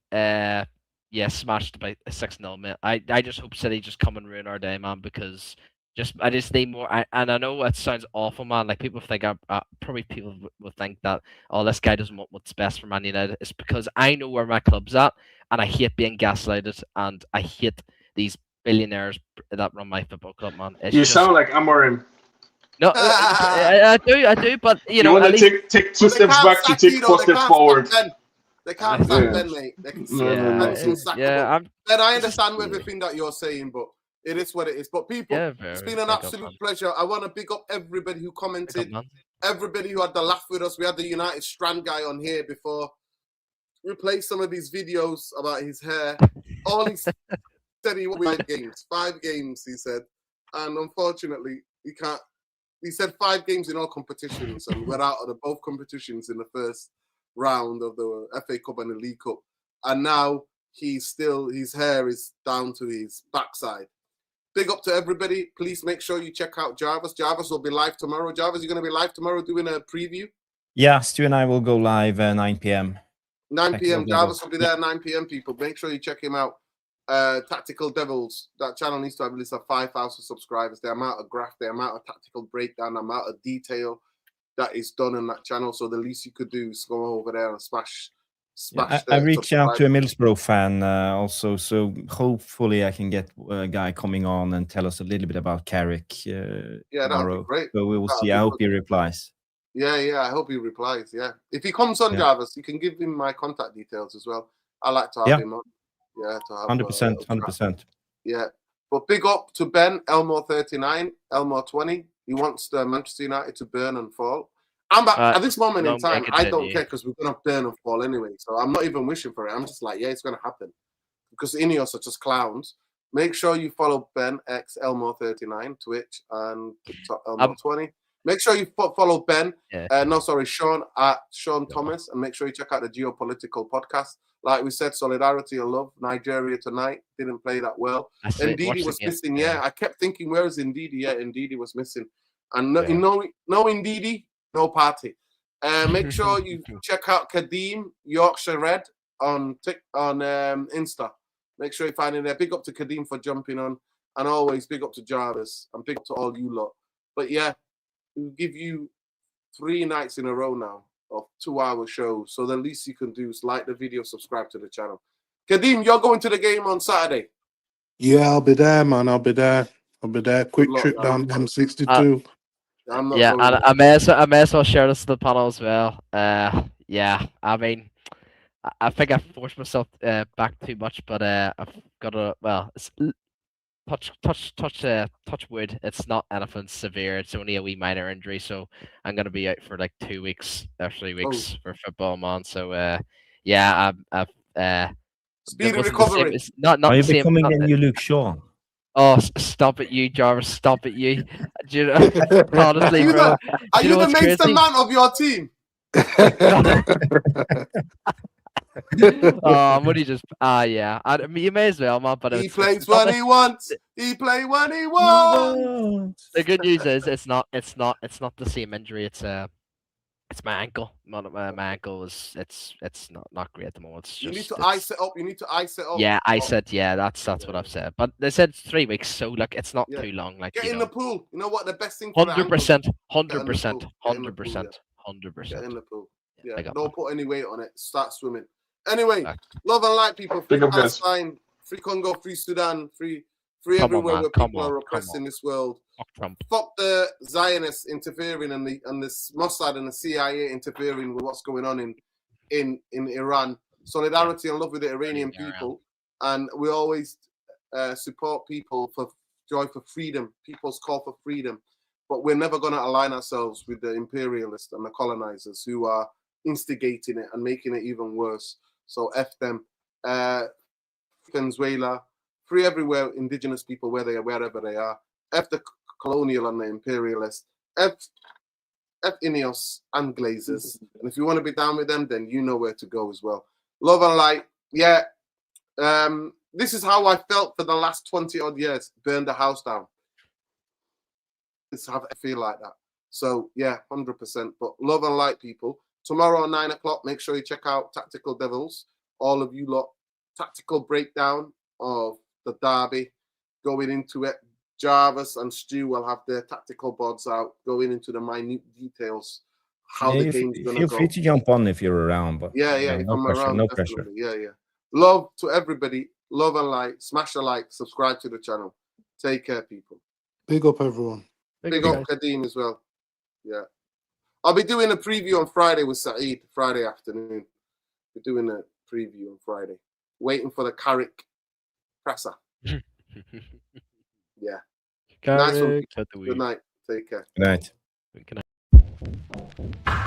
smashed by a 6-0, man. I just hope City just come and ruin our day, man, because I just need more. And I know it sounds awful, man. Like people think probably people will think that this guy doesn't want what's best for Man United. It's because I know where my club's at, and I hate being gaslighted, and I hate these billionaires that run my football club, man. It's You just sound like Amorim. no, I do, but You want at to least take two But they steps can't back to sack take you, though. four They steps can't sack forward. Ben. They can't sack Ben, mate. They can No, no, Ben's no. unsackable. Ben, I It's just, understand everything that you're saying, but it is what it is. But people, yeah, it's very been an big up, absolute man. pleasure. I want to big up everybody who Big up, commented, man. everybody who had the laugh with us. We had the United Strand guy on here before. We played some of his videos about his hair. All he said he won 5 games, he said. And unfortunately, he can't. He said 5 games in all competitions, and we're out of both competitions in the first round of the FA Cup and the League Cup. And now his hair is down to his backside. Big up to everybody. Please make sure you check out Jarvis. Jarvis will be live tomorrow. Jarvis, you're going to be live tomorrow doing a preview? Yeah, Stu and I will go live 9 p.m. 9 p.m. Tactical Jarvis Devils. will be there 9 p.m. people. Make sure you check him out. Tactical Devils. That channel needs to have at least 5,000 subscribers. The amount of graph, the amount of tactical breakdown, the amount of detail that is done on that channel. So the least you could do is go over there and smash. I reached out to a Middlesbrough fan also, so hopefully I can get a guy coming on and tell us a little bit about Carrick that'd tomorrow. be great. So we will That'd see. be I hope good. he replies. Yeah, I hope he replies. Yeah, if he comes on, Jarvis, you can give him my contact details as well. I like to have him on. Yeah, to have 100%, 100%. Yeah, but big up to Ben Elmore39, Elmore20. He wants the Manchester United to burn and fall. At this moment in time, I don't care because we're gonna burn and fall anyway. So I'm not even wishing for it. I'm just like, yeah, it's gonna happen because Ineos are just clowns. Make sure you follow Ben X Elmore39 Twitch and TikTok Elmore20. Make sure you follow Ben. Sean at Sean Thomas, and make sure you check out the Geopolitical podcast. Like we said, solidarity and love. Nigeria tonight didn't play that well. Ndidi was missing. Yeah, I kept thinking, where is Ndidi? Yeah, Ndidi was missing. And no Ndidi, no party. Make sure you check out Kadeem Yorkshire Red on Insta. Make sure you find it there. Big up to Kadeem for jumping on, and always big up to Jarvis and big up to all you lot. But yeah, we'll give you 3 nights in a row now of 2-hour shows. So the least you can do is like the video, subscribe to the channel. Kadeem, you're going to the game on Saturday. Yeah, I'll be there, man. I'll be there. Quick trip down M62. I'm not and I may as well share this to the panel as well. Yeah, I mean, I think I forced myself back too much, but I've got touch wood. It's not anything severe. It's only a wee minor injury, so I'm gonna be out for like 2 weeks or 3 weeks for football, man. So yeah, I've speedy recovery. Not Are you the same. becoming a new Luke Shaw? Oh, stop it, you Jarvis! Stop it, you. Do you know, honestly, bro. Are you the Mason man of your team? What do you just? Yeah. You may as well, man. But he plays when he wants. He play when he wants. The good news is it's not the same injury. It's my ankle. My ankle is it's not great at the moment. You need to ice it up. Yeah, I said that's what I've said. But they said 3 weeks, so like it's not too long. Like get in the pool. You know what the best thing? 100%, 100%, 100%, 100%. Get in the pool. Yeah, I got don't one. put any weight on it. Start swimming. Anyway, Back. love and light, people. Free Big up, guys. Palestine, free Congo, free Sudan, free Come on, everywhere man. where Come people on, are come oppressed on. in this world. Fuck Trump. Fuck the Zionists interfering and the Mossad and the CIA interfering with what's going on in Iran. Solidarity and love with the Iranian Yeah, people, and we always support people for joy for freedom, people's call for freedom. But we're never going to align ourselves with the imperialists and the colonizers who are instigating it and making it even worse. So F them. Venezuela, free everywhere, indigenous people wherever they are. F the colonial and the imperialists. F Ineos and Glazers. And if you want to be down with them, then you know where to go as well. Love and light. Yeah. This is how I felt for the last 20 odd years. Burn the house down. It's have I feel like that. So yeah, 100%. But love and light, people. Tomorrow at 9 o'clock, make sure you check out Tactical Devils. All of you lot. Tactical breakdown of the derby. Going into it. Jarvis and Stu will have their tactical boards out, going into the minute details, how the game's going to feel go. free to jump on if you're around, but Yeah, no if I'm pressure, around, no definitely. pressure. Yeah. Love to everybody. Love and light. Smash a like. Subscribe to the channel. Take care, people. Big up, everyone. Big up Kadeem as well. Yeah. I'll be doing a preview on Friday with Saeed, Friday afternoon. We're doing a preview on Friday. Waiting for the Carrick presser. Yeah. Nice one. Carrick, Good night. Take care. Good night. Good night.